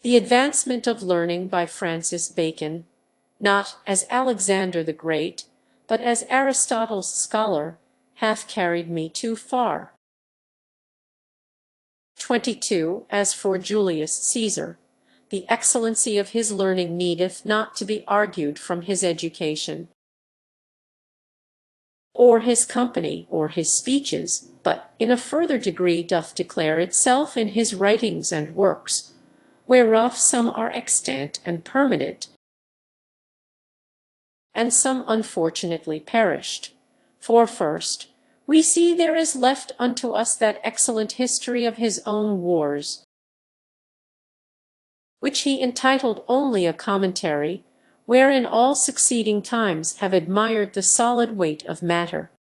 The Advancement of Learning by Francis Bacon, not as Alexander the Great, but as Aristotle's scholar, hath carried me too far. 22. As for Julius Caesar, the excellency of his learning needeth not to be argued from his education, or his company, or his speeches, but in a further degree doth declare itself in his writings and works, whereof some are extant and permanent, and some unfortunately perished. For first, we see there is left unto us that excellent history of his own wars, which he entitled only a commentary, wherein all succeeding times have admired the solid weight of matter,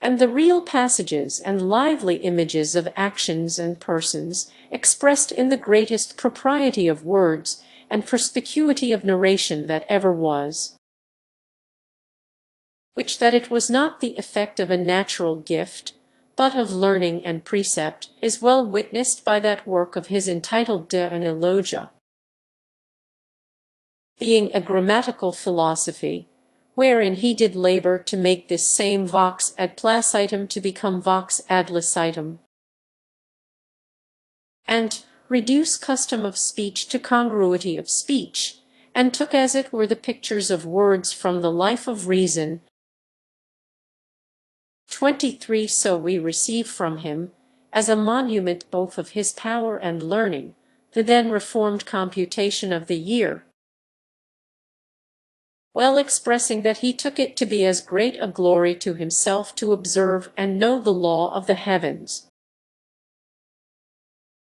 and the real passages and lively images of actions and persons, expressed in the greatest propriety of words and perspicuity of narration that ever was, which that it was not the effect of a natural gift, but of learning and precept, is well witnessed by that work of his entitled De Analogia, being a grammatical philosophy, wherein he did labor to make this same vox ad placitum to become vox ad licitum, and reduce custom of speech to congruity of speech, and took as it were the pictures of words from the life of reason. 23. So we receive from him, as a monument both of his power and learning, the then reformed computation of the year, well expressing that he took it to be as great a glory to himself to observe and know the law of the heavens,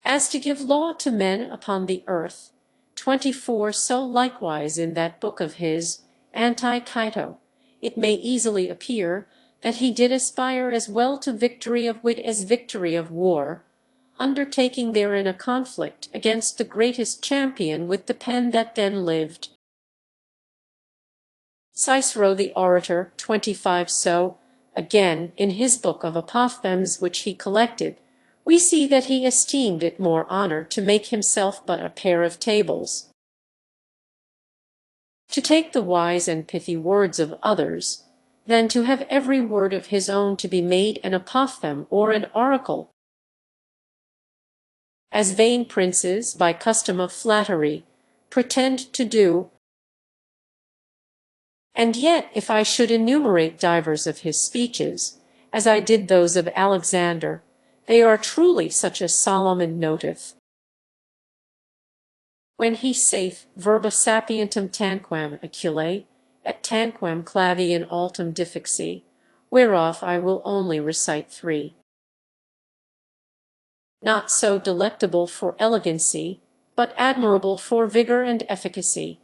as to give law to men upon the earth. 24. So likewise in that book of his, Anti-Cato, it may easily appear that he did aspire as well to victory of wit as victory of war, undertaking therein a conflict against the greatest champion with the pen that then lived, Cicero the orator. 25. So, again, in his book of apophthegms which he collected, we see that he esteemed it more honor to make himself but a pair of tables, to take the wise and pithy words of others, than to have every word of his own to be made an apophthegm or an oracle, as vain princes, by custom of flattery, pretend to do. And yet, if I should enumerate divers of his speeches, as I did those of Alexander, they are truly such as Solomon noteth, when he saith, verba sapientum tanquam aculae, et tanquam clavi in altum diffixi, whereof I will only recite 3. Not so delectable for elegancy, but admirable for vigor and efficacy.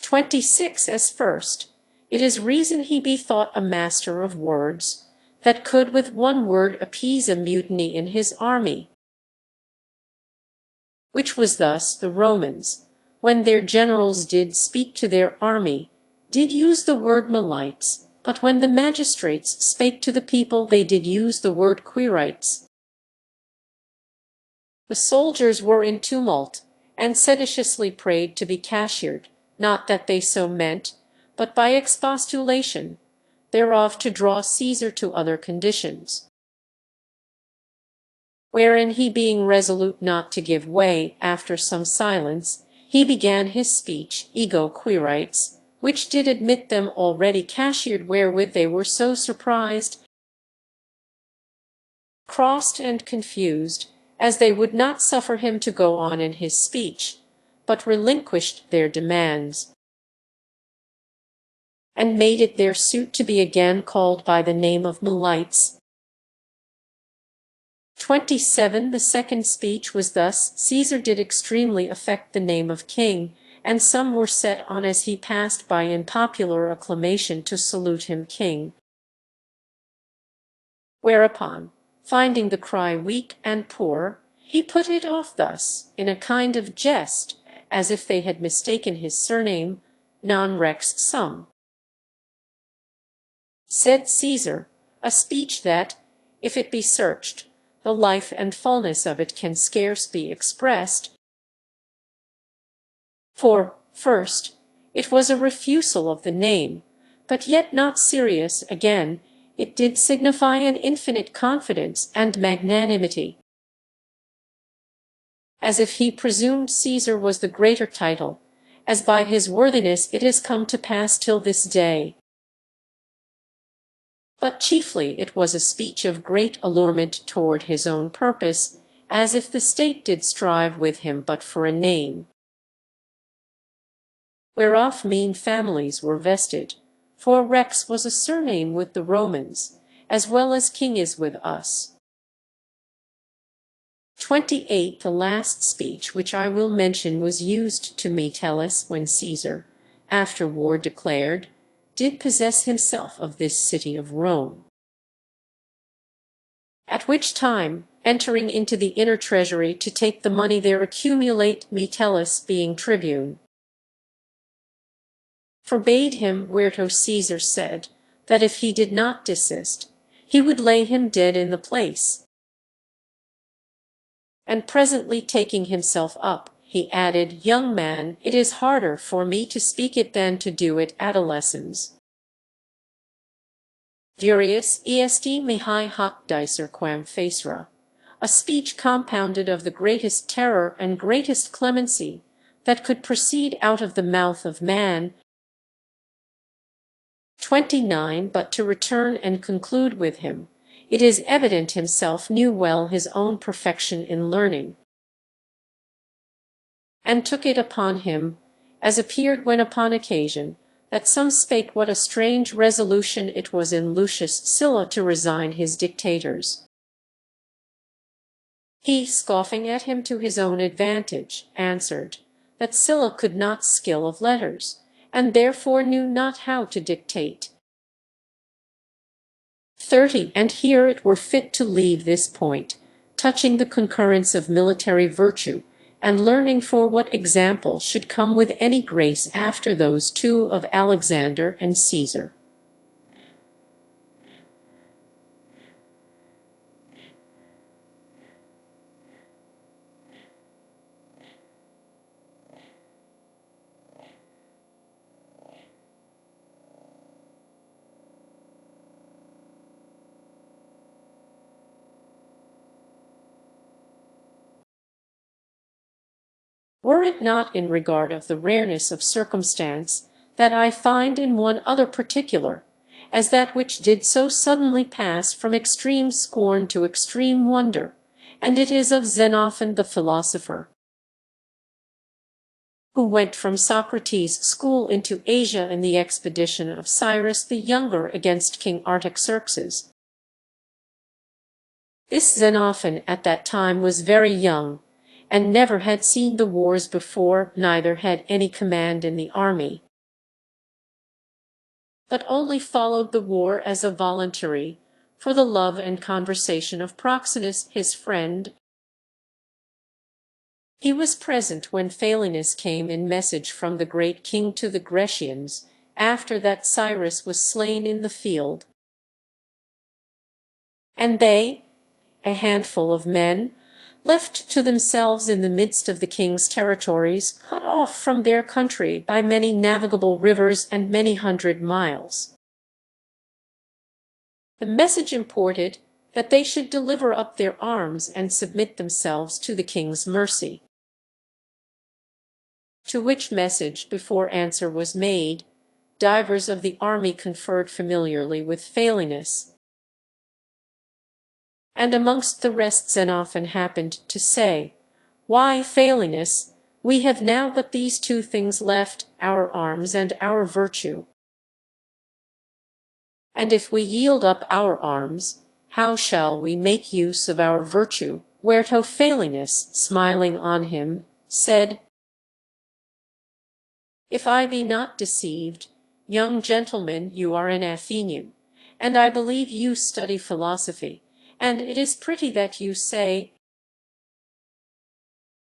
26. As first, it is reason he be thought a master of words, that could with one word appease a mutiny in his army, which was thus: the Romans, when their generals did speak to their army, did use the word milites, but when the magistrates spake to the people, they did use the word quirites. The soldiers were in tumult, and seditiously prayed to be cashiered, not that they so meant, but by expostulation thereof to draw Caesar to other conditions. Wherein he being resolute not to give way, after some silence, he began his speech, ego quirites, which did admit them already cashiered, wherewith they were so surprised, crossed, and confused, as they would not suffer him to go on in his speech, but relinquished their demands, and made it their suit to be again called by the name of milites. 27. The second speech was thus: Caesar did extremely affect the name of king, and some were set on as he passed by in popular acclamation to salute him king. Whereupon, finding the cry weak and poor, he put it off thus, in a kind of jest, as if they had mistaken his surname, non rex sum. Said Caesar, a speech that, if it be searched, the life and fullness of it can scarce be expressed. For, first, it was a refusal of the name, but yet not serious. Again, it did signify an infinite confidence and magnanimity, as if he presumed Caesar was the greater title, as by his worthiness it is come to pass till this day. But chiefly it was a speech of great allurement toward his own purpose, as if the state did strive with him but for a name, whereof mean families were vested, for Rex was a surname with the Romans, as well as king is with us. 28. The last speech which I will mention was used to Metellus when Caesar, after war declared, did possess himself of this city of Rome. At which time, entering into the inner treasury to take the money there accumulate, Metellus, being tribune, forbade him, whereto Caesar said, that if he did not desist, he would lay him dead in the place. And presently taking himself up, he added, Young man, it is harder for me to speak it than to do it. Adolescens. Furious est mihi hoc dicer quam facere, a speech compounded of the greatest terror and greatest clemency that could proceed out of the mouth of man. 29. But to return and conclude with him, it is evident himself knew well his own perfection in learning, and took it upon him, as appeared when upon occasion, that some spake what a strange resolution it was in Lucius Sylla to resign his dictators. He, scoffing at him to his own advantage, answered, that Sylla could not skill of letters, and therefore knew not how to dictate. 30. And here it were fit to leave this point, touching the concurrence of military virtue, and learning for what example should come with any grace after those two of Alexander and Caesar. Were it not in regard of the rareness of circumstance that I find in one other particular, as that which did so suddenly pass from extreme scorn to extreme wonder, and it is of Xenophon the philosopher, who went from Socrates' school into Asia in the expedition of Cyrus the Younger against King Artaxerxes. This Xenophon at that time was very young, and never had seen the wars before, neither had any command in the army, but only followed the war as a voluntary, for the love and conversation of Proxenus his friend. He was present when Phalenus came in message from the great king to the Grecians, after that Cyrus was slain in the field. And they, a handful of men, left to themselves in the midst of the king's territories, cut off from their country by many navigable rivers and many 100 miles. The message imported that they should deliver up their arms and submit themselves to the king's mercy. To which message, before answer was made, divers of the army conferred familiarly with Phalenus, and amongst the rest Xenophon happened to say, Why, Phalenus, we have now but these two things left, our arms and our virtue. And if we yield up our arms, how shall we make use of our virtue? Whereto Phalenus, smiling on him, said, If I be not deceived, young gentleman, you are an Athenian, and I believe you study philosophy, and it is pretty that you say,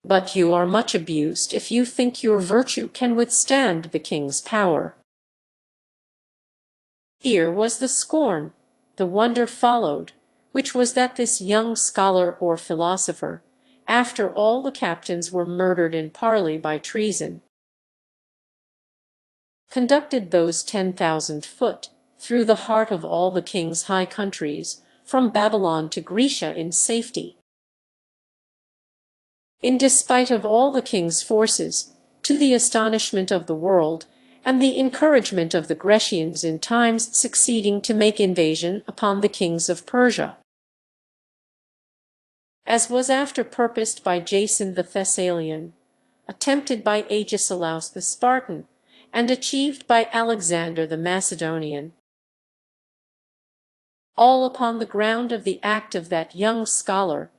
but you are much abused if you think your virtue can withstand the king's power. Here was the scorn, the wonder followed, which was that this young scholar or philosopher, after all the captains were murdered in parley by treason, conducted those 10,000 foot through the heart of all the king's high countries, from Babylon to Grecia in safety, in despite of all the king's forces, to the astonishment of the world, and the encouragement of the Grecians in times succeeding to make invasion upon the kings of Persia, as was after purposed by Jason the Thessalian, attempted by Agesilaus the Spartan, and achieved by Alexander the Macedonian, all upon the ground of the act of that young scholar.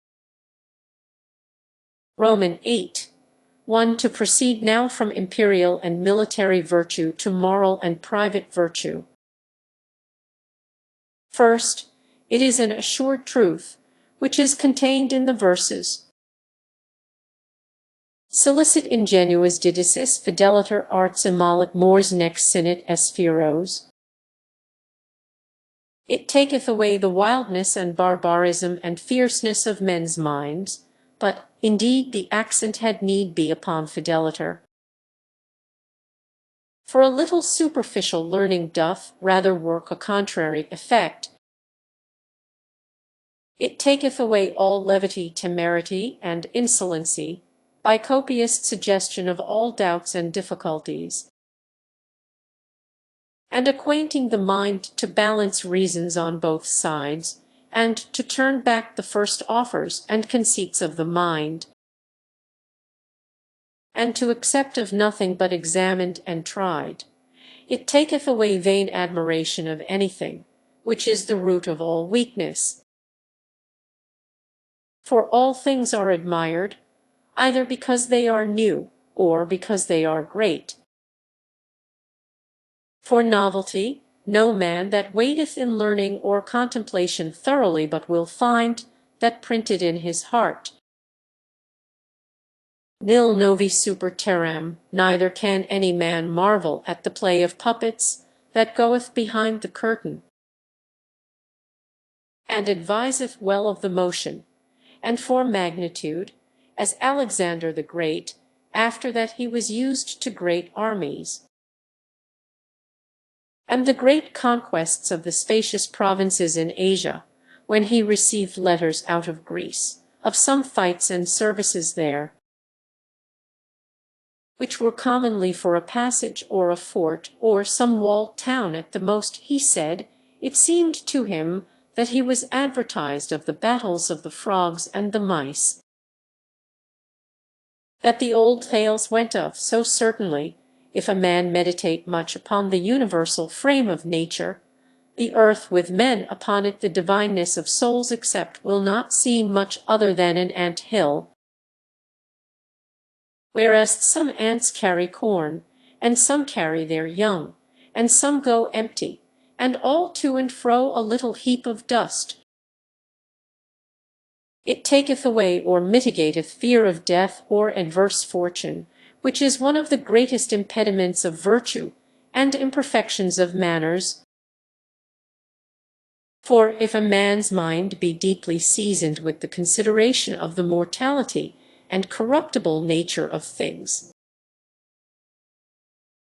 Roman 8:1 To proceed now from imperial and military virtue to moral and private virtue. First, it is an assured truth, which is contained in the verses: Solicit ingenuus didicis fideliter arts immolet mors nex sinit espheros. It taketh away the wildness and barbarism and fierceness of men's minds, but, indeed, the accent had need be upon fideliter. For a little superficial learning doth rather work a contrary effect. It taketh away all levity, temerity, and insolency, by copious suggestion of all doubts and difficulties, and acquainting the mind to balance reasons on both sides, and to turn back the first offers and conceits of the mind, and to accept of nothing but examined and tried. It taketh away vain admiration of anything, which is the root of all weakness. For all things are admired, either because they are new, or because they are great. For novelty, no man that waiteth in learning or contemplation thoroughly but will find that printed in his heart. Nil novi super terram, neither can any man marvel at the play of puppets that goeth behind the curtain, and adviseth well of the motion, and for magnitude, as Alexander the Great, after that he was used to great armies, and the great conquests of the spacious provinces in Asia, when he received letters out of Greece, of some fights and services there, which were commonly for a passage or a fort or some walled town at the most, he said, it seemed to him that he was advertised of the battles of the frogs and the mice, that the old tales went of. So certainly, if a man meditate much upon the universal frame of nature, the earth with men upon it, the divineness of souls except, will not seem much other than an ant hill, whereas some ants carry corn, and some carry their young, and some go empty, and all to and fro a little heap of dust. It taketh away or mitigateth fear of death or adverse fortune, which is one of the greatest impediments of virtue, and imperfections of manners. For if a man's mind be deeply seasoned with the consideration of the mortality and corruptible nature of things,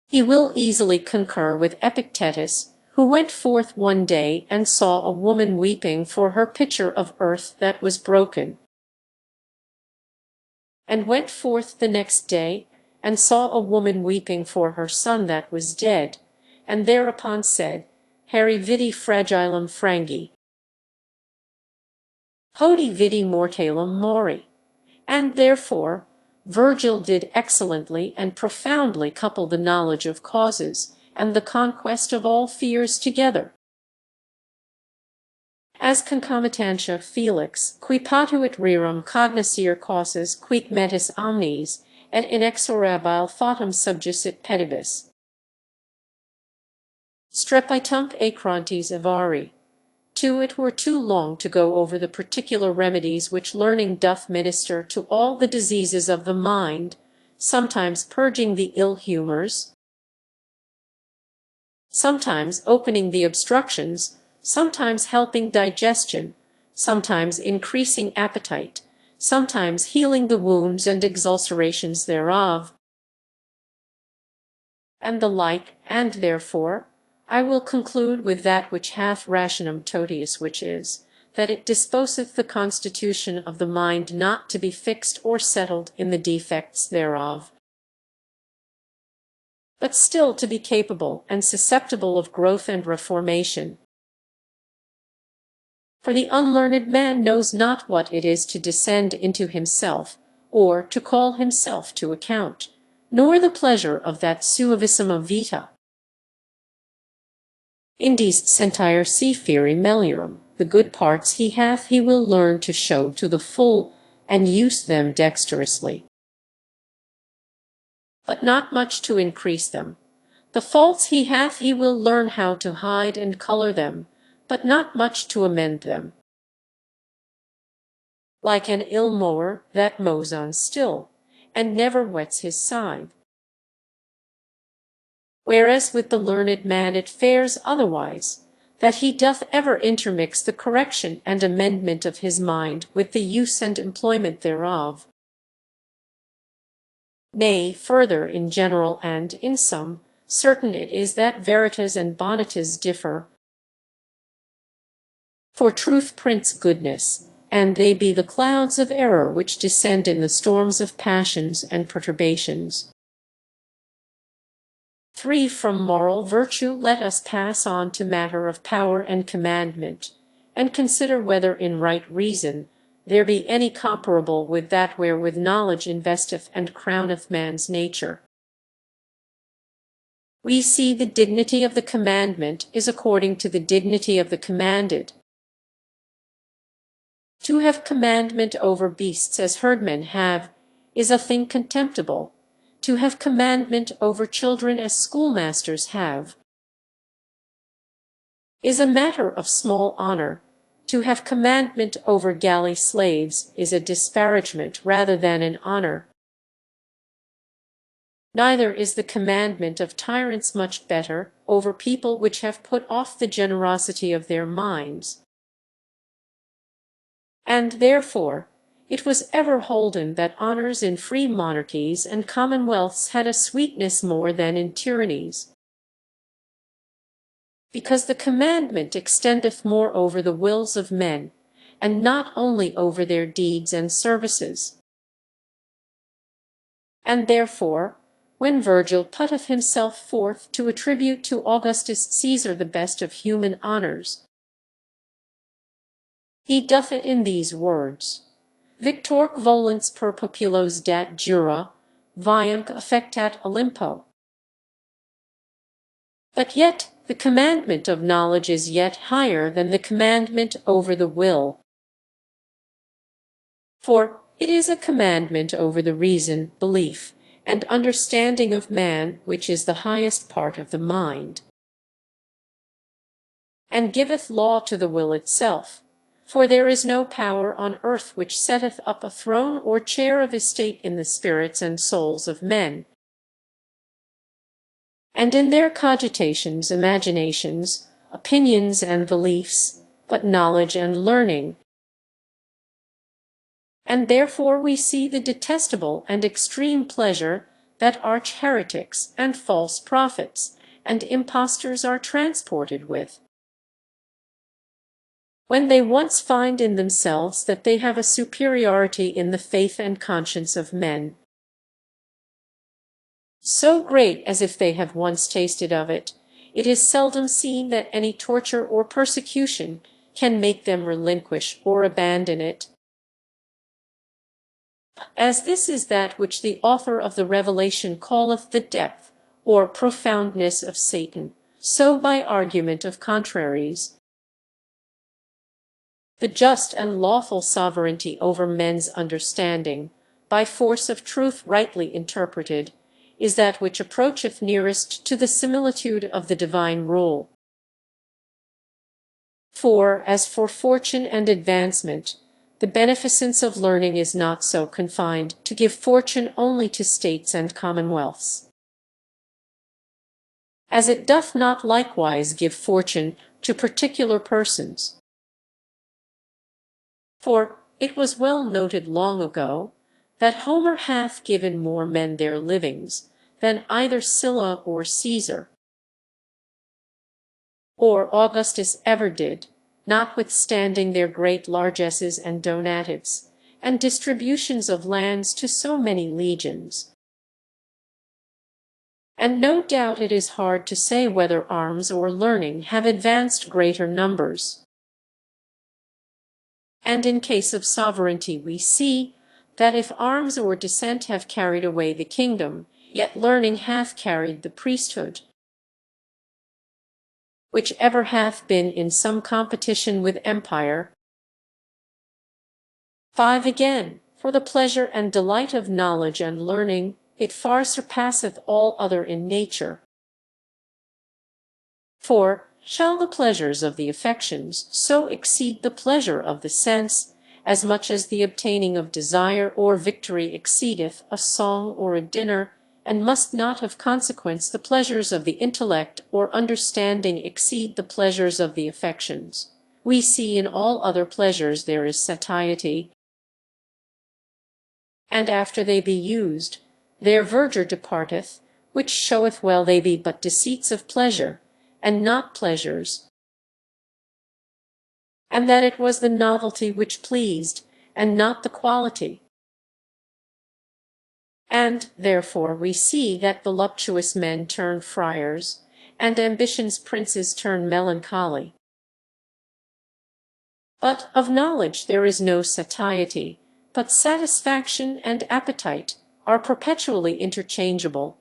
he will easily concur with Epictetus, who went forth one day and saw a woman weeping for her pitcher of earth that was broken, and went forth the next day and saw a woman weeping for her son that was dead, and thereupon said, Heri vidi fragilum frangi, hodie vidi mortalem mori. And therefore Virgil did excellently and profoundly couple the knowledge of causes and the conquest of all fears together. As concomitantia felix, qui patuit rerum cognoscere causas, quic metis omnes, et inexorabile fatum subjacit pedibus. Strepitunc acrontes avari. It were too long to go over the particular remedies which learning doth minister to all the diseases of the mind, sometimes purging the ill humours, sometimes opening the obstructions, sometimes helping digestion, sometimes increasing appetite, sometimes healing the wounds and exulcerations thereof, and the like. And therefore I will conclude with that which hath rationem totius, which is, that it disposeth the constitution of the mind not to be fixed or settled in the defects thereof, but still to be capable and susceptible of growth and reformation. For the unlearned man knows not what it is to descend into himself, or to call himself to account, nor the pleasure of that suavissima vita. Indis sentire si fieri meliorum, the good parts he hath he will learn to show to the full, and use them dexterously, but not much to increase them. The faults he hath he will learn how to hide and colour them, but not much to amend them. Like an ill mower that mows on still, and never wets his scythe. Whereas with the learned man it fares otherwise, that he doth ever intermix the correction and amendment of his mind with the use and employment thereof. Nay, further, in general and in some, certain it is that veritas and bonitas differ. For truth prints goodness, and they be the clouds of error which descend in the storms of passions and perturbations. 3. From moral virtue let us pass on to matter of power and commandment, and consider whether in right reason there be any comparable with that wherewith knowledge investeth and crowneth man's nature. We see the dignity of the commandment is according to the dignity of the commanded. To have commandment over beasts as herdmen have, is a thing contemptible. To have commandment over children as schoolmasters have, is a matter of small honor. To have commandment over galley slaves is a disparagement rather than an honor. Neither is the commandment of tyrants much better over people which have put off the generosity of their minds. And therefore it was ever holden that honors in free monarchies and commonwealths had a sweetness more than in tyrannies, because the commandment extendeth more over the wills of men, and not only over their deeds and services. And therefore, when Virgil putteth himself forth to attribute to Augustus Caesar the best of human honors, he doth it in these words: Victorque volens per populos dat jura, viamque affectat Olympo. But yet the commandment of knowledge is yet higher than the commandment over the will. For it is a commandment over the reason, belief, and understanding of man, which is the highest part of the mind, and giveth law to the will itself. For there is no power on earth which setteth up a throne or chair of estate in the spirits and souls of men, and in their cogitations, imaginations, opinions, and beliefs, but knowledge and learning. And therefore we see the detestable and extreme pleasure that arch heretics and false prophets and impostors are transported with, when they once find in themselves that they have a superiority in the faith and conscience of men, so great as if they have once tasted of it, it is seldom seen that any torture or persecution can make them relinquish or abandon it. As this is that which the author of the Revelation calleth the depth or profoundness of Satan, so by argument of contraries, the just and lawful sovereignty over men's understanding, by force of truth rightly interpreted, is that which approacheth nearest to the similitude of the divine rule. For, as for fortune and advancement, the beneficence of learning is not so confined to give fortune only to states and commonwealths, as it doth not likewise give fortune to particular persons. For it was well noted long ago, that Homer hath given more men their livings than either Sylla or Caesar or Augustus ever did, notwithstanding their great largesses and donatives, and distributions of lands to so many legions. And no doubt it is hard to say whether arms or learning have advanced greater numbers. And in case of sovereignty we see that if arms or descent have carried away the kingdom, yet learning hath carried the priesthood, which ever hath been in some competition with empire. 5. Again, for the pleasure and delight of knowledge and learning, it far surpasseth all other in nature. For shall the pleasures of the affections so exceed the pleasure of the sense, as much as the obtaining of desire or victory exceedeth a song or a dinner, and must not of consequence the pleasures of the intellect or understanding exceed the pleasures of the affections? We see in all other pleasures there is satiety, and after they be used, their verdure departeth, which showeth well they be but deceits of pleasure, and not pleasures, and that it was the novelty which pleased, and not the quality. And therefore we see that voluptuous men turn friars, and ambition's princes turn melancholy. But of knowledge there is no satiety, but satisfaction and appetite are perpetually interchangeable,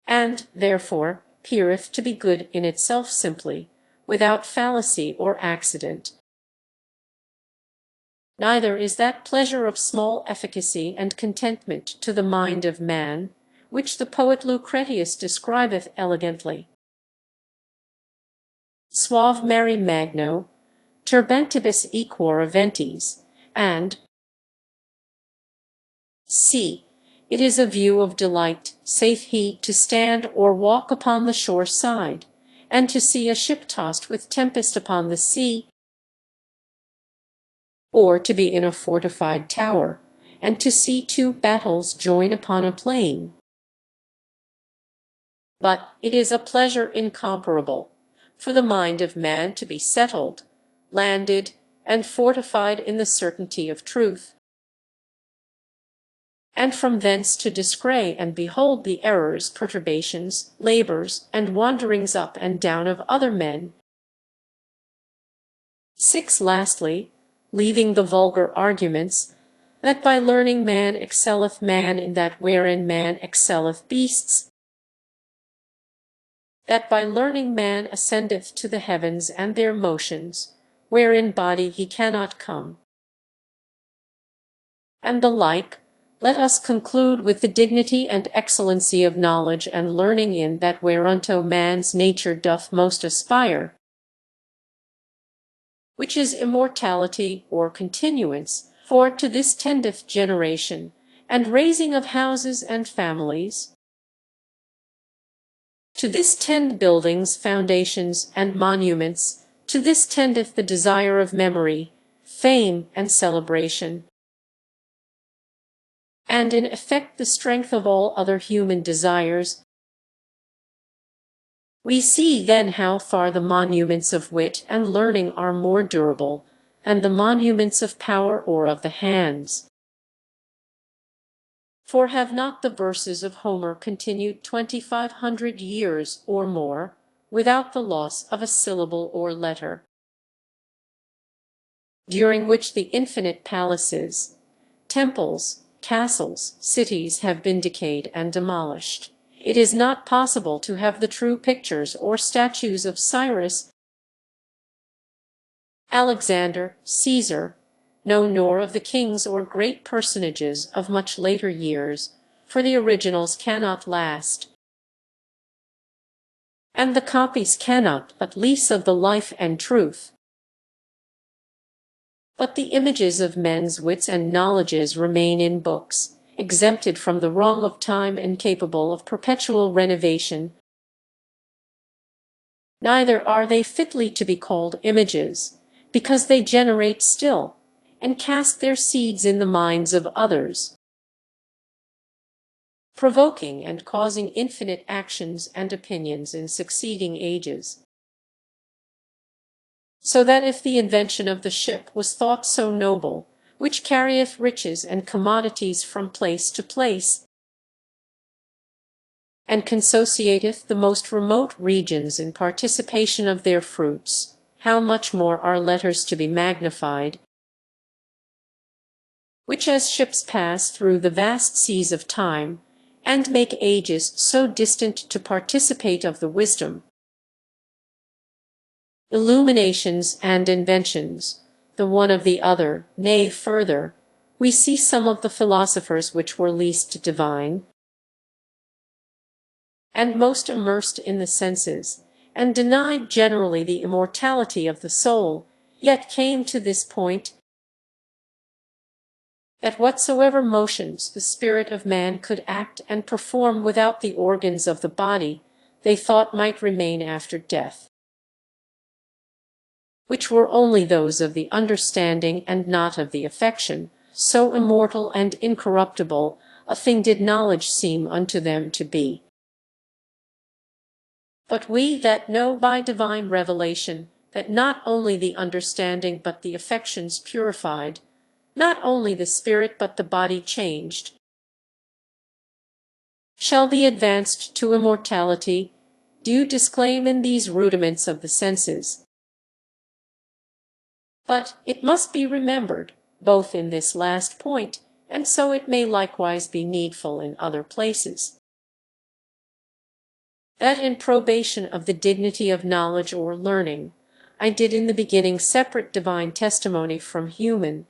and therefore appeareth to be good in itself simply, without fallacy or accident. Neither is that pleasure of small efficacy and contentment to the mind of man, which the poet Lucretius describeth elegantly. Suave mari magno, turbantibus equor ventis, and see, it is a view of delight, saith he, to stand or walk upon the shore side, and to see a ship tossed with tempest upon the sea, or to be in a fortified tower, and to see two battles join upon a plain. But it is a pleasure incomparable for the mind of man to be settled, landed, and fortified in the certainty of truth, and from thence to descry and behold the errors, perturbations, labors, and wanderings up and down of other men. 6. Lastly, leaving the vulgar arguments, that by learning man excelleth man in that wherein man excelleth beasts, that by learning man ascendeth to the heavens and their motions, wherein body he cannot come, and the like, let us conclude with the dignity and excellency of knowledge and learning in that whereunto man's nature doth most aspire, which is immortality or continuance, for to this tendeth generation, and raising of houses and families. To this tend buildings, foundations, and monuments, to this tendeth the desire of memory, fame, and celebration, and in effect the strength of all other human desires. We see then how far the monuments of wit and learning are more durable than the monuments of power or of the hands. For have not the verses of Homer continued 2,500 years or more, without the loss of a syllable or letter, during which the infinite palaces, temples, castles, cities have been decayed and demolished? It is not possible to have the true pictures or statues of Cyrus, Alexander, Caesar, no, nor of the kings or great personages of much later years, for the originals cannot last, and the copies cannot, but lease of the life and truth. But the images of men's wits and knowledges remain in books, exempted from the wrong of time and capable of perpetual renovation. Neither are they fitly to be called images, because they generate still, and cast their seeds in the minds of others, provoking and causing infinite actions and opinions in succeeding ages. So that if the invention of the ship was thought so noble, which carrieth riches and commodities from place to place, and consociateth the most remote regions in participation of their fruits, how much more are letters to be magnified, which as ships pass through the vast seas of time, and make ages so distant to participate of the wisdom, illuminations and inventions, the one of the other. Nay, further, we see some of the philosophers which were least divine, and most immersed in the senses, and denied generally the immortality of the soul, yet came to this point, that whatsoever motions the spirit of man could act and perform without the organs of the body, they thought might remain after death, which were only those of the understanding and not of the affection. So immortal and incorruptible a thing did knowledge seem unto them to be. But we that know by divine revelation that not only the understanding but the affections purified, not only the spirit but the body changed, shall be advanced to immortality, do disclaim in these rudiments of the senses. But it must be remembered, both in this last point, and so it may likewise be needful in other places, that in probation of the dignity of knowledge or learning, I did in the beginning separate divine testimony from human,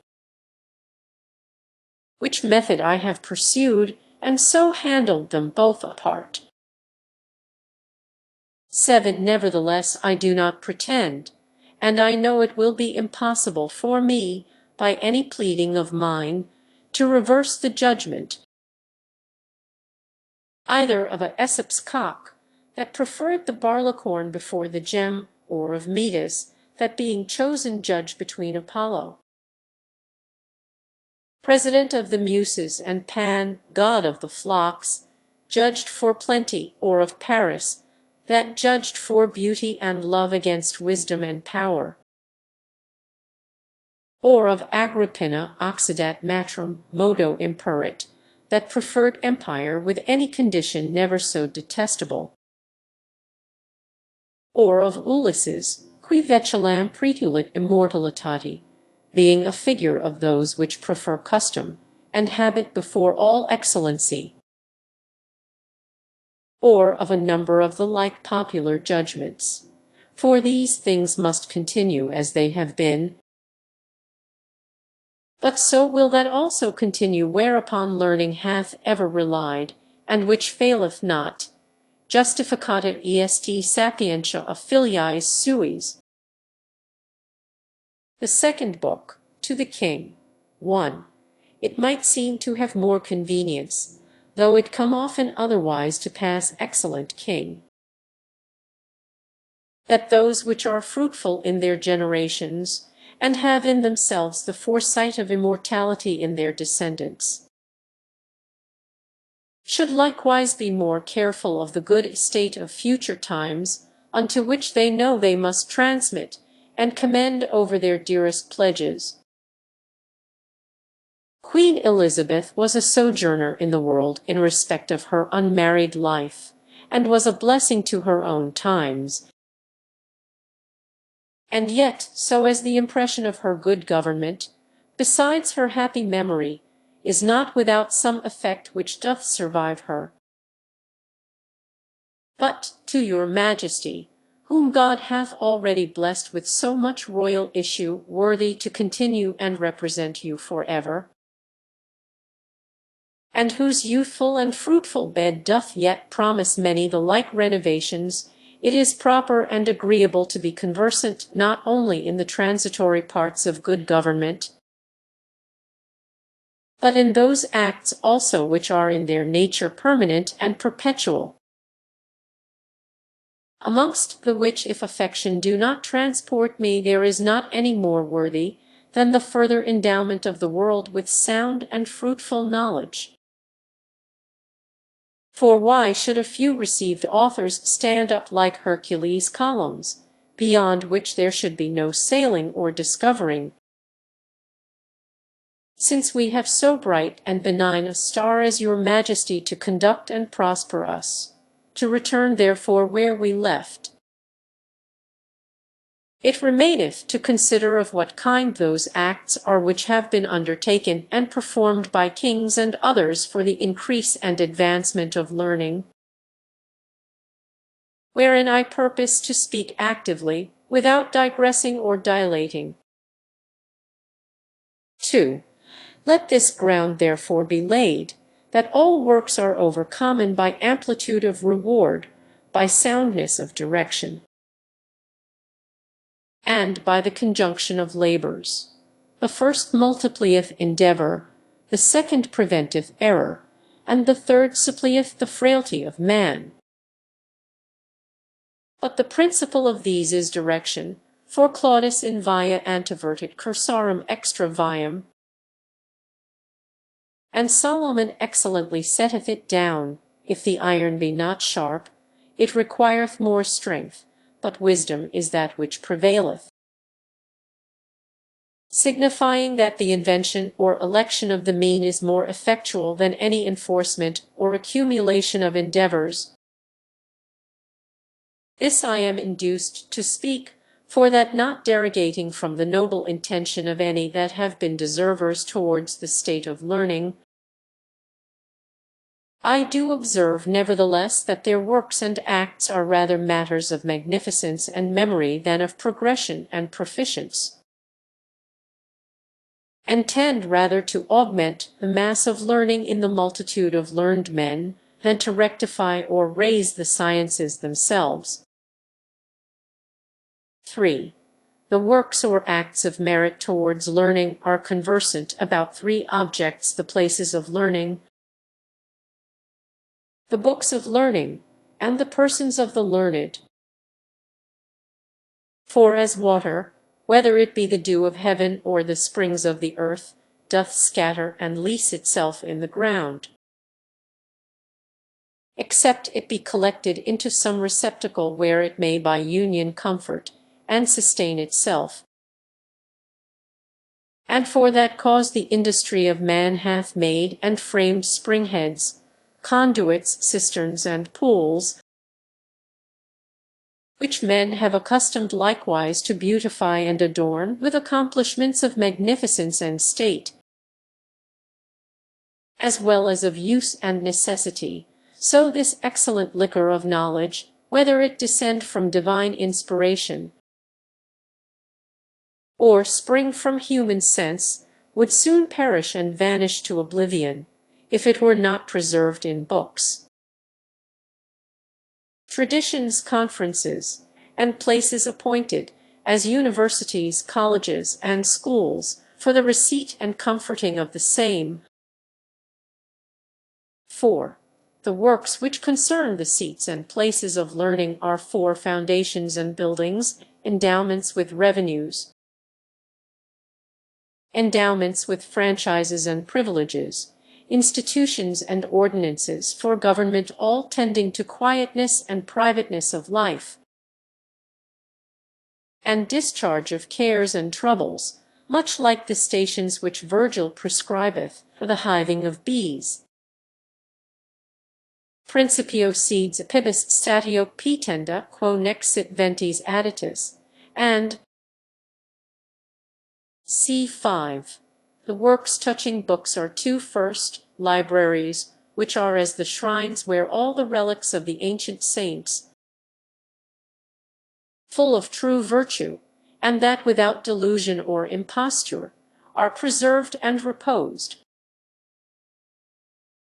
which method I have pursued, and so handled them both apart. 7. Nevertheless I do not pretend, and I know it will be impossible for me, by any pleading of mine, to reverse the judgment either of a Aesop's cock, that preferred the barleycorn before the gem, or of Metis, that being chosen judge between Apollo, president of the Muses, and Pan, god of the flocks, judged for plenty, or of Paris, that judged for beauty and love against wisdom and power, or of Agrippina occidat matrum modo imperit, that preferred empire with any condition never so detestable, or of Ulysses, qui vecelam pretulit immortalitati, being a figure of those which prefer custom, and habit before all excellency, or of a number of the like popular judgments. For these things must continue as they have been, but so will that also continue whereupon learning hath ever relied, and which faileth not. Justificatit est sapientia of filiis suis. The second book, to the king. 1. It might seem to have more convenience, though it come often otherwise to pass, excellent king, that those which are fruitful in their generations, and have in themselves the foresight of immortality in their descendants, should likewise be more careful of the good estate of future times, unto which they know they must transmit, and commend over their dearest pledges. Queen Elizabeth was a sojourner in the world in respect of her unmarried life, and was a blessing to her own times, and yet so as the impression of her good government, besides her happy memory, is not without some effect which doth survive her. But to your Majesty, whom God hath already blessed with so much royal issue worthy to continue and represent you for ever, and whose youthful and fruitful bed doth yet promise many the like renovations, it is proper and agreeable to be conversant not only in the transitory parts of good government, but in those acts also which are in their nature permanent and perpetual. amongst the which if affection do not transport me, there is not any more worthy than the further endowment of the world with sound and fruitful knowledge. For why should a few received authors stand up like Hercules' columns, beyond which there should be no sailing or discovering? Since we have so bright and benign a star as your Majesty to conduct and prosper us, to return therefore where we left, it remaineth to consider of what kind those acts are which have been undertaken and performed by kings and others for the increase and advancement of learning, wherein I purpose to speak actively, without digressing or dilating. 2. Let this ground therefore be laid, that all works are overcomen by amplitude of reward, by soundness of direction, and by the conjunction of labors. The first multiplieth endeavor, the second preventeth error, and the third supplieth the frailty of man. But the principal of these is direction, for Claudius in via antivertit cursorem extra viam, and Solomon excellently setteth it down, if the iron be not sharp, it requireth more strength, but wisdom is that which prevaileth. Signifying that the invention or election of the mean is more effectual than any enforcement or accumulation of endeavors. This I am induced to speak, for that not derogating from the noble intention of any that have been deservers towards the state of learning, I do observe nevertheless that their works and acts are rather matters of magnificence and memory than of progression and proficience, and tend rather to augment the mass of learning in the multitude of learned men than to rectify or raise the sciences themselves. 3. The works or acts of merit towards learning are conversant about three objects: the places of learning, the books of learning, and the persons of the learned. For as water, whether it be the dew of heaven or the springs of the earth, doth scatter and lease itself in the ground, except it be collected into some receptacle where it may by union comfort and sustain itself. And for that cause the industry of man hath made and framed springheads, conduits, cisterns, and pools, which men have accustomed likewise to beautify and adorn with accomplishments of magnificence and state, as well as of use and necessity. So this excellent liquor of knowledge, whether it descend from divine inspiration or spring from human sense, would soon perish and vanish to oblivion, if it were not preserved in books, traditions, conferences, and places appointed, as universities, colleges, and schools, for the receipt and comforting of the same. 4. The works which concern the seats and places of learning are 4. Foundations and buildings, endowments with revenues, endowments with franchises and privileges, institutions and ordinances for government, all tending to quietness and privateness of life, and discharge of cares and troubles, much like the stations which Virgil prescribeth for the hiving of bees. Principio seeds apibus statio petenda quo nexit ventis additus, and c. 5. The works touching books are 2. First, libraries, which are as the shrines where all the relics of the ancient saints, full of true virtue, and that without delusion or imposture, are preserved and reposed.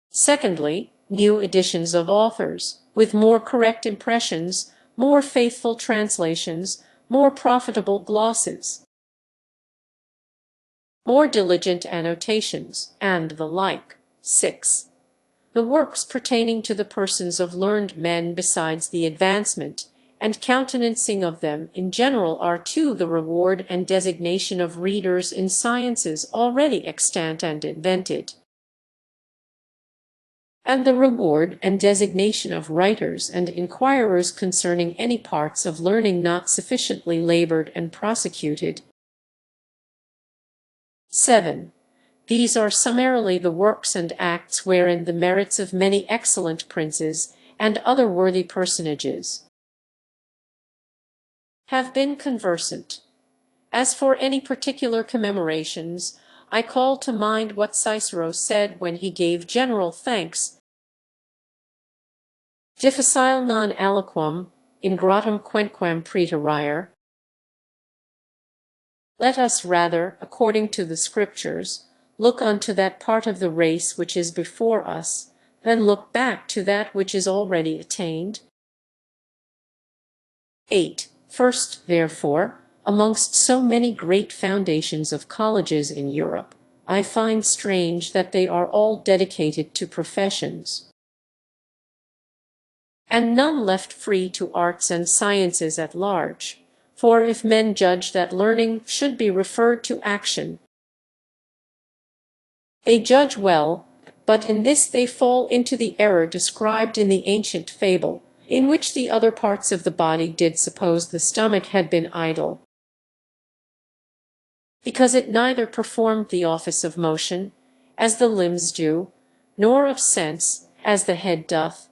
Secondly, new editions of authors, with more correct impressions, more faithful translations, more profitable glosses, more diligent annotations, and the like. 6. The works pertaining to the persons of learned men, besides the advancement and countenancing of them in general are too the reward and designation of readers in sciences already extant and invented, and the reward and designation of writers and inquirers concerning any parts of learning not sufficiently labored and prosecuted. 7. These are summarily the works and acts wherein the merits of many excellent princes and other worthy personages have been conversant. As for any particular commemorations, I call to mind what Cicero said when he gave general thanks: difficile non aliquam ingratum quenquam praeterire. Let us rather, according to the Scriptures, look unto that part of the race which is before us, than look back to that which is already attained. 8. First, therefore, amongst so many great foundations of colleges in Europe, I find strange that they are all dedicated to professions, and none left free to arts and sciences at large. For if men judge that learning should be referred to action, they judge well, but in this they fall into the error described in the ancient fable, in which the other parts of the body did suppose the stomach had been idle, because it neither performed the office of motion, as the limbs do, nor of sense, as the head doth.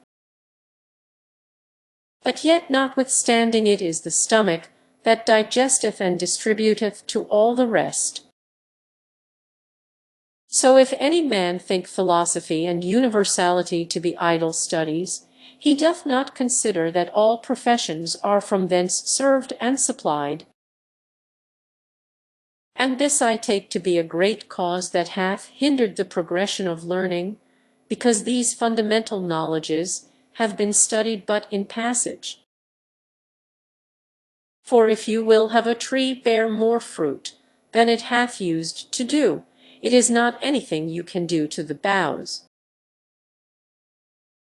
But yet notwithstanding it is the stomach that digesteth and distributeth to all the rest. So if any man think philosophy and universality to be idle studies, he doth not consider that all professions are from thence served and supplied. And this I take to be a great cause that hath hindered the progression of learning, because these fundamental knowledges have been studied but in passage. For if you will have a tree bear more fruit than it hath used to do, it is not anything you can do to the boughs,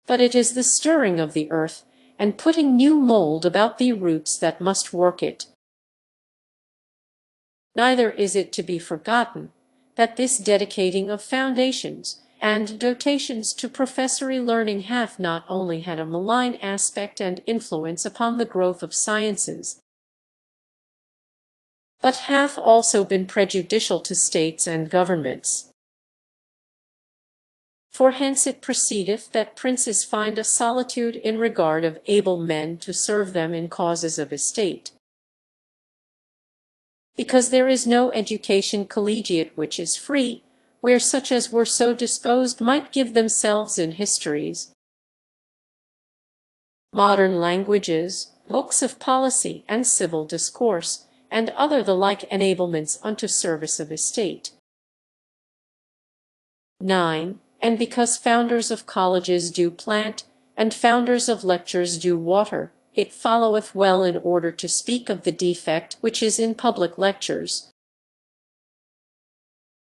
but it is the stirring of the earth and putting new mold about the roots that must work it. Neither is it to be forgotten that this dedicating of foundations and dotations to professory learning hath not only had a malign aspect and influence upon the growth of sciences, but hath also been prejudicial to states and governments. For hence it proceedeth that princes find a solitude in regard of able men to serve them in causes of estate, because there is no education collegiate which is free, where such as were so disposed might give themselves in histories, modern languages, books of policy and civil discourse, and other the like enablements unto service of estate. 9. And because founders of colleges do plant, and founders of lectures do water, it followeth well in order to speak of the defect which is in public lectures,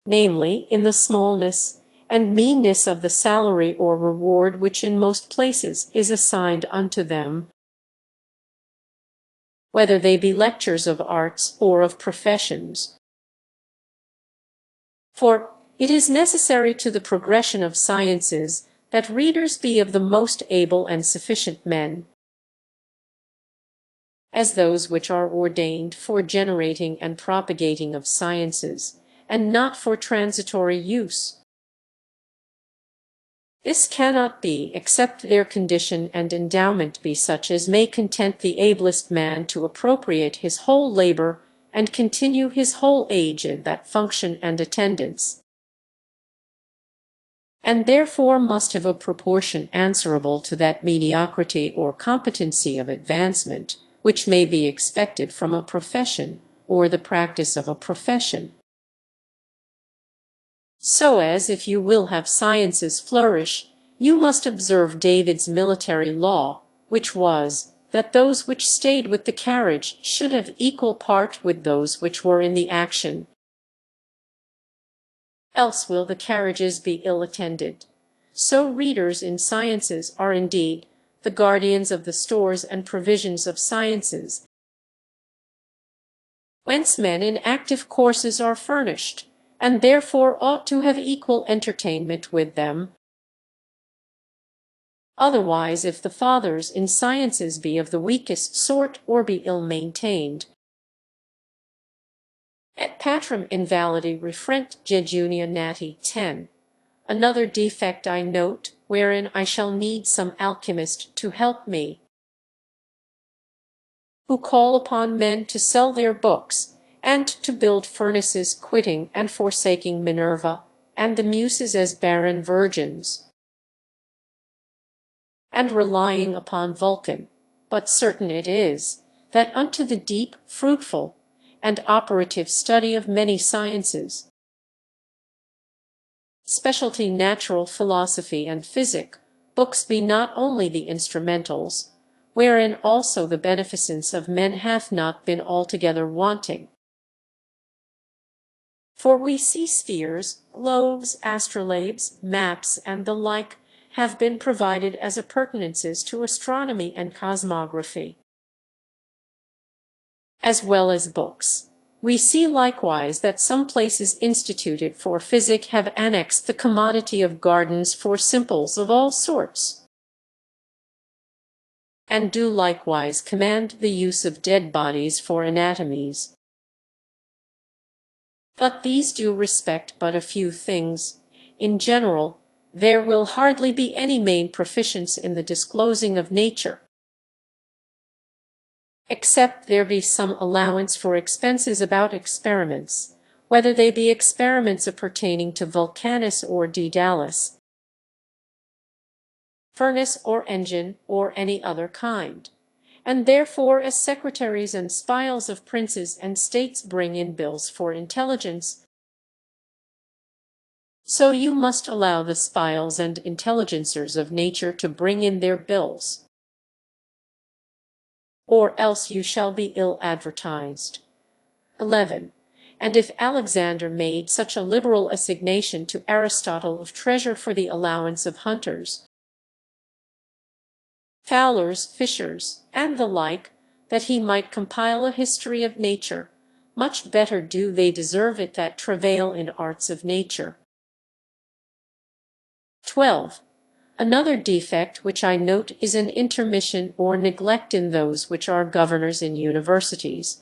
namely, in the smallness and meanness of the salary or reward which in most places is assigned unto them, whether they be lectures of arts or of professions. For it is necessary to the progression of sciences that readers be of the most able and sufficient men, as those which are ordained for generating and propagating of sciences, and not for transitory use. This cannot be, except their condition and endowment be such as may content the ablest man to appropriate his whole labor and continue his whole age in that function and attendance, and therefore must have a proportion answerable to that mediocrity or competency of advancement which may be expected from a profession or the practice of a profession. So as if you will have sciences flourish, you must observe David's military law, which was, that those which stayed with the carriage should have equal part with those which were in the action. Else will the carriages be ill attended. So readers in sciences are indeed the guardians of the stores and provisions of sciences, whence men in active courses are furnished, and therefore ought to have equal entertainment with them. Otherwise, if the fathers in sciences be of the weakest sort, or be ill maintained, et patrum invalidi refrent jejunia nati 10. Another defect I note, wherein I shall need some alchemist to help me, who call upon men to sell their books, and to build furnaces, quitting and forsaking Minerva, and the Muses as barren virgins, and relying upon Vulcan. But certain it is, that unto the deep, fruitful, and operative study of many sciences, specialty natural philosophy and physic, books be not only the instrumentals, wherein also the beneficence of men hath not been altogether wanting. For we see spheres, globes, astrolabes, maps, and the like, have been provided as appurtenances to astronomy and cosmography, as well as books. We see likewise that some places instituted for physic have annexed the commodity of gardens for simples of all sorts, and do likewise command the use of dead bodies for anatomies. But these do respect but a few things. In general, there will hardly be any main proficience in the disclosing of nature, except there be some allowance for expenses about experiments, whether they be experiments appertaining to Vulcanus or Daedalus, furnace or engine, or any other kind. And therefore, as secretaries and spiles of princes and states bring in bills for intelligence, so you must allow the spiles and intelligencers of nature to bring in their bills, or else you shall be ill advertised. 11. And if Alexander made such a liberal assignation to Aristotle of treasure for the allowance of hunters, fowlers, fishers, and the like, that he might compile a history of nature, much better do they deserve it that travail in arts of nature. 12. Another defect which I note is an intermission or neglect in those which are governors in universities,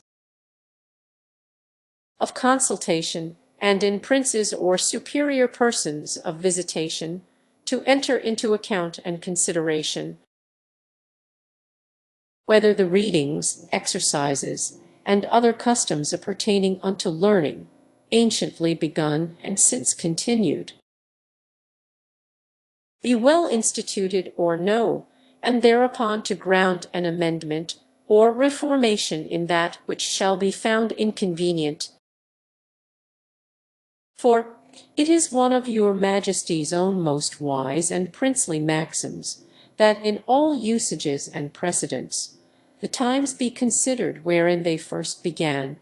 of consultation, and in princes or superior persons of visitation, to enter into account and consideration, whether the readings, exercises, and other customs appertaining unto learning, anciently begun and since continued, be well instituted or no, and thereupon to ground an amendment or reformation in that which shall be found inconvenient. For it is one of your Majesty's own most wise and princely maxims, that in all usages and precedents, the times be considered wherein they first began,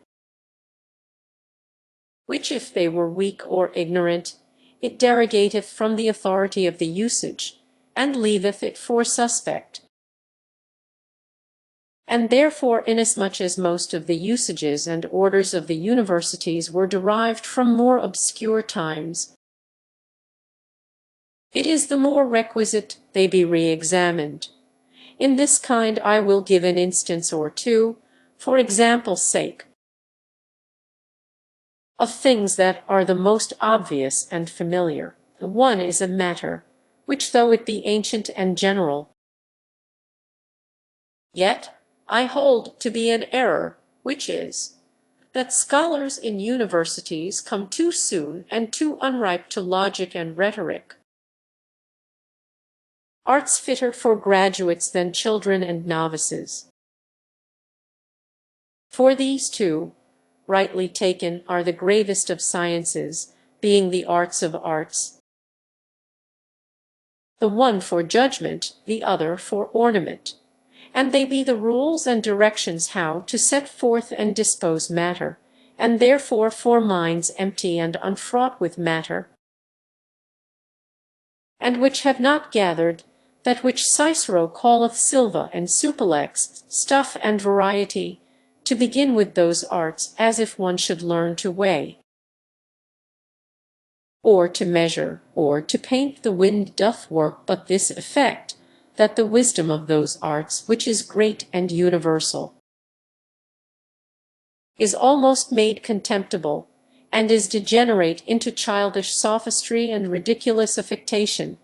which if they were weak or ignorant, it derogateth from the authority of the usage, and leaveth it for suspect. And therefore, inasmuch as most of the usages and orders of the universities were derived from more obscure times, it is the more requisite they be re-examined. In this kind I will give an instance or two, for example's sake, of things that are the most obvious and familiar. The one is a matter, which though it be ancient and general, yet I hold to be an error, which is, that scholars in universities come too soon and too unripe to logic and rhetoric, arts fitter for graduates than children and novices. For these two, rightly taken, are the gravest of sciences, being the arts of arts, the one for judgment, the other for ornament, and they be the rules and directions how to set forth and dispose matter, and therefore for minds empty and unfraught with matter, and which have not gathered that which Cicero calleth silva and supellex, stuff and variety, to begin with those arts as if one should learn to weigh, or to measure, or to paint. The wind doth work but this effect, that the wisdom of those arts, which is great and universal, is almost made contemptible, and is degenerate into childish sophistry and ridiculous affectation.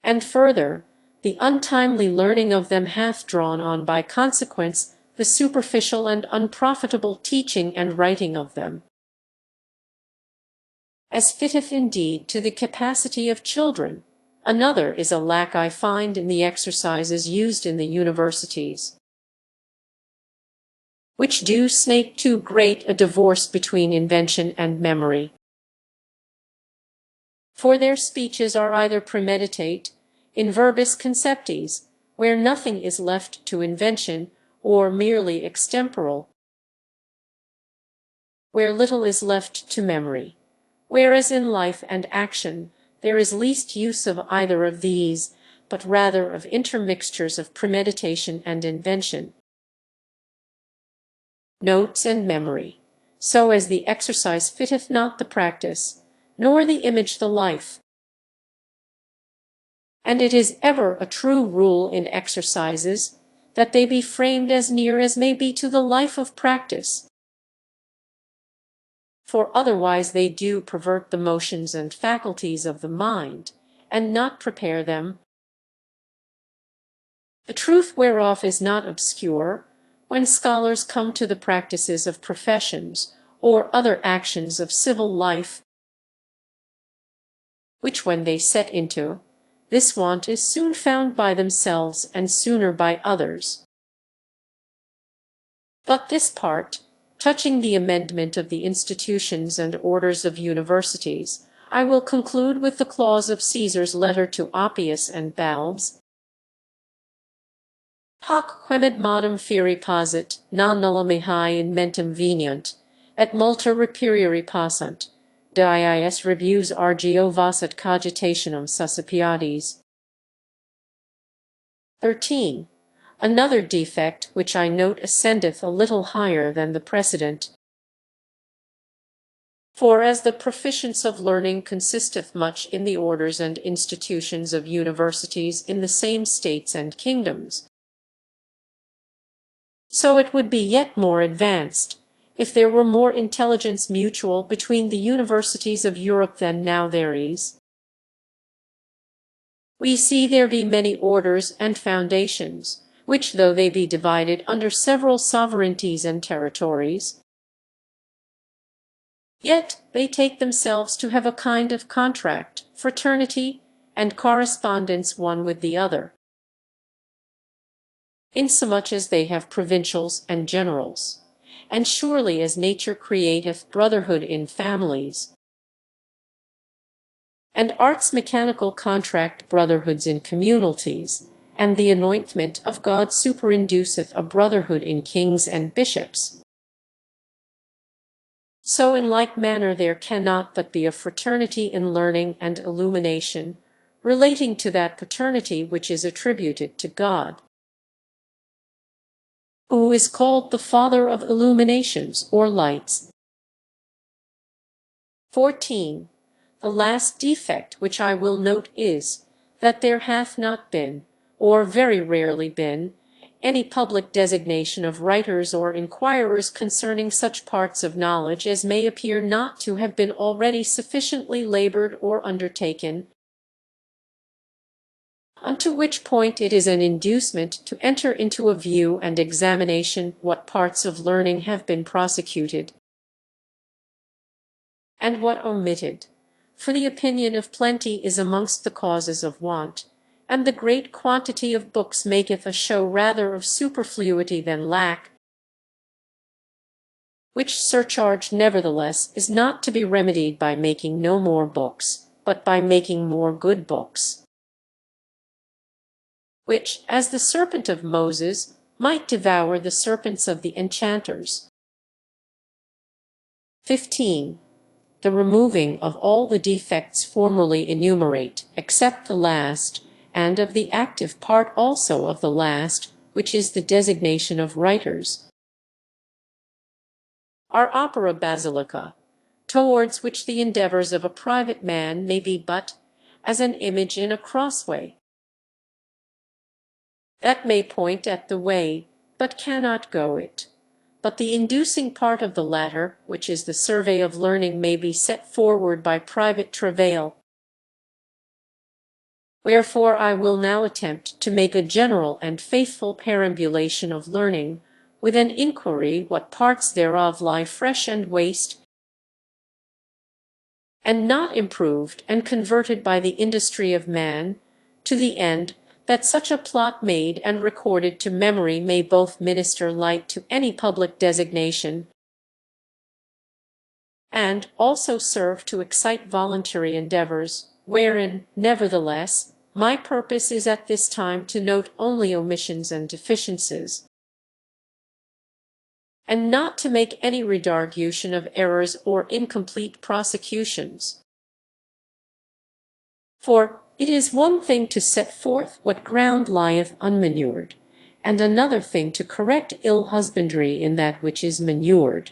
And further, the untimely learning of them hath drawn on by consequence the superficial and unprofitable teaching and writing of them, as fitteth indeed to the capacity of children. Another is a lack I find in the exercises used in the universities, which do snake too great a divorce between invention and memory. For their speeches are either premeditate, in verbis conceptis, where nothing is left to invention, or merely extemporal, where little is left to memory. Whereas in life and action there is least use of either of these, but rather of intermixtures of premeditation and invention, notes and memory, so as the exercise fitteth not the practice, nor the image the life. And it is ever a true rule in exercises, that they be framed as near as may be to the life of practice, for otherwise they do pervert the motions and faculties of the mind, and not prepare them. The truth whereof is not obscure, when scholars come to the practices of professions, or other actions of civil life, which when they set into, this want is soon found by themselves and sooner by others. But this part, touching the amendment of the institutions and orders of universities, I will conclude with the clause of Caesar's letter to Oppius and Balbs: Hoc quemid modum feri posit, non nulla mihi in mentem veniunt, et multa reperiri passant, diis rebus argio vasat cogitationum suscipiades. 13. Another defect which I note ascendeth a little higher than the precedent. For as the proficience of learning consisteth much in the orders and institutions of universities in the same states and kingdoms, so it would be yet more advanced, if there were more intelligence mutual between the universities of Europe than now there is. We see there be many orders and foundations, which though they be divided under several sovereignties and territories, yet they take themselves to have a kind of contract, fraternity, and correspondence one with the other, insomuch as they have provincials and generals, and surely as nature createth brotherhood in families, and arts mechanical contract brotherhoods in communalities, and the anointment of God superinduceth a brotherhood in kings and bishops, so in like manner there cannot but be a fraternity in learning and illumination, relating to that paternity which is attributed to God, who is called the Father of illuminations or lights. 14. The last defect which I will note is, that there hath not been, or very rarely been, any public designation of writers or inquirers concerning such parts of knowledge as may appear not to have been already sufficiently labored or undertaken, unto which point it is an inducement to enter into a view and examination what parts of learning have been prosecuted, and what omitted. For the opinion of plenty is amongst the causes of want, and the great quantity of books maketh a show rather of superfluity than lack, which surcharge nevertheless is not to be remedied by making no more books, but by making more good books, which, as the serpent of Moses, might devour the serpents of the enchanters. 15. the removing of all the defects formerly enumerate, except the last, and of the active part also of the last, which is the designation of writers. Our opera basilica, towards which the endeavours of a private man may be but as an image in a crossway, that may point at the way, but cannot go it. But the inducing part of the latter, which is the survey of learning, may be set forward by private travail. Wherefore I will now attempt to make a general and faithful perambulation of learning, with an inquiry what parts thereof lie fresh and waste, and not improved and converted by the industry of man, to the end that such a plot made and recorded to memory may both minister light to any public designation, and also serve to excite voluntary endeavours, wherein, nevertheless, my purpose is at this time to note only omissions and deficiencies, and not to make any redargution of errors or incomplete prosecutions. For it is one thing to set forth what ground lieth unmanured, and another thing to correct ill husbandry in that which is manured.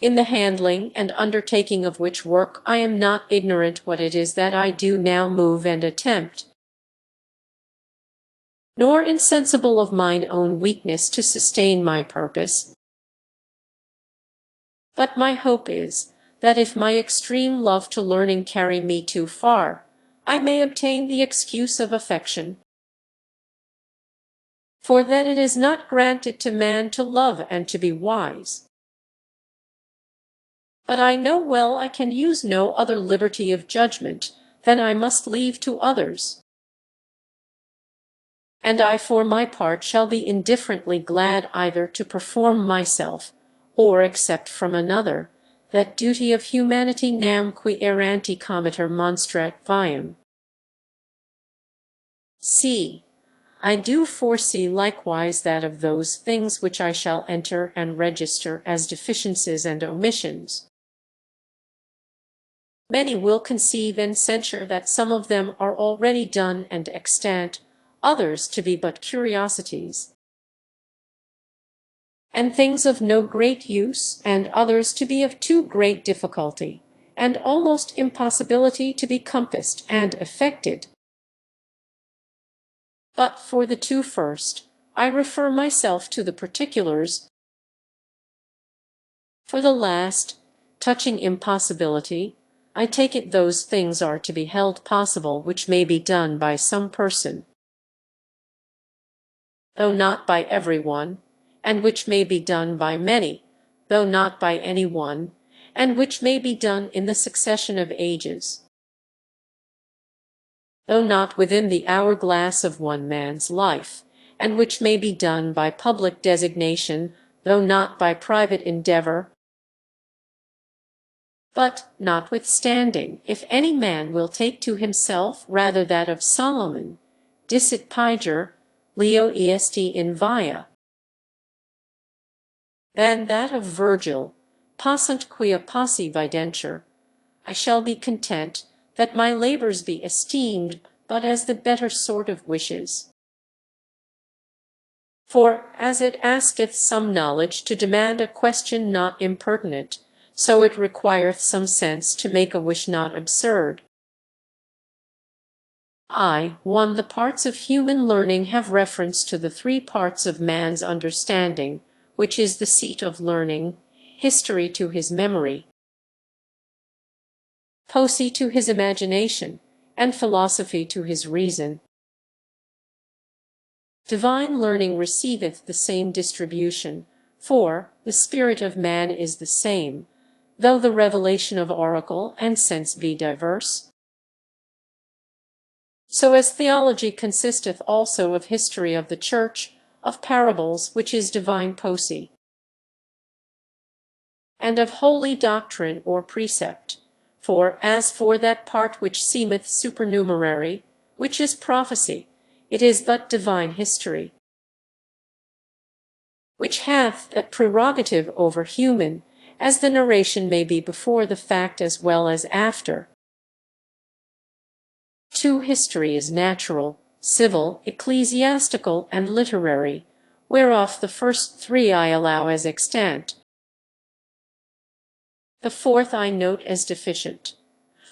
In the handling and undertaking of which work I am not ignorant what it is that I do now move and attempt, nor insensible of mine own weakness to sustain my purpose. But my hope is, that if my extreme love to learning carry me too far, I may obtain the excuse of affection. For that it is not granted to man to love and to be wise. But I know well I can use no other liberty of judgment than I must leave to others. And I for my part shall be indifferently glad either to perform myself, or accept from another, that duty of humanity nam qui eranti comiter monstrat viam. See, I do foresee likewise that of those things which I shall enter and register as deficiencies and omissions, many will conceive and censure that some of them are already done and extant, others to be but curiosities, and things of no great use, and others to be of too great difficulty, and almost impossibility to be compassed and effected. But for the two first, I refer myself to the particulars. For the last, touching impossibility, I take it those things are to be held possible which may be done by some person, though not by every one, and which may be done by many, though not by any one, and which may be done in the succession of ages, though not within the hourglass of one man's life, and which may be done by public designation, though not by private endeavour. But, notwithstanding, if any man will take to himself rather that of Solomon, dicit piger, Leo est in via, than that of Virgil, passant quia passi videntur, I shall be content that my labours be esteemed but as the better sort of wishes. For, as it asketh some knowledge to demand a question not impertinent, so it requireth some sense to make a wish not absurd. The parts of human learning have reference to the three parts of man's understanding, which is the seat of learning, history to his memory, poesy to his imagination, and philosophy to his reason. Divine learning receiveth the same distribution, for the spirit of man is the same, though the revelation of oracle and sense be diverse. So as theology consisteth also of history of the Church, of parables, which is divine poesy, and of holy doctrine or precept. For as for that part which seemeth supernumerary, which is prophecy, it is but divine history, which hath that prerogative over human as the narration may be before the fact as well as after. 2. History is natural, civil, ecclesiastical, and literary, whereof the first 3 I allow as extant. The 4th I note as deficient.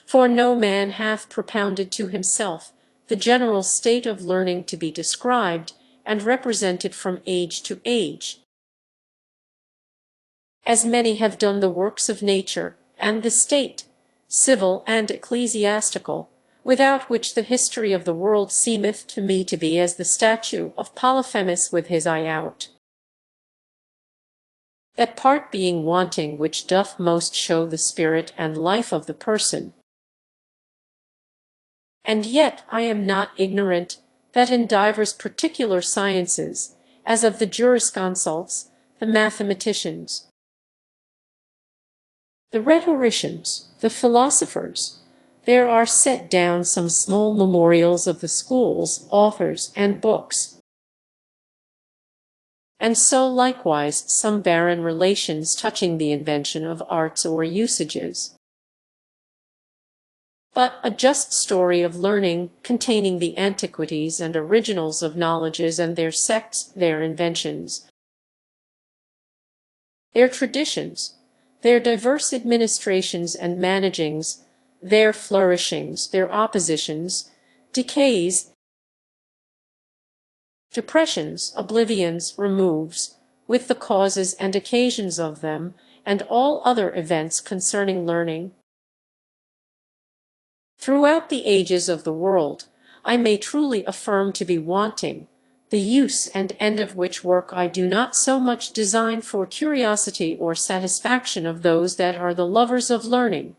For no man hath propounded to himself the general state of learning to be described and represented from age to age, as many have done the works of nature and the state, civil and ecclesiastical, without which the history of the world seemeth to me to be as the statue of Polyphemus with his eye out. That part being wanting which doth most show the spirit and life of the person. And yet I am not ignorant that in divers particular sciences, as of the jurisconsults, the mathematicians, the rhetoricians, the philosophers, there are set down some small memorials of the schools, authors, and books, and so likewise some barren relations touching the invention of arts or usages. But a just story of learning, containing the antiquities and originals of knowledges and their sects, their inventions, their traditions, their diverse administrations and managings, their flourishings, their oppositions, decays, depressions, oblivions, removes, with the causes and occasions of them, and all other events concerning learning, throughout the ages of the world, I may truly affirm to be wanting, the use and end of which work I do not so much design for curiosity or satisfaction of those that are the lovers of learning,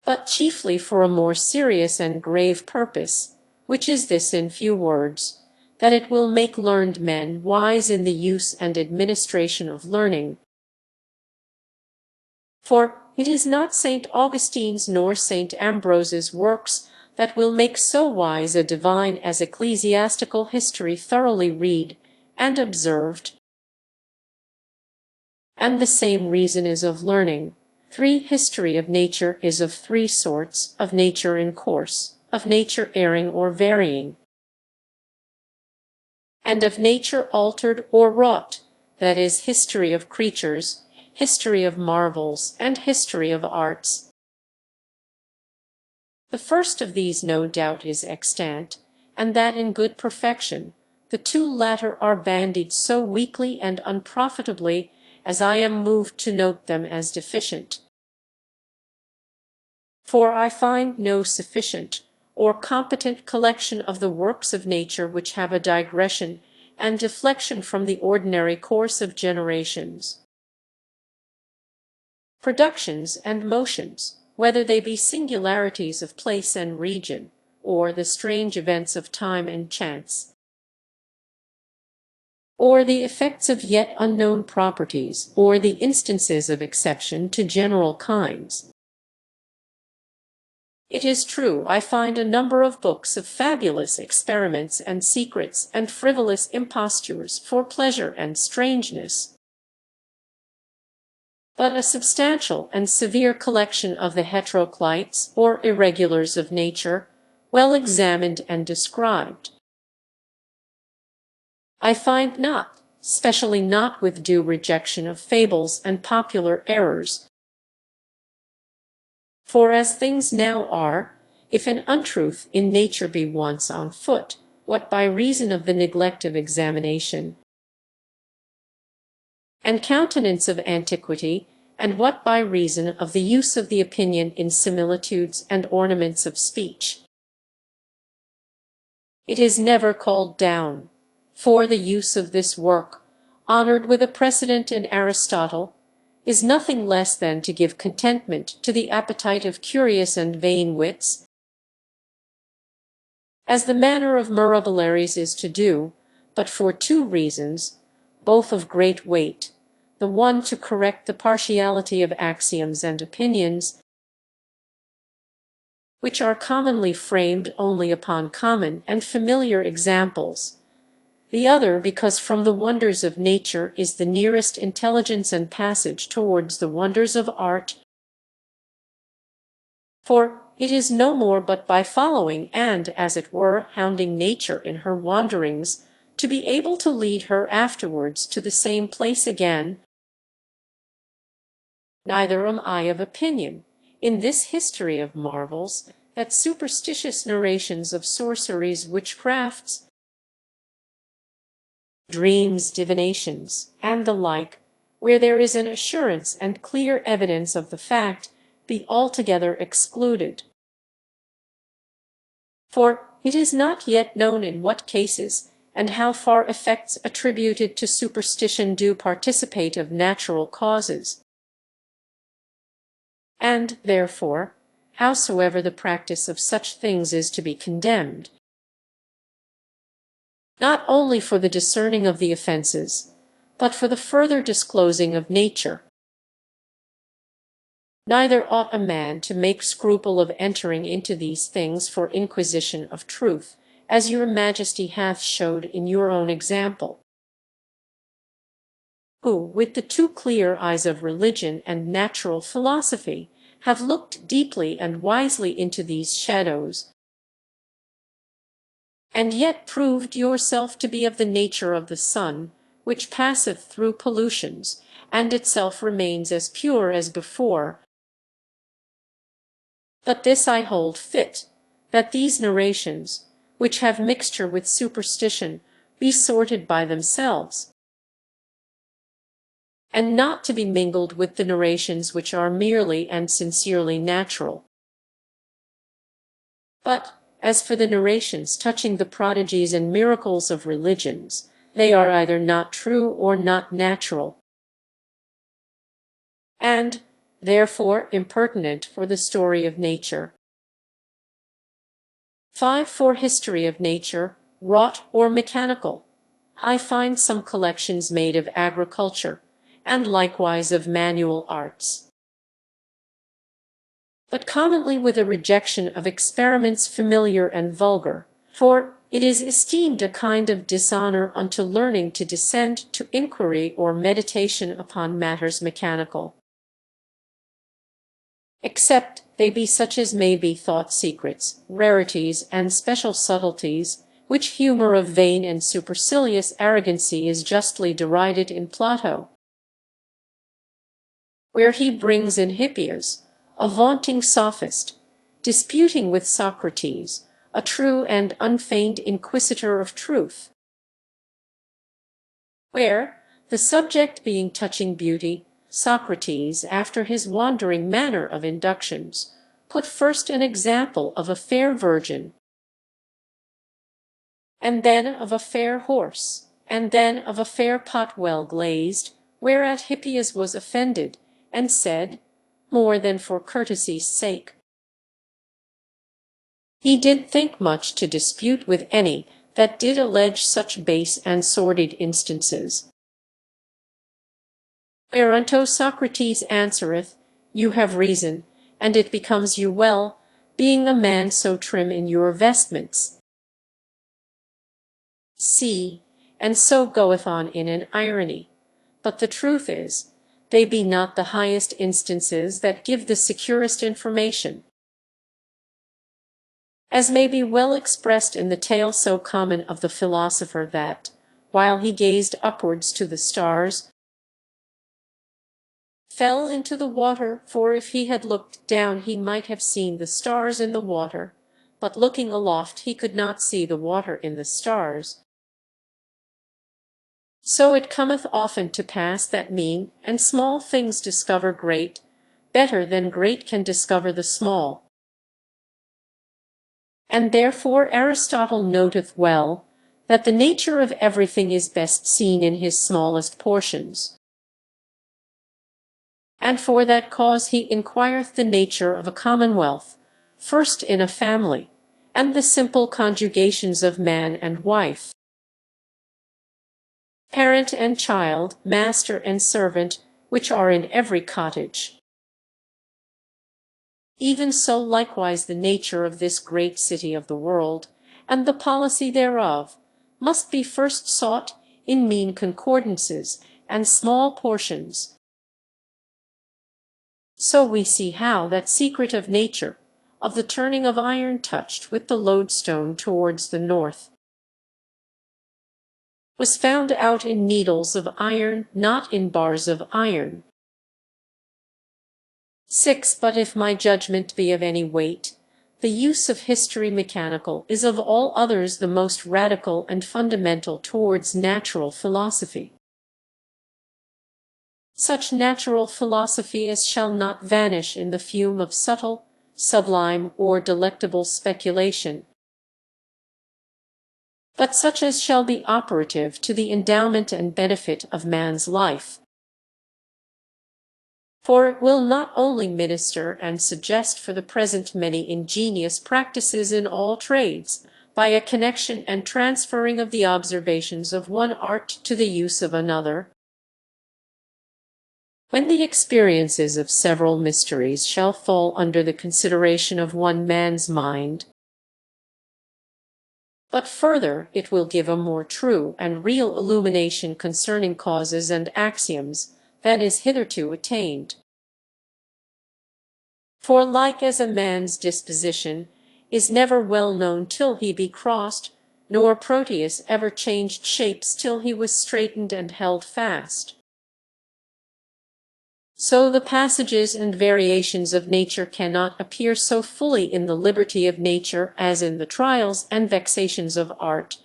but chiefly for a more serious and grave purpose, which is this in few words, that it will make learned men wise in the use and administration of learning. For it is not St. Augustine's nor St. Ambrose's works that will make so wise a divine as ecclesiastical history thoroughly read and observed. And the same reason is of learning. 3. History of nature is of 3 sorts: of nature in course, of nature erring or varying, and of nature altered or wrought, that is, history of creatures, history of marvels, and history of arts. The first of these no doubt is extant, and that in good perfection. The 2 latter are bandied so weakly and unprofitably as I am moved to note them as deficient. For I find no sufficient or competent collection of the works of nature which have a digression and deflection from the ordinary course of generations, productions, and motions, whether they be singularities of place and region, or the strange events of time and chance, or the effects of yet unknown properties, or the instances of exception to general kinds. It is true, I find a number of books of fabulous experiments and secrets and frivolous impostures for pleasure and strangeness, but a substantial and severe collection of the heteroclites or irregulars of nature, well examined and described, I find not, specially not with due rejection of fables and popular errors. For as things now are, if an untruth in nature be once on foot, what by reason of the neglect of examination and countenance of antiquity, and what by reason of the use of the opinion in similitudes and ornaments of speech, it is never called down. For the use of this work, honored with a precedent in Aristotle, is nothing less than to give contentment to the appetite of curious and vain wits, as the manner of mirabularies is to do, but for 2 reasons, both of great weight: the one to correct the partiality of axioms and opinions, which are commonly framed only upon common and familiar examples, the other because from the wonders of nature is the nearest intelligence and passage towards the wonders of art. For it is no more but by following and, as it were, hounding nature in her wanderings, to be able to lead her afterwards to the same place again. Neither am I of opinion, in this history of marvels, that superstitious narrations of sorceries, witchcrafts, dreams, divinations, and the like, where there is an assurance and clear evidence of the fact, be altogether excluded. For it is not yet known in what cases and how far effects attributed to superstition do participate of natural causes. And, therefore, howsoever the practice of such things is to be condemned, not only for the discerning of the offences, but for the further disclosing of nature. Neither ought a man to make scruple of entering into these things for inquisition of truth, as your Majesty hath showed in your own example, who, with the too clear eyes of religion and natural philosophy, have looked deeply and wisely into these shadows, and yet proved yourself to be of the nature of the sun, which passeth through pollutions, and itself remains as pure as before. But this I hold fit, that these narrations, which have mixture with superstition, be sorted by themselves, and not to be mingled with the narrations which are merely and sincerely natural. But, as for the narrations touching the prodigies and miracles of religions, they are either not true or not natural, and, therefore, impertinent for the story of nature. 5. For history of nature, wrought or mechanical, I find some collections made of agriculture, and likewise of manual arts, but commonly with a rejection of experiments familiar and vulgar, for it is esteemed a kind of dishonor unto learning to descend to inquiry or meditation upon matters mechanical, except they be such as may be thought secrets, rarities, and special subtleties, which humor of vain and supercilious arrogancy is justly derided in Plato, where he brings in Hippias, a vaunting sophist, disputing with Socrates, a true and unfeigned inquisitor of truth, where, the subject being touching beauty, Socrates, after his wandering manner of inductions, put first an example of a fair virgin, and then of a fair horse, and then of a fair pot well glazed, whereat Hippias was offended, and said, more than for courtesy's sake, he did think much to dispute with any that did allege such base and sordid instances. Whereunto Socrates answereth, you have reason, and it becomes you well, being a man so trim in your vestments. See, and so goeth on in an irony. But the truth is, they be not the highest instances that give the securest information, as may be well expressed in the tale so common of the philosopher that, while he gazed upwards to the stars, fell into the water, for if he had looked down he might have seen the stars in the water, but looking aloft he could not see the water in the stars. So it cometh often to pass that mean and small things discover great, better than great can discover the small. And therefore Aristotle noteth well, that the nature of everything is best seen in his smallest portions. And for that cause he inquireth the nature of a commonwealth, first in a family, and the simple conjugations of man and wife, parent and child, master and servant, which are in every cottage. Even so likewise the nature of this great city of the world, and the policy thereof, must be first sought in mean concordances and small portions. So we see how that secret of nature, of the turning of iron touched with the lodestone towards the north, was found out in needles of iron, not in bars of iron. 6. But if my judgment be of any weight, the use of history mechanical is of all others the most radical and fundamental towards natural philosophy. Such natural philosophy as shall not vanish in the fume of subtle, sublime, or delectable speculation, but such as shall be operative to the endowment and benefit of man's life. For it will not only minister and suggest for the present many ingenious practices in all trades, by a connection and transferring of the observations of one art to the use of another, when the experiences of several mysteries shall fall under the consideration of one man's mind, but further it will give a more true and real illumination concerning causes and axioms than is hitherto attained. For like as a man's disposition is never well known till he be crossed, nor Proteus ever changed shapes till he was straightened and held fast, so the passages and variations of nature cannot appear so fully in the liberty of nature as in the trials and vexations of art.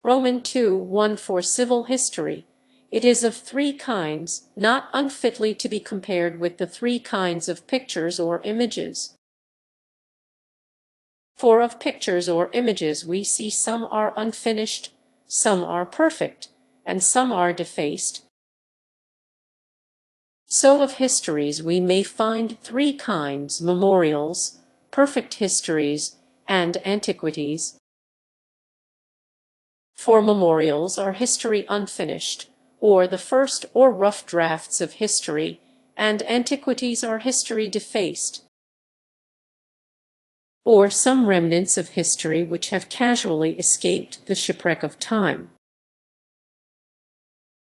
Roman 2:1. For civil history, it is of three kinds, not unfitly to be compared with the three kinds of pictures or images. For of pictures or images we see some are unfinished, some are perfect, and some are defaced. So of histories we may find three kinds: memorials, perfect histories, and antiquities. For memorials are history unfinished, or the first or rough drafts of history, and antiquities are history defaced, or some remnants of history which have casually escaped the shipwreck of time.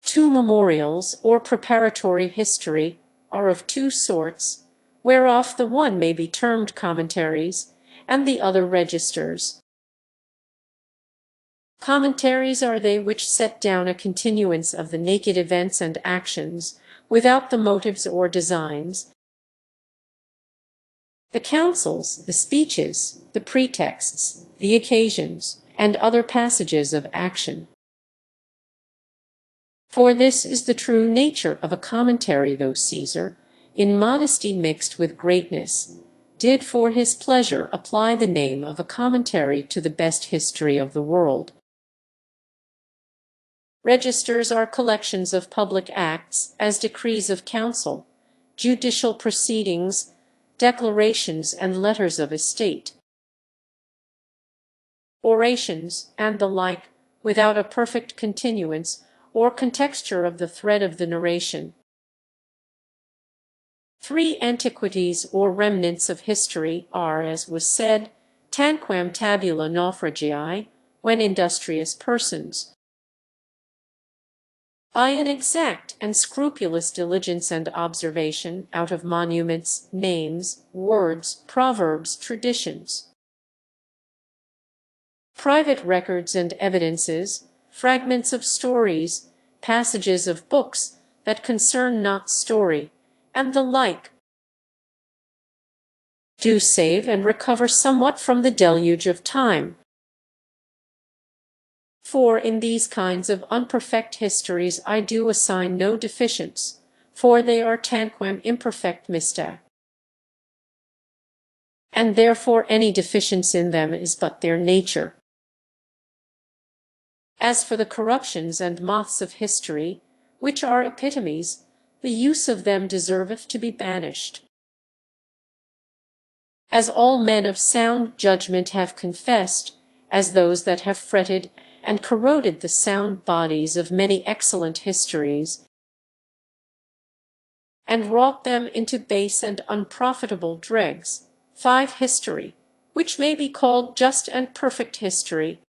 Two memorials, or preparatory history, are of two sorts, whereof the one may be termed commentaries, and the other registers. Commentaries are they which set down a continuance of the naked events and actions, without the motives or designs, the counsels, the speeches, the pretexts, the occasions, and other passages of action. For this is the true nature of a commentary, though Caesar, in modesty mixed with greatness, did for his pleasure apply the name of a commentary to the best history of the world. Registers are collections of public acts, as decrees of council, judicial proceedings, declarations and letters of estate, orations, and the like, without a perfect continuance or contexture of the thread of the narration. Three antiquities or remnants of history are, as was said, tanquam tabula naufragii, when industrious persons, by an exact and scrupulous diligence and observation, out of monuments, names, words, proverbs, traditions, private records and evidences, fragments of stories, passages of books that concern not story, and the like, do save and recover somewhat from the deluge of time. For in these kinds of unperfect histories I do assign no deficience, for they are tanquam imperfect mista, and therefore any deficience in them is but their nature. As for the corruptions and moths of history, which are epitomes, the use of them deserveth to be banished. As all men of sound judgment have confessed, as those that have fretted and corroded the sound bodies of many excellent histories, and wrought them into base and unprofitable dregs. 5. History, which may be called just and perfect history,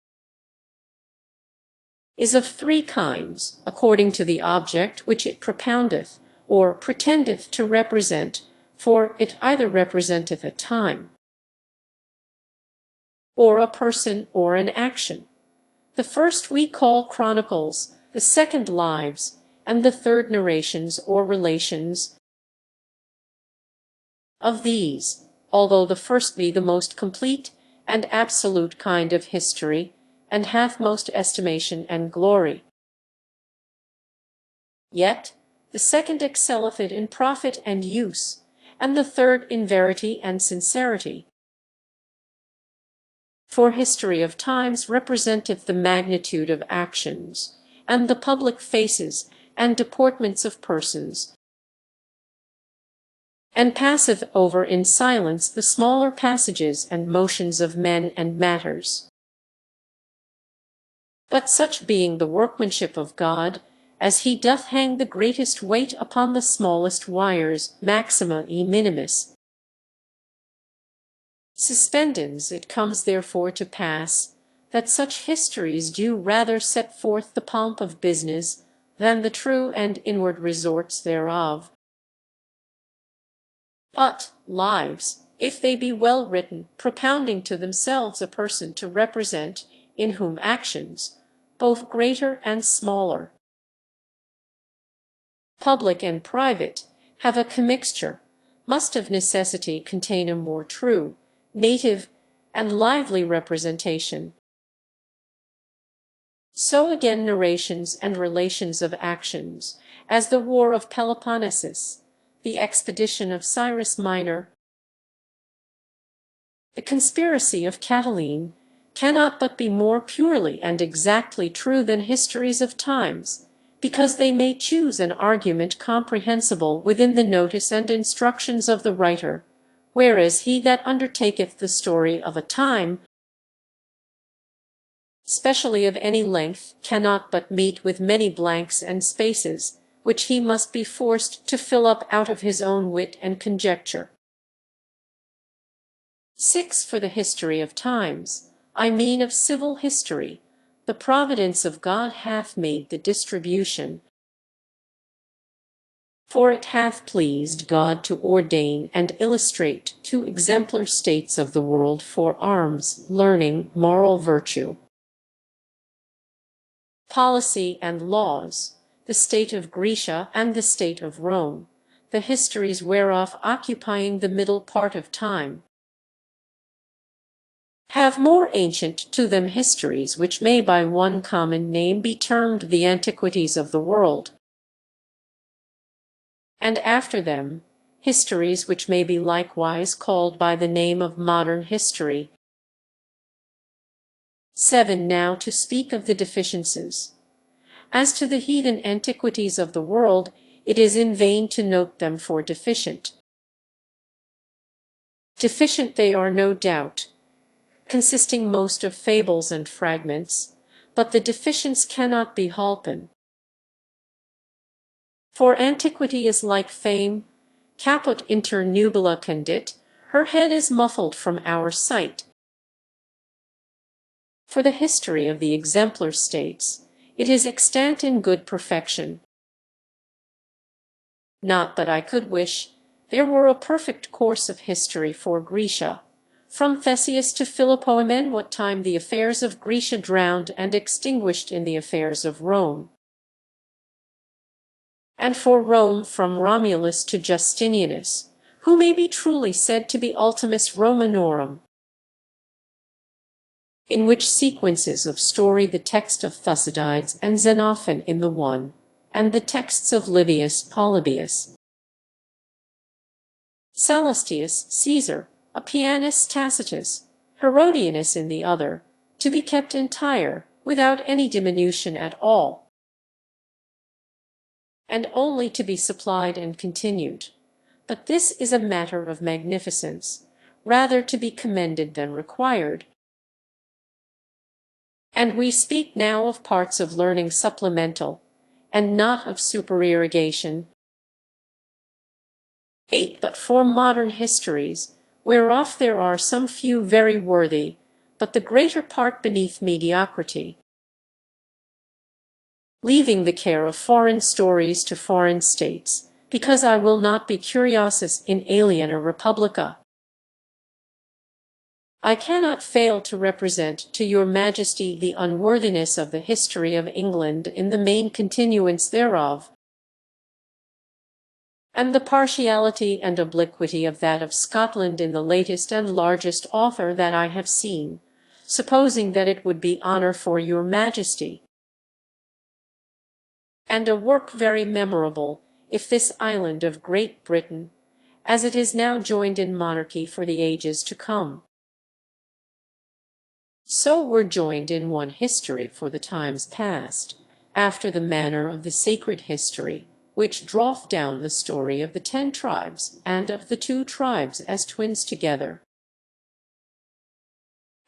is of three kinds, according to the object which it propoundeth, or pretendeth to represent, for it either representeth a time, or a person, or an action. The first we call chronicles, the second lives, and the third narrations or relations. Of these, although the first be the most complete and absolute kind of history, and hath most estimation and glory, yet the second excelleth it in profit and use, and the third in verity and sincerity. For history of times representeth the magnitude of actions, and the public faces and deportments of persons, and passeth over in silence the smaller passages and motions of men and matters. But such being the workmanship of God, as he doth hang the greatest weight upon the smallest wires, maxima e minimis suspendens, it comes therefore to pass, that such histories do rather set forth the pomp of business than the true and inward resorts thereof. But lives, if they be well written, propounding to themselves a person to represent, in whom actions, both greater and smaller, public and private, have a commixture, must of necessity contain a more true, native, and lively representation. So again narrations and relations of actions, as the war of Peloponnesus, the expedition of Cyrus Minor, the conspiracy of Catiline, cannot but be more purely and exactly true than histories of times, because they may choose an argument comprehensible within the notice and instructions of the writer, whereas he that undertaketh the story of a time, specially of any length, cannot but meet with many blanks and spaces, which he must be forced to fill up out of his own wit and conjecture. 6. For the history of times, I mean of civil history, the providence of God hath made the distribution. For it hath pleased God to ordain and illustrate 2 exemplar states of the world for arms, learning, moral virtue, policy, and laws, the state of Grecia and the state of Rome, the histories whereof occupying the middle part of time, have more ancient to them histories which may by one common name be termed the antiquities of the world, and after them histories which may be likewise called by the name of modern history. 7. Now to speak of the deficiencies. As to the heathen antiquities of the world, it is in vain to note them for deficient. Deficient they are, no doubt, consisting most of fables and fragments, but the deficients cannot be holpen. For antiquity is like fame, caput inter nubila candit, her head is muffled from our sight. For the history of the exemplar states, it is extant in good perfection. Not but I could wish there were a perfect course of history for Grecia, from Theseus to Philopoemen, what time the affairs of Grecia drowned and extinguished in the affairs of Rome, and for Rome from Romulus to Justinianus, who may be truly said to be ultimus Romanorum, in which sequences of story the text of Thucydides and Xenophon in the one, and the texts of Livius Polybius, Sallustius, Caesar, Appianus, Tacitus, Herodianus in the other, to be kept entire, without any diminution at all, and only to be supplied and continued. But this is a matter of magnificence, rather to be commended than required. And we speak now of parts of learning supplemental, and not of supererogation. 8. But for modern histories, whereof there are some few very worthy, but the greater part beneath mediocrity, leaving the care of foreign stories to foreign states, because I will not be curiosus in aliena republica. I cannot fail to represent to your Majesty the unworthiness of the history of England in the main continuance thereof, and the partiality and obliquity of that of Scotland in the latest and largest author that I have seen, supposing that it would be honour for your Majesty, and a work very memorable, if this island of Great Britain, as it is now joined in monarchy for the ages to come, so were joined in one history for the times past, after the manner of the sacred history, which draweth down the story of the 10 tribes and of the 2 tribes as twins together.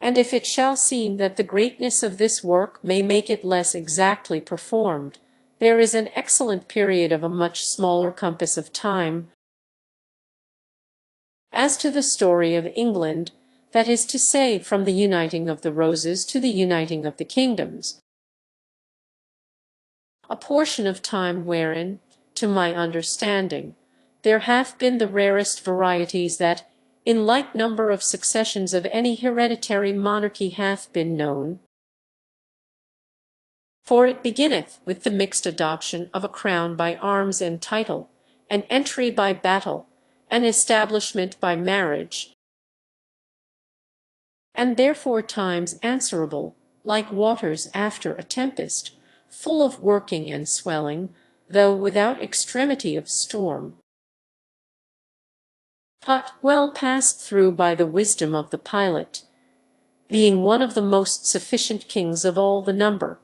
And if it shall seem that the greatness of this work may make it less exactly performed, there is an excellent period of a much smaller compass of time, as to the story of England, that is to say, from the uniting of the roses to the uniting of the kingdoms, a portion of time wherein, to my understanding, there hath been the rarest varieties that, in like number of successions of any hereditary monarchy hath been known. For it beginneth with the mixed adoption of a crown by arms and title, an entry by battle, an establishment by marriage, and therefore times answerable, like waters after a tempest, full of working and swelling, though without extremity of storm, but well passed through by the wisdom of the pilot, being one of the most sufficient kings of all the number.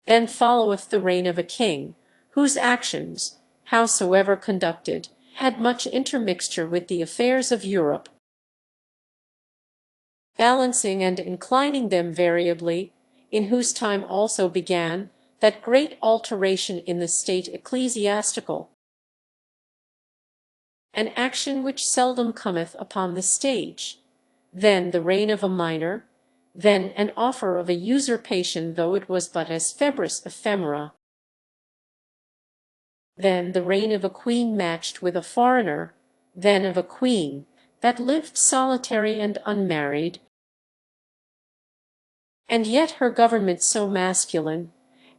Then followeth the reign of a king, whose actions, howsoever conducted, had much intermixture with the affairs of Europe, balancing and inclining them variably, in whose time also began that great alteration in the state ecclesiastical, an action which seldom cometh upon the stage, then the reign of a minor, then an offer of a usurpation, though it was but as febris ephemera, then the reign of a queen matched with a foreigner, then of a queen that lived solitary and unmarried, and yet her government so masculine,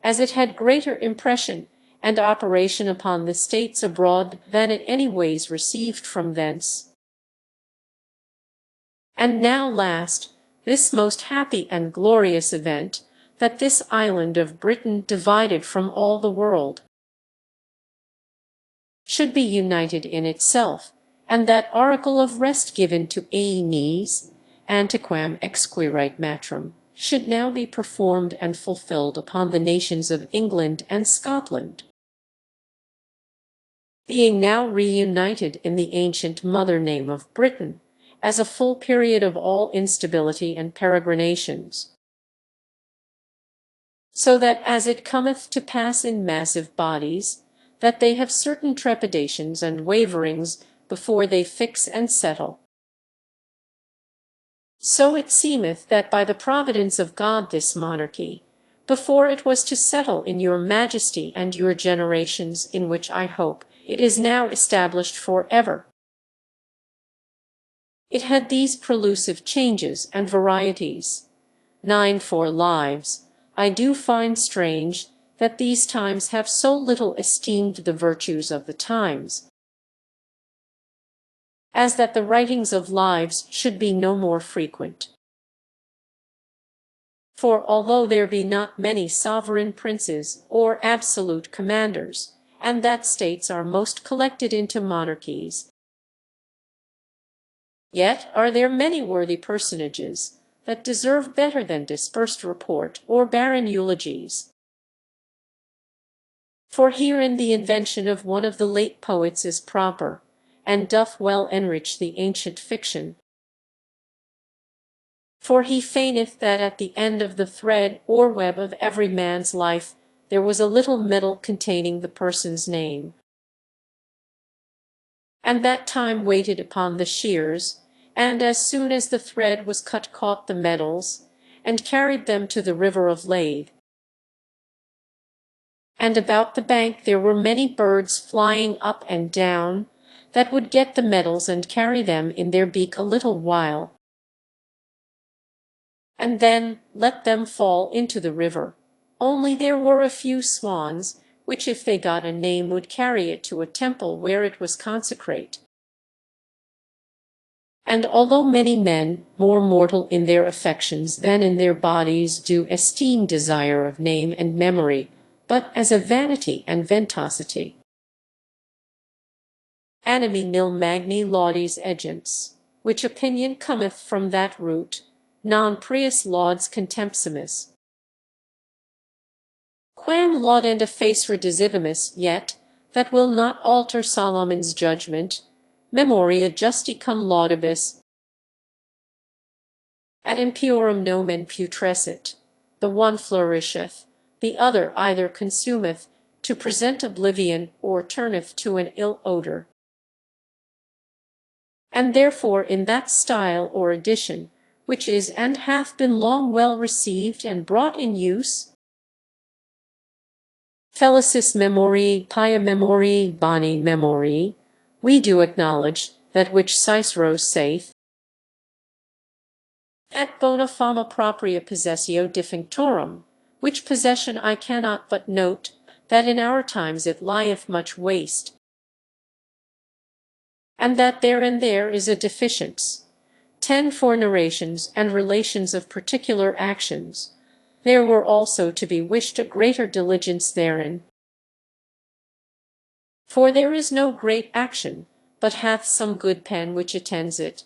as it had greater impression and operation upon the states abroad than it any ways received from thence. And now last, this most happy and glorious event, that this island of Britain, divided from all the world, should be united in itself, and that oracle of rest given to Aeneas, antiquam exquirite matrum, should now be performed and fulfilled upon the nations of England and Scotland, being now reunited in the ancient mother name of Britain, as a full period of all instability and peregrinations, so that as it cometh to pass in massive bodies, that they have certain trepidations and waverings before they fix and settle, so it seemeth that by the providence of God this monarchy, before it was to settle in your Majesty and your generations, in which I hope it is now established for ever, it had these prelusive changes and varieties. 9 for lives. I do find strange that these times have so little esteemed the virtues of the times, as that the writings of lives should be no more frequent. For although there be not many sovereign princes or absolute commanders, and that states are most collected into monarchies, yet are there many worthy personages that deserve better than dispersed report or barren eulogies. For herein the invention of one of the late poets is proper, and doth well enrich the ancient fiction. For he feigneth that at the end of the thread or web of every man's life there was a little metal containing the person's name, and that time waited upon the shears, and as soon as the thread was cut caught the metals, and carried them to the river of Lethe, And about the bank there were many birds flying up and down, that would get the medals and carry them in their beak a little while, and then let them fall into the river. Only there were a few swans, which if they got a name would carry it to a temple where it was consecrate. And although many men, more mortal in their affections than in their bodies, do esteem desire of name and memory, but as a vanity and ventosity. Animi nil magni laudes agents, which opinion cometh from that root, non prius laudes contempsimus. Quam laudenda facere decivimus, yet, that will not alter Solomon's judgment, memoria justicum laudibus, ad impiorum nomen putrescit. The one flourisheth, the other either consumeth, to present oblivion, or turneth to an ill odor. And therefore in that style or edition, which is and hath been long well received and brought in use, Felicis memoriae, pia memoriae, boni memoriae, we do acknowledge that which Cicero saith, et bona fama propria possessio defunctorum, which possession I cannot but note, that in our times it lieth much waste, and that there is a deficience. 10 for narrations and relations of particular actions, there were also to be wished a greater diligence therein. For there is no great action, but hath some good pen which attends it.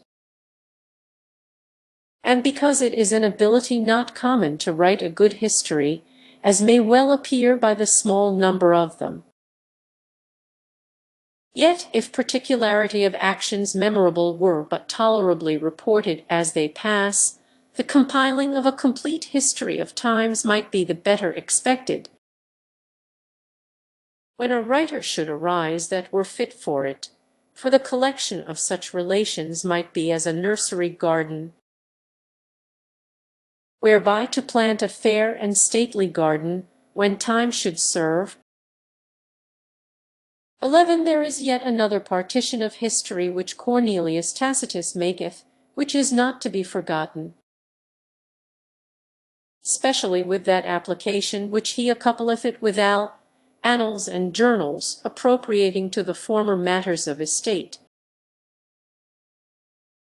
And because it is an ability not common to write a good history, as may well appear by the small number of them. Yet if particularity of actions memorable were but tolerably reported as they pass, the compiling of a complete history of times might be the better expected. When a writer should arise that were fit for it, for the collection of such relations might be as a nursery garden, whereby to plant a fair and stately garden, when time should serve. 11. There is yet another partition of history which Cornelius Tacitus maketh, which is not to be forgotten, specially with that application which he accoupleth it withal, annals and journals, appropriating to the former matters of estate,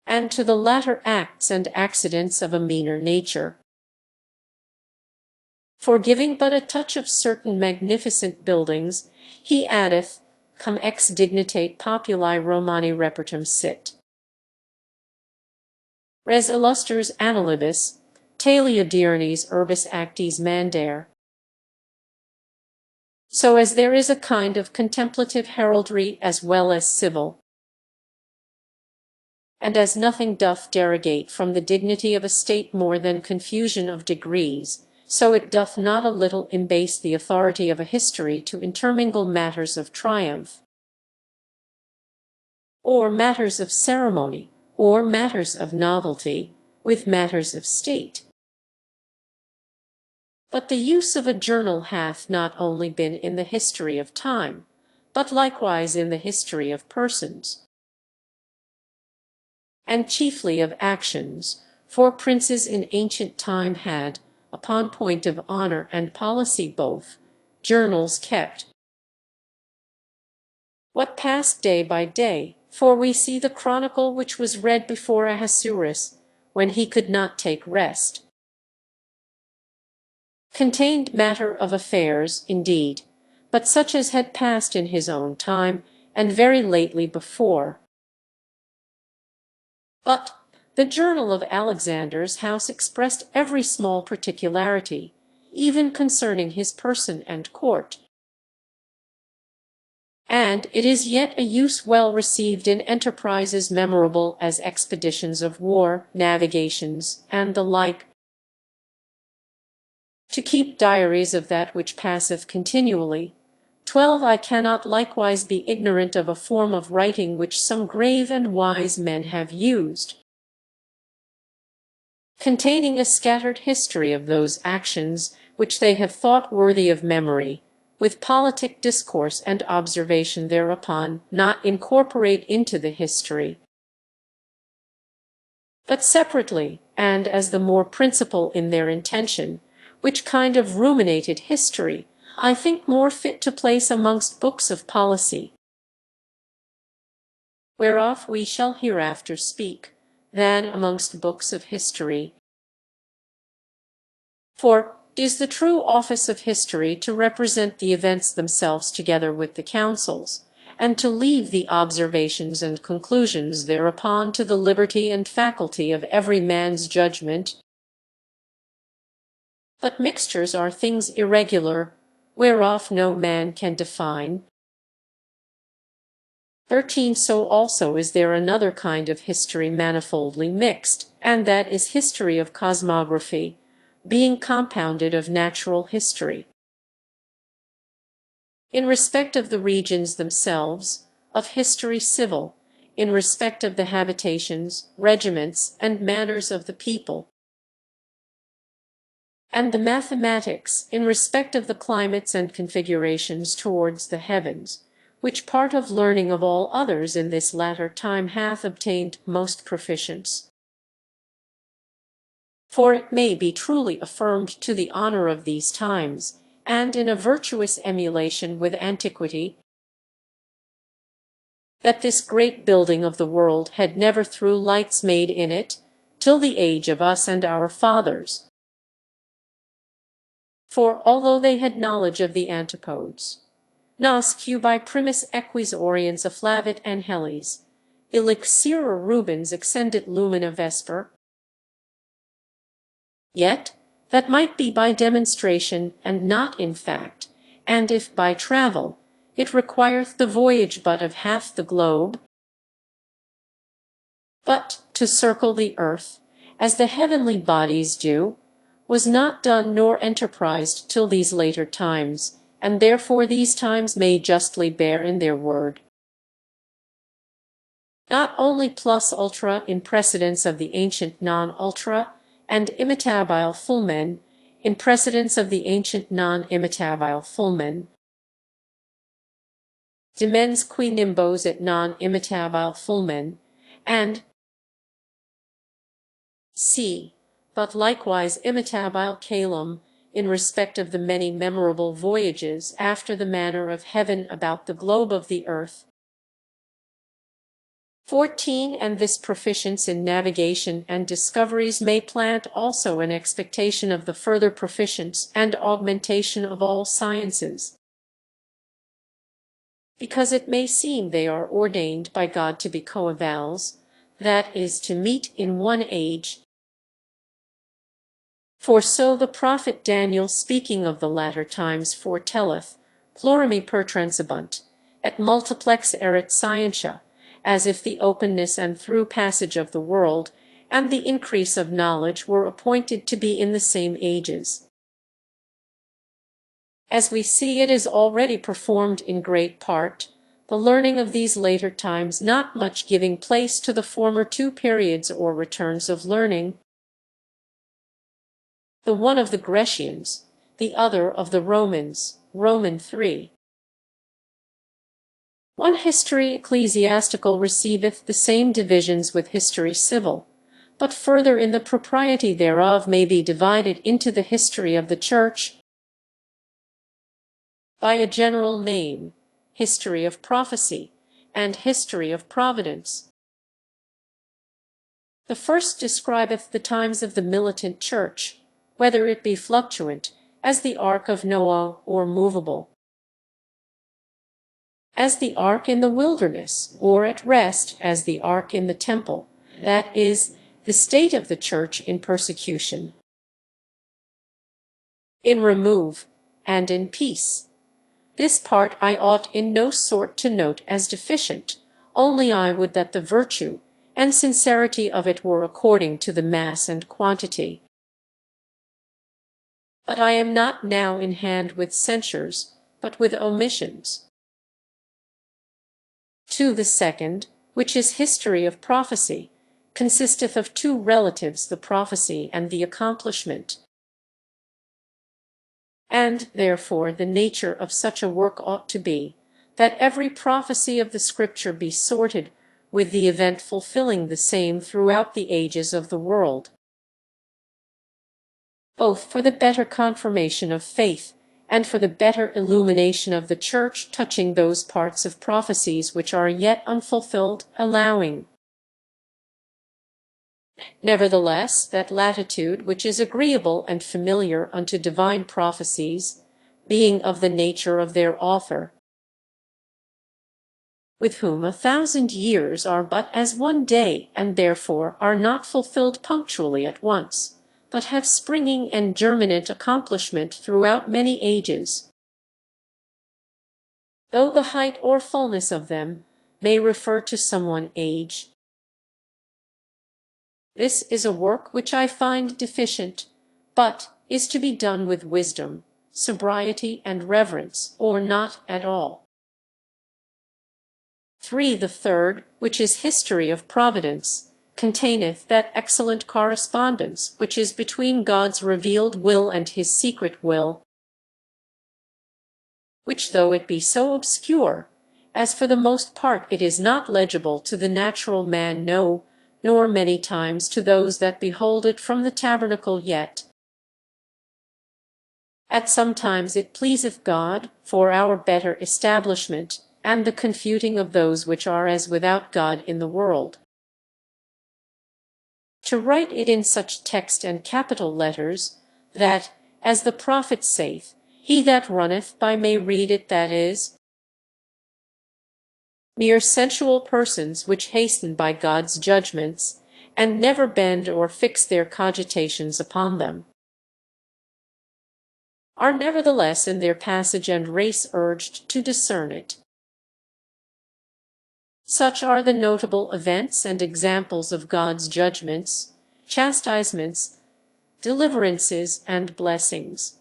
and to the latter acts and accidents of a meaner nature. For giving but a touch of certain magnificent buildings, he addeth, cum ex dignitate populi Romani repertum sit. Res illusters annalibus, talia diurnis urbis actis mandare. So as there is a kind of contemplative heraldry as well as civil, and as nothing doth derogate from the dignity of a state more than confusion of degrees, so it doth not a little embase the authority of a history to intermingle matters of triumph, or matters of ceremony, or matters of novelty, with matters of state. But the use of a journal hath not only been in the history of time, but likewise in the history of persons, and chiefly of actions, for princes in ancient time had, upon point of honor and policy both, journals kept. What passed day by day, for we see the chronicle which was read before Ahasuerus, when he could not take rest, contained matter of affairs, indeed, but such as had passed in his own time, and very lately before. But the journal of Alexander's house expressed every small particularity, even concerning his person and court. And it is yet a use well received in enterprises memorable as expeditions of war, navigations, and the like, to keep diaries of that which passeth continually. 12. I cannot likewise be ignorant of a form of writing which some grave and wise men have used, containing a scattered history of those actions which they have thought worthy of memory, with politic discourse and observation thereupon, not incorporate into the history, but separately, and as the more principal in their intention, which kind of ruminated history, I think more fit to place amongst books of policy, whereof we shall hereafter speak, than amongst books of history. For it is the true office of history to represent the events themselves together with the counsels, and to leave the observations and conclusions thereupon to the liberty and faculty of every man's judgment. But mixtures are things irregular, whereof no man can define. 13. So also is there another kind of history manifoldly mixed, and that is history of cosmography, being compounded of natural history, in respect of the regions themselves, of history civil, in respect of the habitations, regiments, and manners of the people, and the mathematics, in respect of the climates and configurations towards the heavens, which part of learning of all others in this latter time hath obtained most proficience. For it may be truly affirmed to the honor of these times, and in a virtuous emulation with antiquity, that this great building of the world had never through lights made in it, till the age of us and our fathers. For although they had knowledge of the antipodes, nasque by primus equis oriens afflavit angelis, elixira rubens accendit lumina vesper, yet that might be by demonstration and not in fact, and if by travel, it requireth the voyage but of half the globe. But to circle the earth, as the heavenly bodies do, was not done nor enterprised till these later times, and therefore these times may justly bear in their word. Not only plus ultra in precedence of the ancient non ultra, and imitabile fulmen, in precedence of the ancient non-imitabile fulmen, demens qui nimbos et non-imitabile fulmen, and c. but likewise imitabile calum, in respect of the many memorable voyages after the manner of heaven about the globe of the earth. 14. And this proficience in navigation and discoveries may plant also an expectation of the further proficience and augmentation of all sciences, because it may seem they are ordained by God to be coevals, that is, to meet in one age. For so the prophet Daniel, speaking of the latter times, foretelleth, plurimi pertransibunt, et multiplex erit scientia, as if the openness and through passage of the world, and the increase of knowledge were appointed to be in the same ages. As we see, it is already performed in great part, the learning of these later times not much giving place to the former two periods or returns of learning, the one of the Grecians, the other of the Romans. Roman 3. One history ecclesiastical receiveth the same divisions with history civil, but further in the propriety thereof may be divided into the history of the Church by a general name, history of prophecy, and history of providence. The first describeth the times of the militant Church, whether it be fluctuant, as the ark of Noah, or movable, as the ark in the wilderness, or at rest, as the ark in the temple, that is, the state of the Church in persecution, in remove, and in peace. This part I ought in no sort to note as deficient, only I would that the virtue and sincerity of it were according to the mass and quantity. But I am not now in hand with censures, but with omissions. 2. The second, which is history of prophecy, consisteth of two relatives, the prophecy and the accomplishment. And, therefore, the nature of such a work ought to be, that every prophecy of the Scripture be sorted with the event fulfilling the same throughout the ages of the world, both for the better confirmation of faith, and for the better illumination of the Church touching those parts of prophecies which are yet unfulfilled, allowing, nevertheless, that latitude which is agreeable and familiar unto divine prophecies, being of the nature of their author, with whom 1,000 years are but as one day, and therefore are not fulfilled punctually at once, but have springing and germinant accomplishment throughout many ages, though the height or fullness of them may refer to some one age. This is a work which I find deficient, but is to be done with wisdom, sobriety, and reverence, or not at all. 3. The third, which is history of providence, containeth that excellent correspondence which is between God's revealed will and his secret will, which though it be so obscure, as for the most part it is not legible to the natural man, no, nor many times to those that behold it from the tabernacle, yet at some times it pleaseth God, for our better establishment, and the confuting of those which are as without God in the world, to write it in such text and capital letters, that, as the prophet saith, he that runneth by may read it, that is, mere sensual persons which hasten by God's judgments, and never bend or fix their cogitations upon them, are nevertheless in their passage and race urged to discern it. Such are the notable events and examples of God's judgments, chastisements, deliverances, and blessings.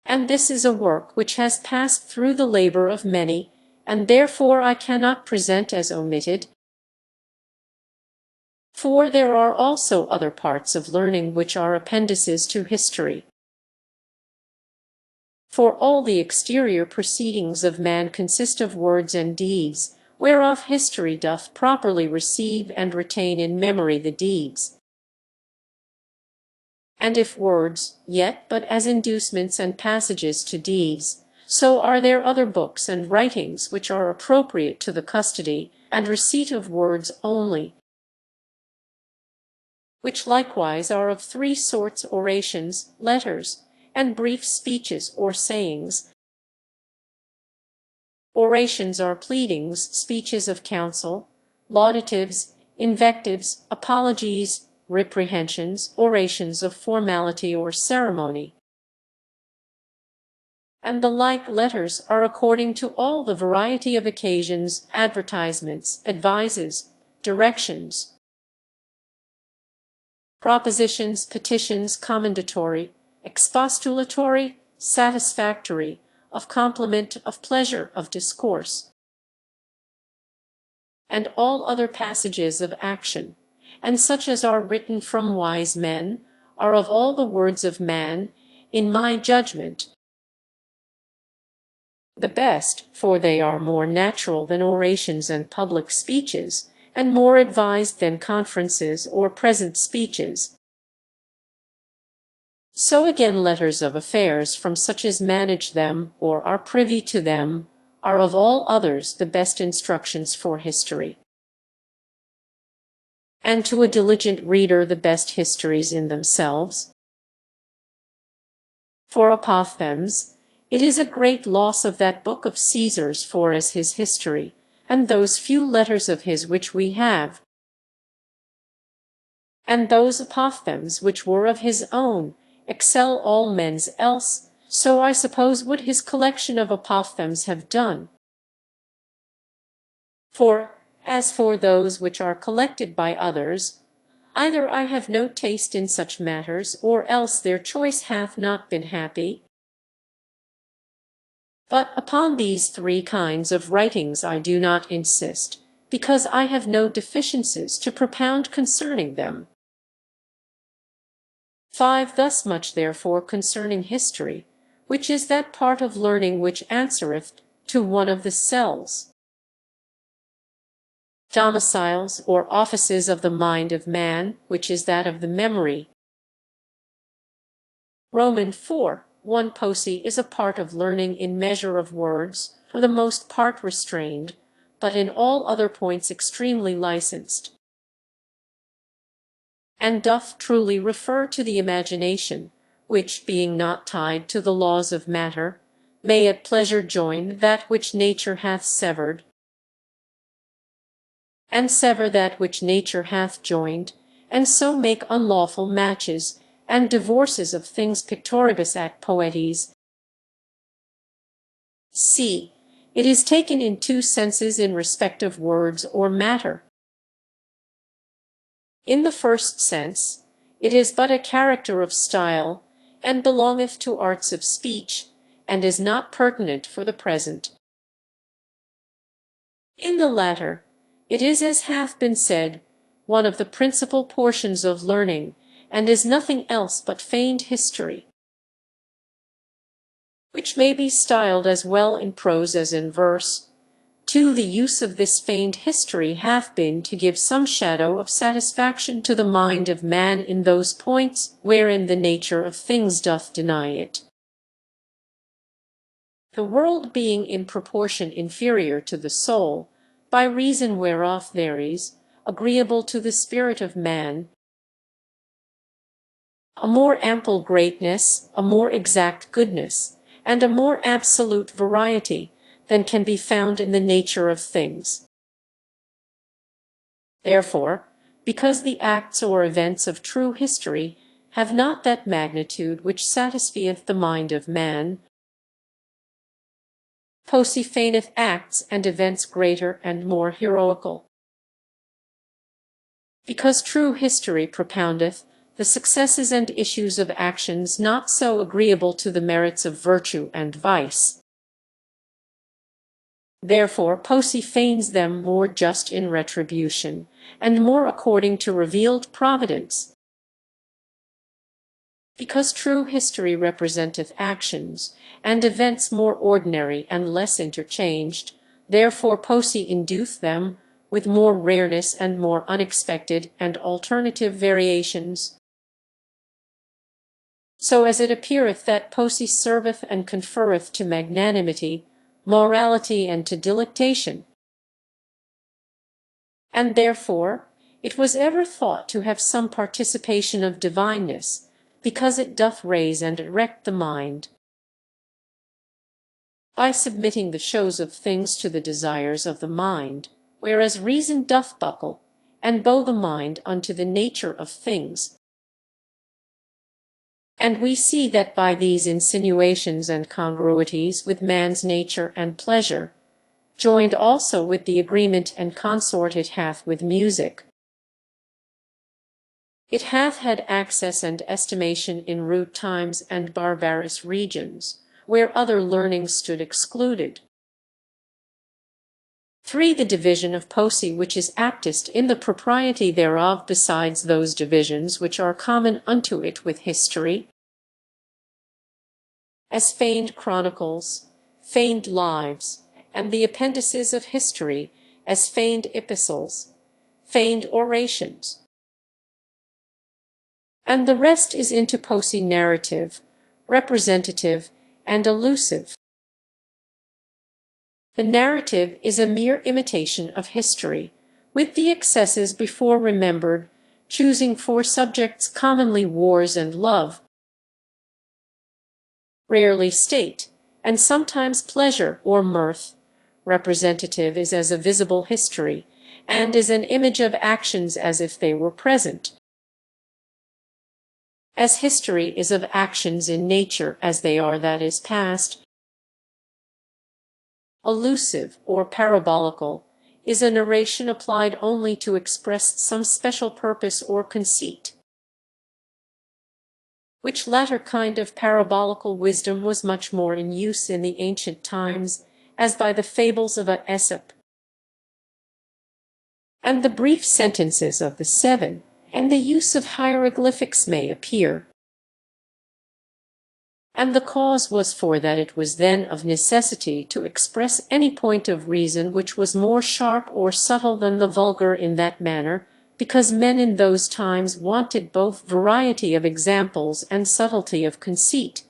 And this is a work which has passed through the labor of many, and therefore I cannot present as omitted. For there are also other parts of learning which are appendices to history. For all the exterior proceedings of man consist of words and deeds, whereof history doth properly receive and retain in memory the deeds. And if words, yet but as inducements and passages to deeds, so are there other books and writings which are appropriate to the custody and receipt of words only, which likewise are of 3 sorts: orations, letters, and brief speeches or sayings. Orations are pleadings, speeches of counsel, laudatives, invectives, apologies, reprehensions, orations of formality or ceremony, and the like. Letters are according to all the variety of occasions, advertisements, advices, directions, propositions, petitions, commendatory, expostulatory, satisfactory, of compliment, of pleasure, of discourse, and all other passages of action, and such as are written from wise men, are of all the words of man, in my judgment, the best, for they are more natural than orations and public speeches, and more advised than conferences or present speeches. So again letters of affairs from such as manage them or are privy to them are of all others the best instructions for history, and to a diligent reader the best histories in themselves. For apophthegms, it is a great loss of that book of Caesar's for as his history, and those few letters of his which we have, and those apophthegms which were of his own, excel all men's, else, so I suppose, would his collection of apophthegms have done. For, as for those which are collected by others, either I have no taste in such matters, or else their choice hath not been happy. But upon these 3 kinds of writings I do not insist, because I have no deficiencies to propound concerning them. 5. Thus much therefore concerning history, which is that part of learning which answereth to one of the cells, domiciles or offices of the mind of man, which is that of the memory. Roman 4. 1. Poesy is a part of learning in measure of words, for the most part restrained, but in all other points extremely licensed, and doth truly refer to the imagination, which, being not tied to the laws of matter, may at pleasure join that which nature hath severed, and sever that which nature hath joined, and so make unlawful matches and divorces of things pictoribus ac poetes. C. It is taken in two senses in respect of words or matter. In the first sense, it is but a character of style, and belongeth to arts of speech, and is not pertinent for the present. In the latter, it is, as hath been said, one of the principal portions of learning, and is nothing else but feigned history, which may be styled as well in prose as in verse. 2. The use of this feigned history hath been to give some shadow of satisfaction to the mind of man in those points wherein the nature of things doth deny it. The world being in proportion inferior to the soul, by reason whereof there is, agreeable to the spirit of man, a more ample greatness, a more exact goodness, and a more absolute variety than can be found in the nature of things. Therefore, because the acts or events of true history have not that magnitude which satisfieth the mind of man, poesy feigneth acts and events greater and more heroical. Because true history propoundeth the successes and issues of actions not so agreeable to the merits of virtue and vice. Therefore poesy feigns them more just in retribution, and more according to revealed providence. Because true history representeth actions and events more ordinary and less interchanged, therefore poesy induth them with more rareness and more unexpected and alternative variations. So as it appeareth that poesy serveth and conferreth to magnanimity, morality, and to delectation. And therefore it was ever thought to have some participation of divineness, because it doth raise and erect the mind, by submitting the shows of things to the desires of the mind, whereas reason doth buckle and bow the mind unto the nature of things. And we see that by these insinuations and congruities with man's nature and pleasure, joined also with the agreement and consort it hath with music, it hath had access and estimation in rude times and barbarous regions, where other learning stood excluded. 3. The division of poesy which is aptest in the propriety thereof besides those divisions which are common unto it with history, as feigned chronicles, feigned lives, and the appendices of history, as feigned epistles, feigned orations. And the rest is into poesy narrative, representative, and allusive. The narrative is a mere imitation of history, with the excesses before remembered, choosing for subjects commonly wars and love, rarely state, and sometimes pleasure or mirth. Representative is as a visible history, and is an image of actions as if they were present, as history is of actions in nature as they are that is past. Allusive or parabolical is a narration applied only to express some special purpose or conceit, which latter kind of parabolical wisdom was much more in use in the ancient times, as by the fables of Aesop, and the brief sentences of the Seven, and the use of hieroglyphics may appear. And the cause was for that it was then of necessity to express any point of reason which was more sharp or subtle than the vulgar in that manner, because men in those times wanted both variety of examples and subtlety of conceit.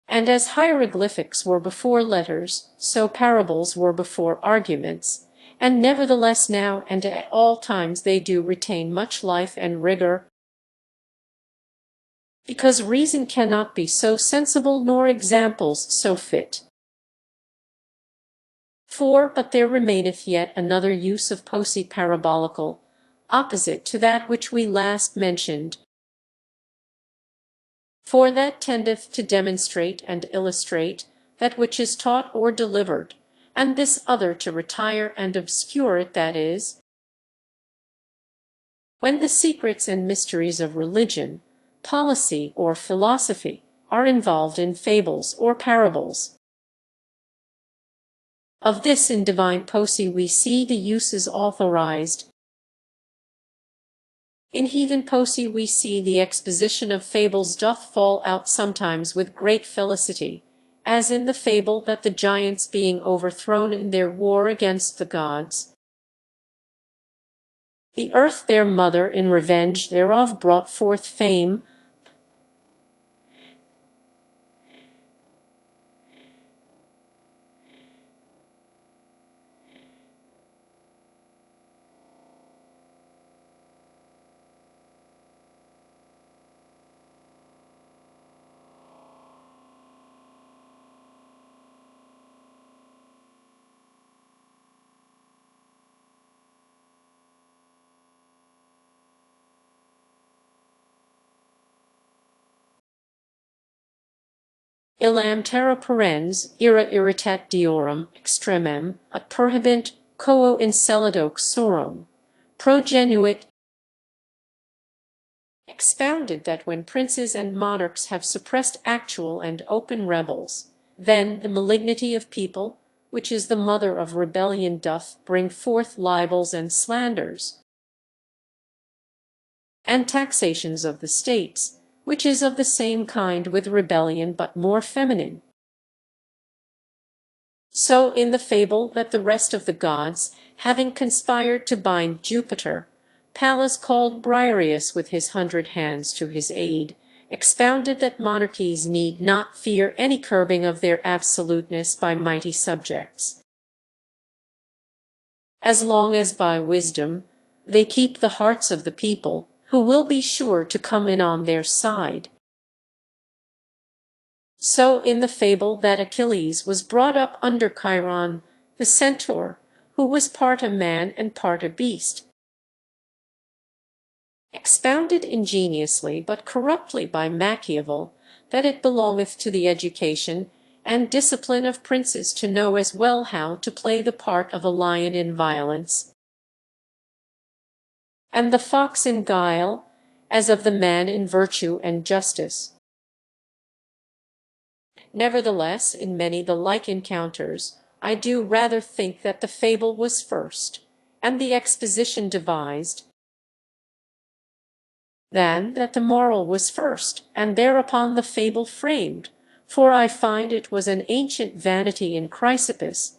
And as hieroglyphics were before letters, so parables were before arguments, and nevertheless now and at all times they do retain much life and rigor, because reason cannot be so sensible nor examples so fit. 4. But there remaineth yet another use of posse parabolical, opposite to that which we last mentioned, for that tendeth to demonstrate and illustrate that which is taught or delivered, and this other to retire and obscure it, that is, when the secrets and mysteries of religion, policy, or philosophy are involved in fables or parables. Of this in divine poesy we see the uses authorized. In heathen poesy we see the exposition of fables doth fall out sometimes with great felicity, as in the fable that the giants being overthrown in their war against the gods, the earth their mother in revenge thereof brought forth fame, illam terra parens ira irritat deorum extremem at perhibent quo incelidoque surum progenuit, expounded that when princes and monarchs have suppressed actual and open rebels, then the malignity of people, which is the mother of rebellion, doth bring forth libels and slanders, and taxations of the states, which is of the same kind with rebellion but more feminine. So in the fable that the rest of the gods, having conspired to bind Jupiter, Pallas called Briareus with his 100 hands to his aid, expounded that monarchies need not fear any curbing of their absoluteness by mighty subjects, as long as by wisdom they keep the hearts of the people, who will be sure to come in on their side. So in the fable that Achilles was brought up under Chiron, the centaur, who was part a man and part a beast, expounded ingeniously but corruptly by Machiavel that it belongeth to the education and discipline of princes to know as well how to play the part of a lion in violence, and the fox in guile, as of the man in virtue and justice. Nevertheless, in many the like encounters, I do rather think that the fable was first, and the exposition devised, than that the moral was first, and thereupon the fable framed, for I find it was an ancient vanity in Chrysippus,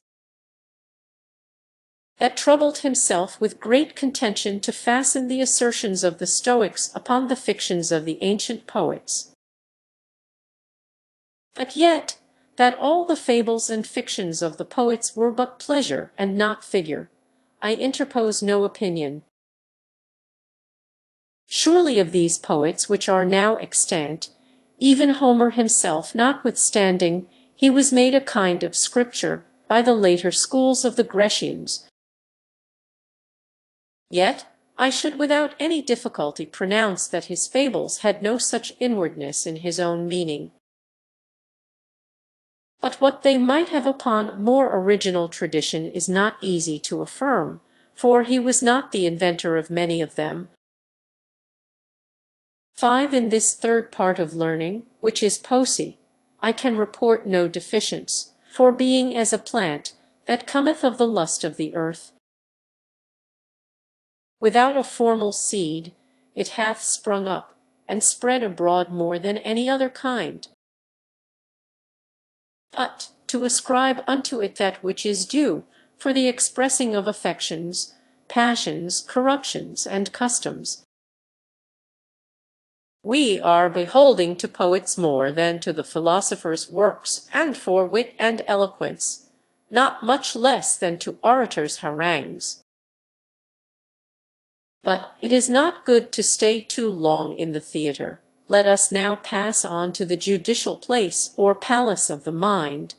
that troubled himself with great contention to fasten the assertions of the Stoics upon the fictions of the ancient poets. But yet, that all the fables and fictions of the poets were but pleasure and not figure, I interpose no opinion. Surely of these poets which are now extant, even Homer himself notwithstanding, he was made a kind of scripture by the later schools of the Grecians. Yet I should without any difficulty pronounce that his fables had no such inwardness in his own meaning. But what they might have upon more original tradition is not easy to affirm, for he was not the inventor of many of them. 5. In this third part of learning, which is poesy, I can report no deficience, for being as a plant that cometh of the lust of the earth, without a formal seed, it hath sprung up, and spread abroad more than any other kind. But to ascribe unto it that which is due for the expressing of affections, passions, corruptions, and customs, we are beholding to poets more than to the philosophers' works, and for wit and eloquence, not much less than to orators' harangues. But it is not good to stay too long in the theatre. Let us now pass on to the judicial place or palace of the mind,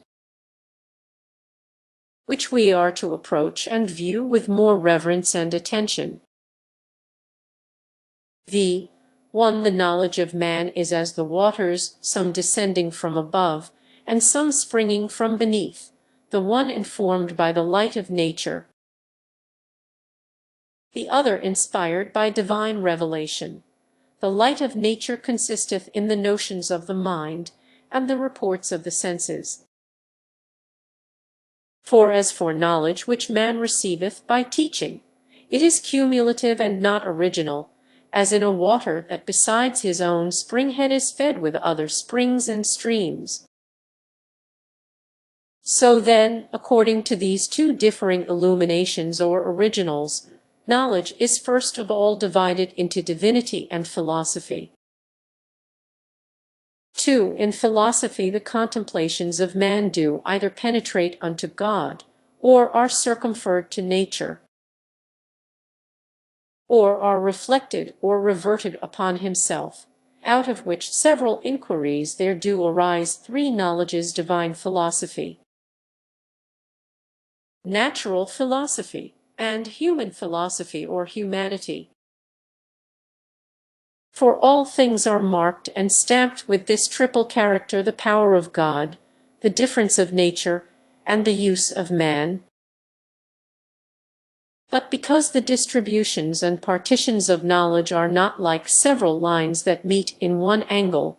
which we are to approach and view with more reverence and attention. The 1. The knowledge of man is as the waters, some descending from above, and some springing from beneath, the one informed by the light of nature, the other inspired by divine revelation. The light of nature consisteth in the notions of the mind, and the reports of the senses. For as for knowledge which man receiveth by teaching, it is cumulative and not original, as in a water that besides his own spring-head is fed with other springs and streams. So then, according to these two differing illuminations or originals, knowledge is first of all divided into divinity and philosophy. 2. In philosophy the contemplations of man do either penetrate unto God, or are circumferred to nature, or are reflected or reverted upon himself, out of which several inquiries there do arise 3 knowledges: divine philosophy, natural philosophy, and human philosophy or humanity. For all things are marked and stamped with this triple character: the power of God, the difference of nature, and the use of man. But because the distributions and partitions of knowledge are not like several lines that meet in one angle,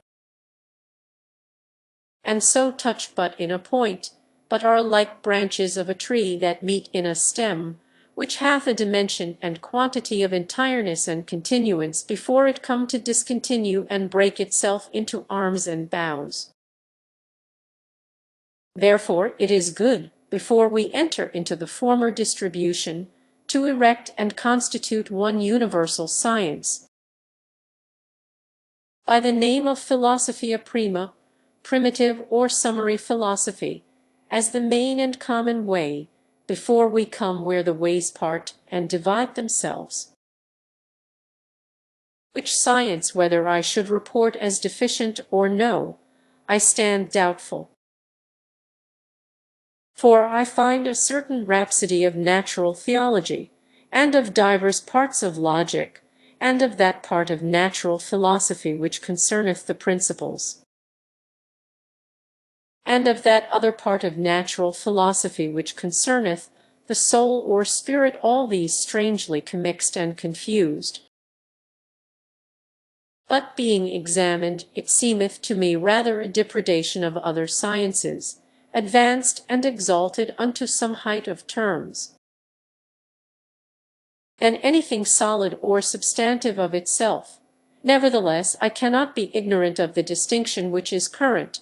and so touch but in a point, but are like branches of a tree that meet in a stem, which hath a dimension and quantity of entireness and continuance before it come to discontinue and break itself into arms and boughs. Therefore it is good, before we enter into the former distribution, to erect and constitute one universal science, by the name of Philosophia Prima, primitive or summary philosophy, as the main and common way, before we come where the ways part and divide themselves. Which science, whether I should report as deficient or no, I stand doubtful. For I find a certain rhapsody of natural theology, and of divers parts of logic, and of that part of natural philosophy which concerneth the principles, and of that other part of natural philosophy which concerneth the soul or spirit, all these strangely commixed and confused. But being examined, it seemeth to me rather a depredation of other sciences, advanced and exalted unto some height of terms, than anything solid or substantive of itself. Nevertheless, I cannot be ignorant of the distinction which is current,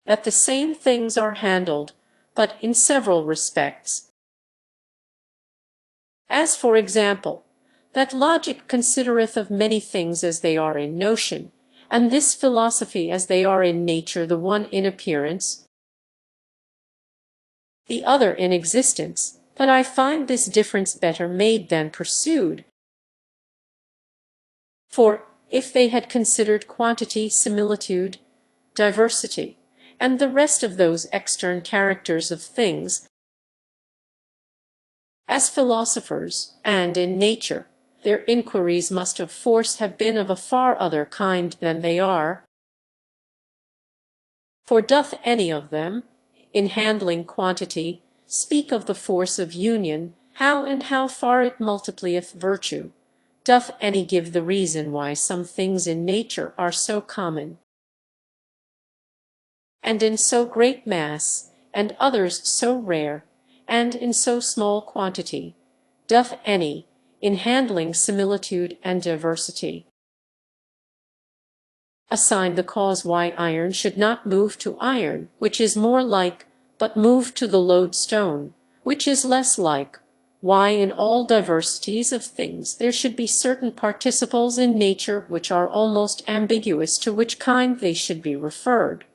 that the same things are handled, but in several respects. As for example, that logic considereth of many things as they are in notion, and this philosophy as they are in nature, the one in appearance, the other in existence. But I find this difference better made than pursued. For if they had considered quantity, similitude, diversity, and the rest of those extern characters of things, as philosophers, and in nature, their inquiries must of force have been of a far other kind than they are. For doth any of them, in handling quantity, speak of the force of union, how and how far it multiplieth virtue? Doth any give the reason why some things in nature are so common, and in so great mass, and others so rare, and in so small quantity? Doth any, in handling similitude and diversity. Assign the cause why iron should not move to iron, which is more like, but move to the lodestone, which is less like. Why in all diversities of things there should be certain participles in nature which are almost ambiguous to which kind they should be referred.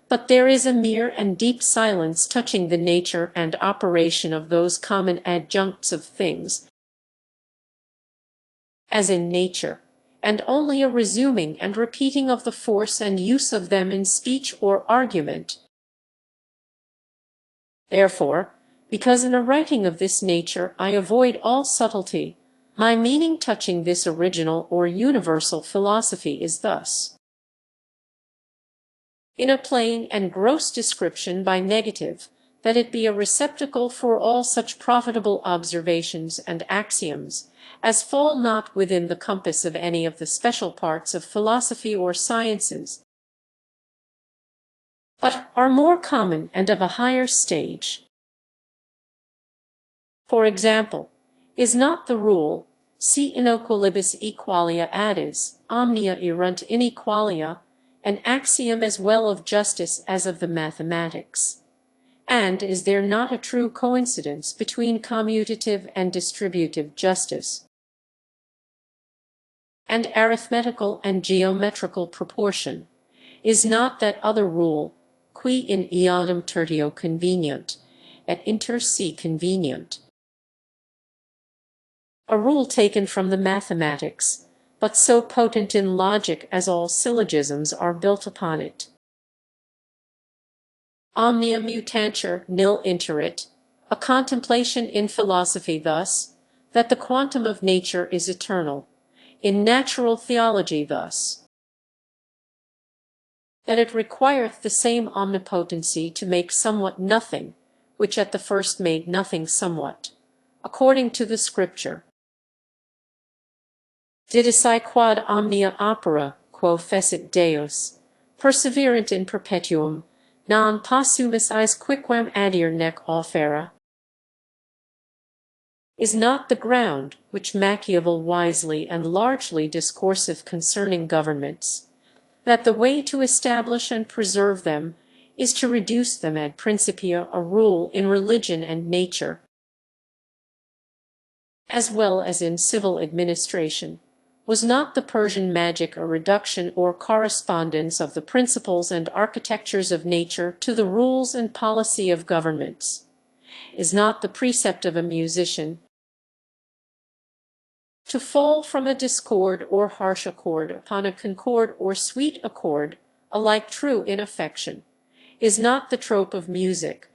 But there is a mere and deep silence touching the nature and operation of those common adjuncts of things, as in nature, and only a resuming and repeating of the force and use of them in speech or argument. Therefore, because in a writing of this nature I avoid all subtlety, my meaning touching this original or universal philosophy is thus: in a plain and gross description by negative, that it be a receptacle for all such profitable observations and axioms as fall not within the compass of any of the special parts of philosophy or sciences, but are more common and of a higher stage. For example, is not the rule, si inoquilibus equalia adis, omnia erunt inequalia, an axiom as well of justice as of the mathematics? And is there not a true coincidence between commutative and distributive justice, and arithmetical and geometrical proportion? Is not that other rule, qui in eodem tertio convenient, et inter se convenient, a rule taken from the mathematics, but so potent in logic as all syllogisms are built upon it? Omnia mutantur nil interit, a contemplation in philosophy thus, that the quantum of nature is eternal; in natural theology thus, that it requireth the same omnipotency to make somewhat nothing, which at the first made nothing somewhat, according to the Scripture. Didici quod omnia opera, quo fecit Deus, perseverant in perpetuum, non possumus eis quicquam adire nec offera. Is not the ground, which Machiavel wisely and largely discourseth concerning governments, that the way to establish and preserve them is to reduce them ad principia a rule in religion and nature, as well as in civil administration? Was not the Persian magic a reduction or correspondence of the principles and architectures of nature to the rules and policy of governments? Is not the precept of a musician to fall from a discord or harsh accord upon a concord or sweet accord alike true in affection? Is not the trope of music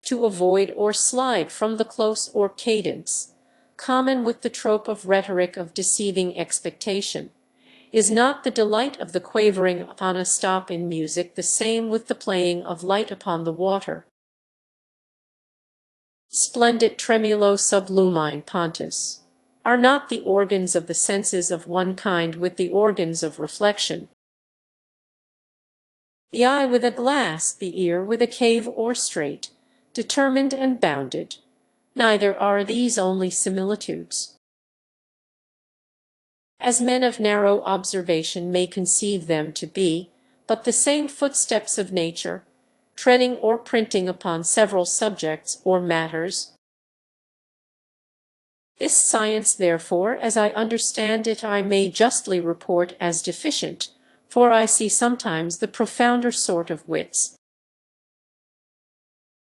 to avoid or slide from the close or cadence common with the trope of rhetoric of deceiving expectation? Is not the delight of the quavering upon a stop in music the same with the playing of light upon the water? Splendid tremulo sub lumine pontis. Are not the organs of the senses of one kind with the organs of reflection? The eye with a glass, the ear with a cave or straight, determined and bounded. Neither are these only similitudes, as men of narrow observation may conceive them to be, but the same footsteps of nature, treading or printing upon several subjects or matters. This science, therefore, as I understand it, I may justly report as deficient, for I see sometimes the profounder sort of wits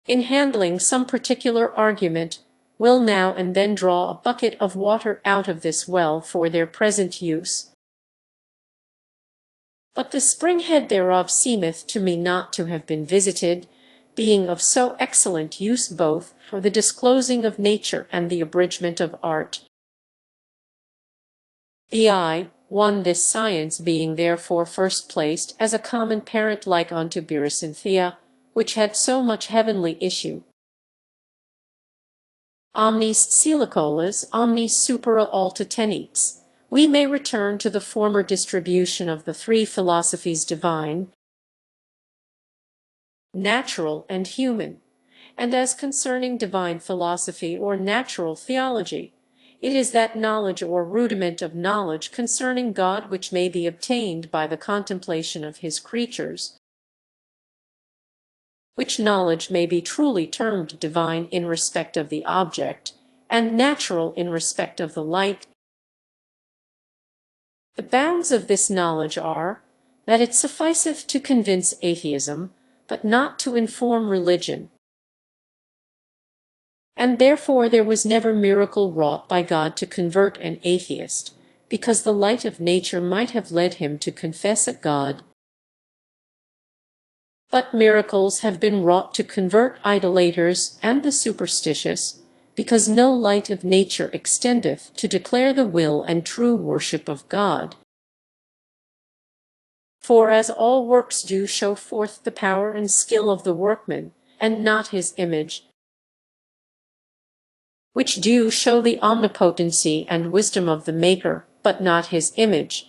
in handling some particular argument, will now and then draw a bucket of water out of this well for their present use, but the spring-head thereof seemeth to me not to have been visited, being of so excellent use both for the disclosing of nature and the abridgment of art. The eye, one, this science being therefore first placed as a common parent like unto Berecynthia, which had so much heavenly issue. Omnis silicolas, omnis supera alta tenets. We may return to the former distribution of the three philosophies divine, natural, and human, And as concerning divine philosophy or natural theology, it is that knowledge or rudiment of knowledge concerning God which may be obtained by the contemplation of his creatures, which knowledge may be truly termed divine in respect of the object, and natural in respect of the like. The bounds of this knowledge are, that it sufficeth to convince atheism, but not to inform religion. And therefore there was never miracle wrought by God to convert an atheist, because the light of nature might have led him to confess a God. But miracles have been wrought to convert idolaters and the superstitious, because no light of nature extendeth to declare the will and true worship of God. For as all works do show forth the power and skill of the workman, and not his image, which do show the omnipotency and wisdom of the Maker, but not his image.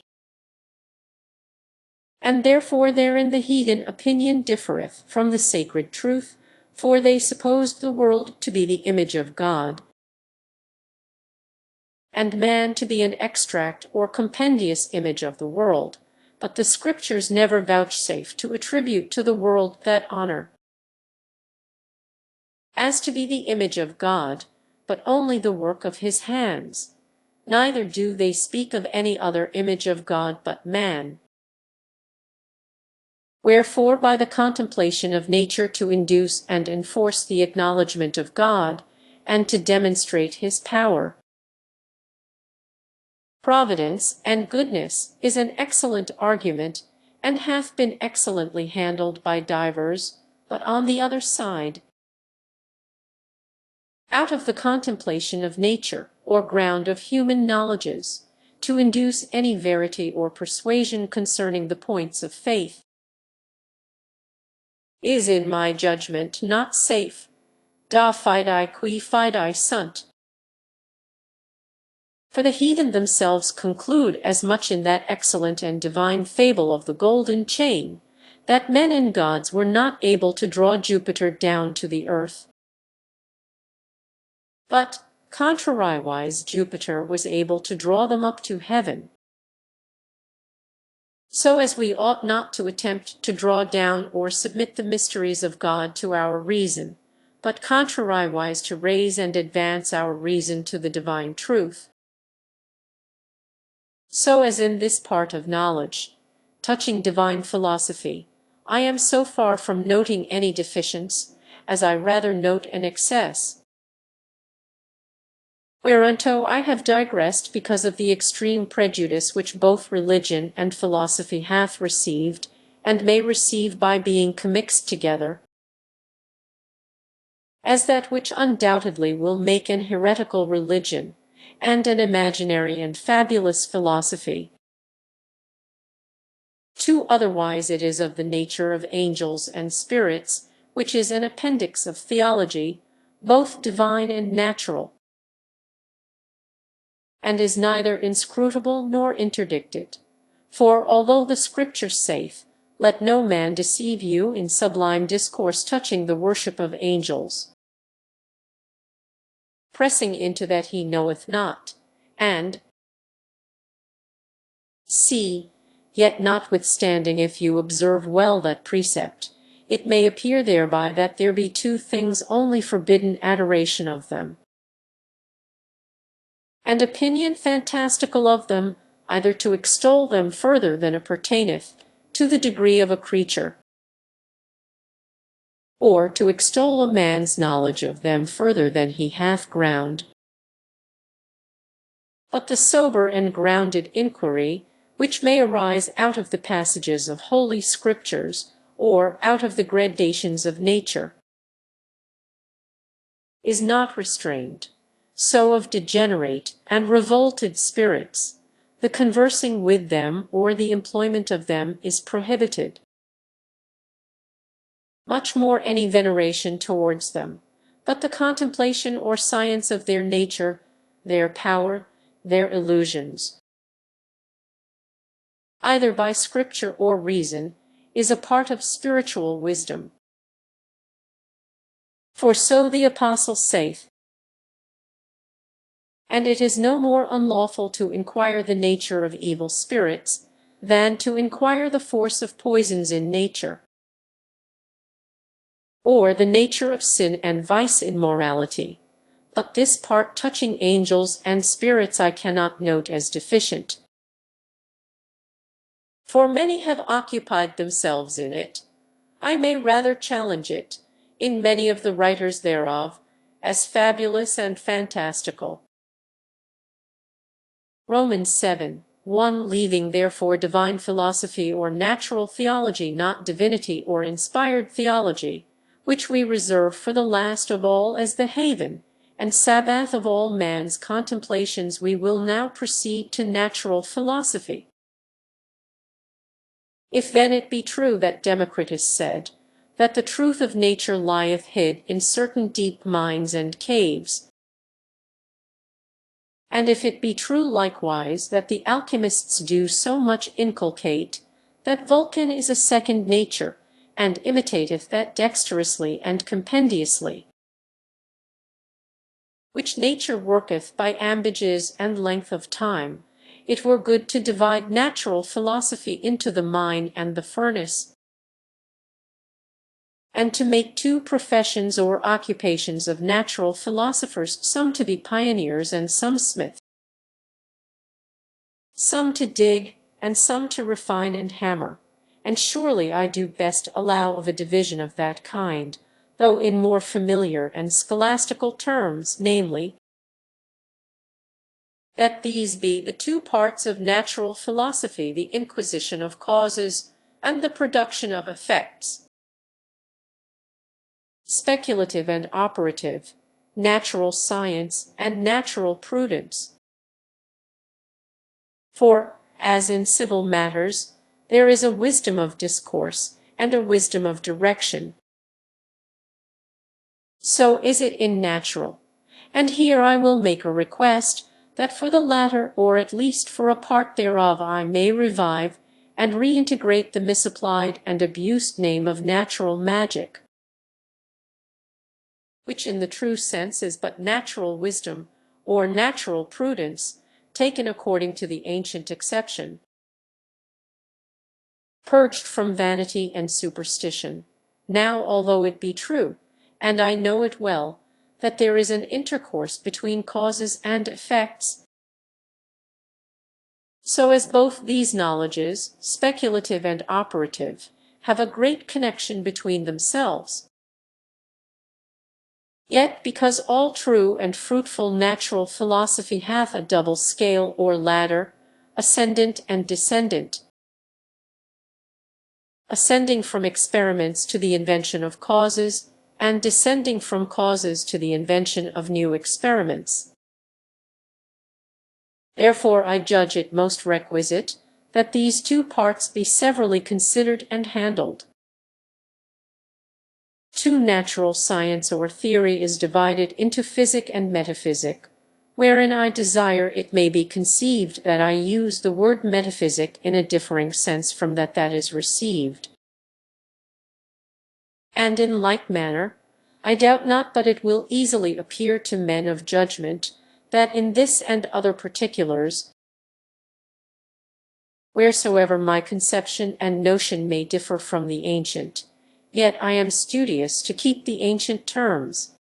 And therefore therein the heathen opinion differeth from the sacred truth, for they supposed the world to be the image of God, and man to be an extract or compendious image of the world, but the Scriptures never vouchsafe to attribute to the world that honor, as to be the image of God, but only the work of his hands. Neither do they speak of any other image of God but man. Wherefore by the contemplation of nature to induce and enforce the acknowledgement of God, and to demonstrate his power, providence, and goodness, is an excellent argument, and hath been excellently handled by divers, but on the other side, out of the contemplation of nature, or ground of human knowledges, to induce any verity or persuasion concerning the points of faith, is in my judgment not safe. Da fide qui fide sunt. For the heathen themselves conclude as much in that excellent and divine fable of the golden chain, that men and gods were not able to draw Jupiter down to the earth, but, contrariwise, Jupiter was able to draw them up to heaven. So as we ought not to attempt to draw down or submit the mysteries of God to our reason, but contrariwise to raise and advance our reason to the divine truth. So as in this part of knowledge, touching divine philosophy, I am so far from noting any deficiency, as I rather note an excess. Whereunto I have digressed because of the extreme prejudice which both religion and philosophy hath received, and may receive by being commixed together, as that which undoubtedly will make an heretical religion, and an imaginary and fabulous philosophy. Two otherwise it is of the nature of angels and spirits, which is an appendix of theology, both divine and natural, and is neither inscrutable nor interdicted. For although the Scripture saith, let no man deceive you in sublime discourse touching the worship of angels, pressing into that he knoweth not, and see, yet notwithstanding if you observe well that precept, it may appear thereby that there be two things only forbidden adoration of them, and opinion fantastical of them, either to extol them further than appertaineth to the degree of a creature, or to extol a man's knowledge of them further than he hath ground. But the sober and grounded inquiry, which may arise out of the passages of Holy Scriptures, or out of the gradations of nature, is not restrained. So of degenerate and revolted spirits, the conversing with them or the employment of them is prohibited. Much more any veneration towards them, but the contemplation or science of their nature, their power, their illusions, either by Scripture or reason, is a part of spiritual wisdom. For so the Apostle saith, and it is no more unlawful to inquire the nature of evil spirits, than to inquire the force of poisons in nature, or the nature of sin and vice in morality. But this part touching angels and spirits I cannot note as deficient. For many have occupied themselves in it. I may rather challenge it, in many of the writers thereof, as fabulous and fantastical. Romans 7:1 Leaving therefore divine philosophy or natural theology, not divinity or inspired theology, which we reserve for the last of all as the haven and sabbath of all man's contemplations, we will now proceed to natural philosophy. If then it be true that Democritus said, that the truth of nature lieth hid in certain deep mines and caves, and if it be true likewise that the alchemists do so much inculcate, that Vulcan is a second nature, and imitateth that dexterously and compendiously, which nature worketh by ambages and length of time, it were good to divide natural philosophy into the mine and the furnace, and to make two professions or occupations of natural philosophers, some to be pioneers and some smiths, some to dig, and some to refine and hammer. And surely I do best allow of a division of that kind, though in more familiar and scholastical terms, namely, that these be the two parts of natural philosophy, the inquisition of causes and the production of effects, speculative and operative, natural science and natural prudence. For, as in civil matters, there is a wisdom of discourse and a wisdom of direction, so is it in natural. And here I will make a request, that for the latter, or at least for a part thereof, I may revive and reintegrate the misapplied and abused name of natural magic, which in the true sense is but natural wisdom, or natural prudence, taken according to the ancient acception, purged from vanity and superstition. Now, although it be true, and I know it well, that there is an intercourse between causes and effects, so as both these knowledges, speculative and operative, have a great connection between themselves, yet because all true and fruitful natural philosophy hath a double scale or ladder, ascendant and descendant, ascending from experiments to the invention of causes, and descending from causes to the invention of new experiments. Therefore I judge it most requisite that these two parts be severally considered and handled. To natural science or theory is divided into physic and metaphysic, wherein I desire it may be conceived that I use the word metaphysic in a differing sense from that is received. And in like manner, I doubt not but it will easily appear to men of judgment, that in this and other particulars, wheresoever my conception and notion may differ from the ancient, yet I am studious to keep the ancient terms,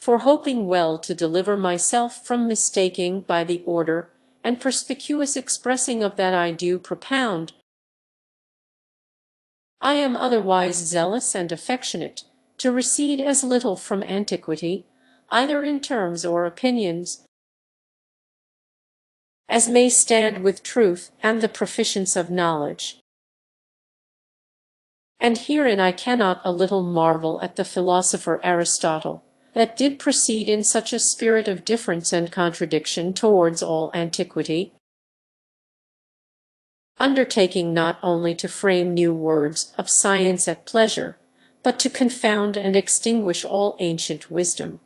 for hoping well to deliver myself from mistaking by the order and perspicuous expressing of that I do propound. I am otherwise zealous and affectionate to recede as little from antiquity, either in terms or opinions, as may stand with truth and the proficience of knowledge. And herein I cannot a little marvel at the philosopher Aristotle, that did proceed in such a spirit of difference and contradiction towards all antiquity, undertaking not only to frame new words of science at pleasure, but to confound and extinguish all ancient wisdom,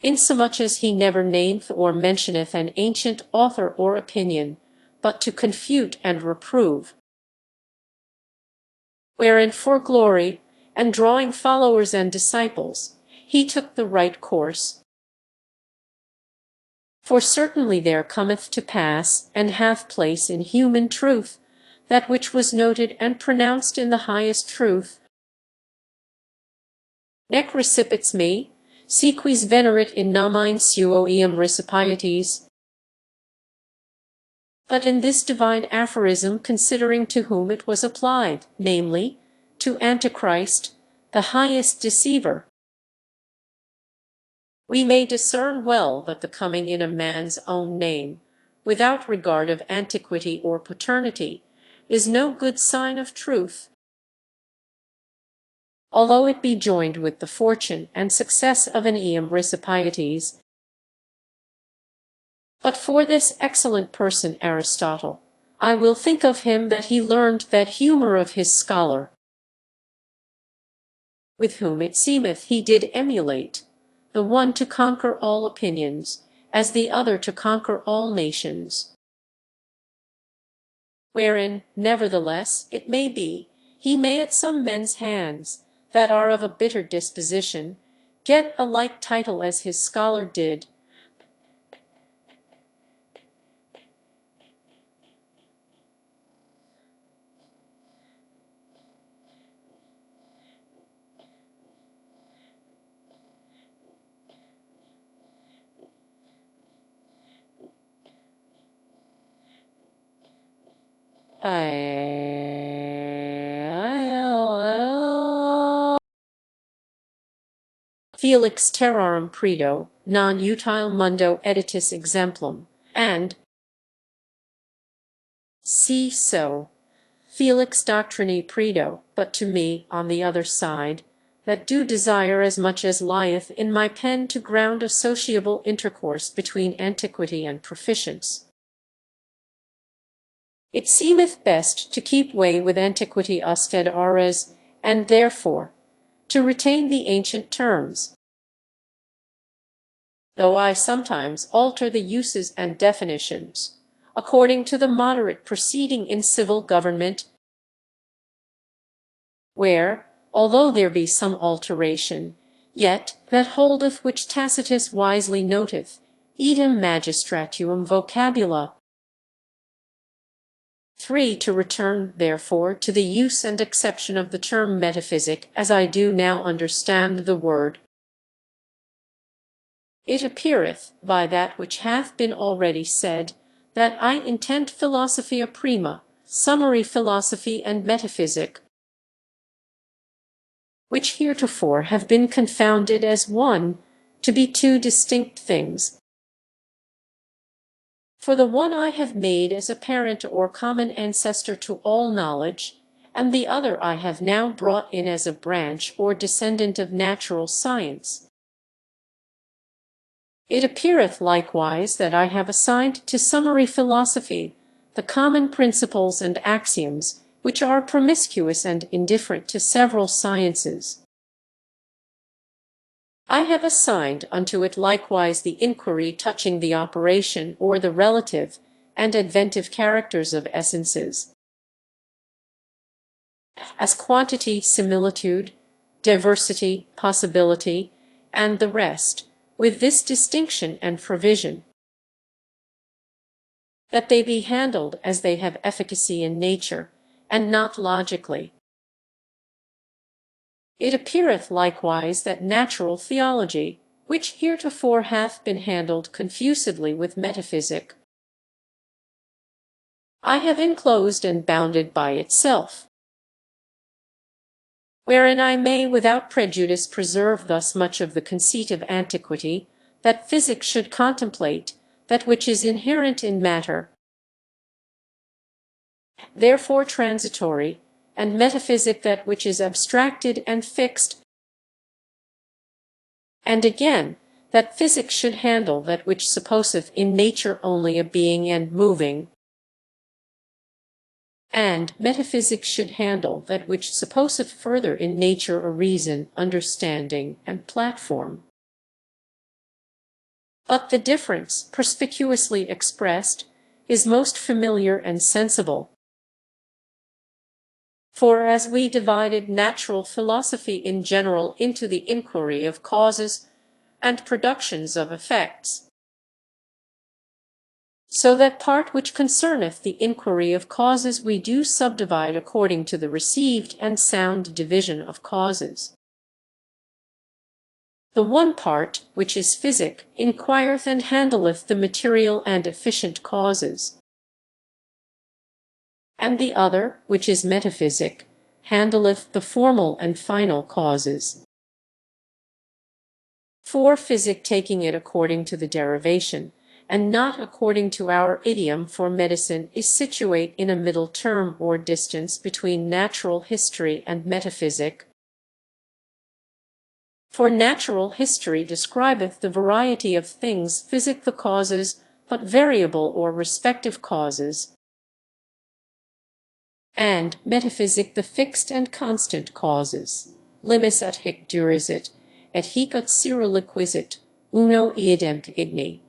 insomuch as he never nameth or mentioneth an ancient author or opinion, but to confute and reprove, wherein for glory and drawing followers and disciples, he took the right course. For certainly there cometh to pass, and hath place in human truth, that which was noted and pronounced in the highest truth. Nec recipits me, si quis venerit in nomine suo eam recipieties. But in this divine aphorism, considering to whom it was applied, namely, to Antichrist, the highest deceiver, we may discern well that the coming in a man's own name, without regard of antiquity or paternity, is no good sign of truth, although it be joined with the fortune and success of an eam recipieties. But for this excellent person Aristotle, I will think of him that he learned that humour of his scholar, with whom it seemeth he did emulate, the one to conquer all opinions, as the other to conquer all nations. Wherein, nevertheless, it may be, he may at some men's hands, that are of a bitter disposition, get a like title as his scholar did, Felix terrarum credo, non utile mundo editus exemplum, and see so, Felix doctrini predo, but to me, on the other side, that do desire as much as lieth in my pen to ground a sociable intercourse between antiquity and proficience. It seemeth best to keep way with antiquity usted ares, and therefore to retain the ancient terms, though I sometimes alter the uses and definitions, according to the moderate proceeding in civil government, where, although there be some alteration, yet that holdeth which Tacitus wisely noteth, idem magistratuum vocabula. 3. To return, therefore, to the use and acception of the term metaphysic, as I do now understand the word. It appeareth, by that which hath been already said, that I intend philosophia prima, summary philosophy and metaphysic, which heretofore have been confounded as one, to be two distinct things. For the one I have made as a parent or common ancestor to all knowledge, and the other I have now brought in as a branch or descendant of natural science. It appeareth likewise that I have assigned to summary philosophy the common principles and axioms, which are promiscuous and indifferent to several sciences. I have assigned unto it likewise the inquiry touching the operation or the relative and adventive characters of essences, as quantity, similitude, diversity, possibility, and the rest, with this distinction and provision, that they be handled as they have efficacy in nature, and not logically. It appeareth likewise that natural theology, which heretofore hath been handled confusedly with metaphysic, I have enclosed and bounded by itself, wherein I may without prejudice preserve thus much of the conceit of antiquity, that physic should contemplate that which is inherent in matter, therefore transitory, and metaphysic that which is abstracted and fixed, and again, that physic should handle that which supposeth in nature only a being and moving, and metaphysics should handle that which supposeth further in nature a reason, understanding, and platform. But the difference, perspicuously expressed, is most familiar and sensible. For as we divided natural philosophy in general into the inquiry of causes and productions of effects, so that part which concerneth the inquiry of causes we do subdivide according to the received and sound division of causes. The one part, which is physic, inquireth and handleth the material and efficient causes, and the other, which is metaphysic, handleth the formal and final causes. For physic, taking it according to the derivation, and not according to our idiom for medicine, is situate in a middle term or distance between natural history and metaphysic. For natural history describeth the variety of things, physic the causes, but variable or respective causes, and metaphysic the fixed and constant causes. Limis at hic durisit, et hic ut sera liquisit, uno iadem igni.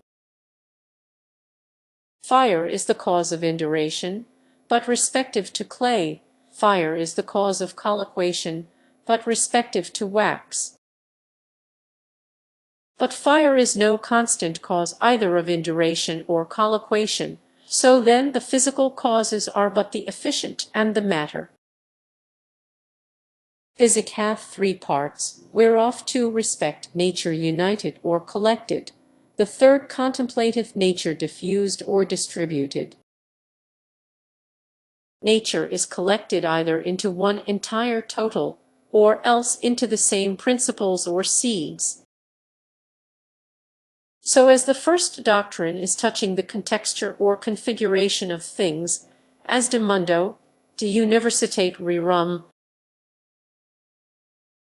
Fire is the cause of induration, but respective to clay. Fire is the cause of colloquation, but respective to wax. But fire is no constant cause either of induration or colloquation, so then the physical causes are but the efficient and the matter. Physic hath three parts, whereof two respect nature united or collected, the third contemplateth nature diffused or distributed. Nature is collected either into one entire total, or else into the same principles or seeds. So as the first doctrine is touching the contexture or configuration of things, as de mundo, de universitate rerum,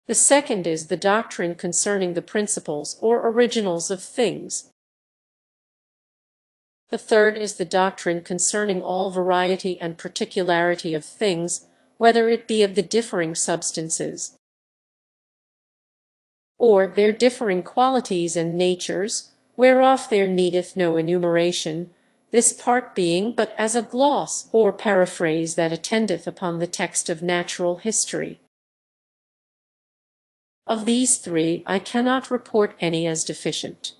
the second is the doctrine concerning the principles or originals of things. The third is the doctrine concerning all variety and particularity of things, whether it be of the differing substances, or their differing qualities and natures, whereof there needeth no enumeration, this part being but as a gloss or paraphrase that attendeth upon the text of natural history. Of these three I cannot report any as deficient.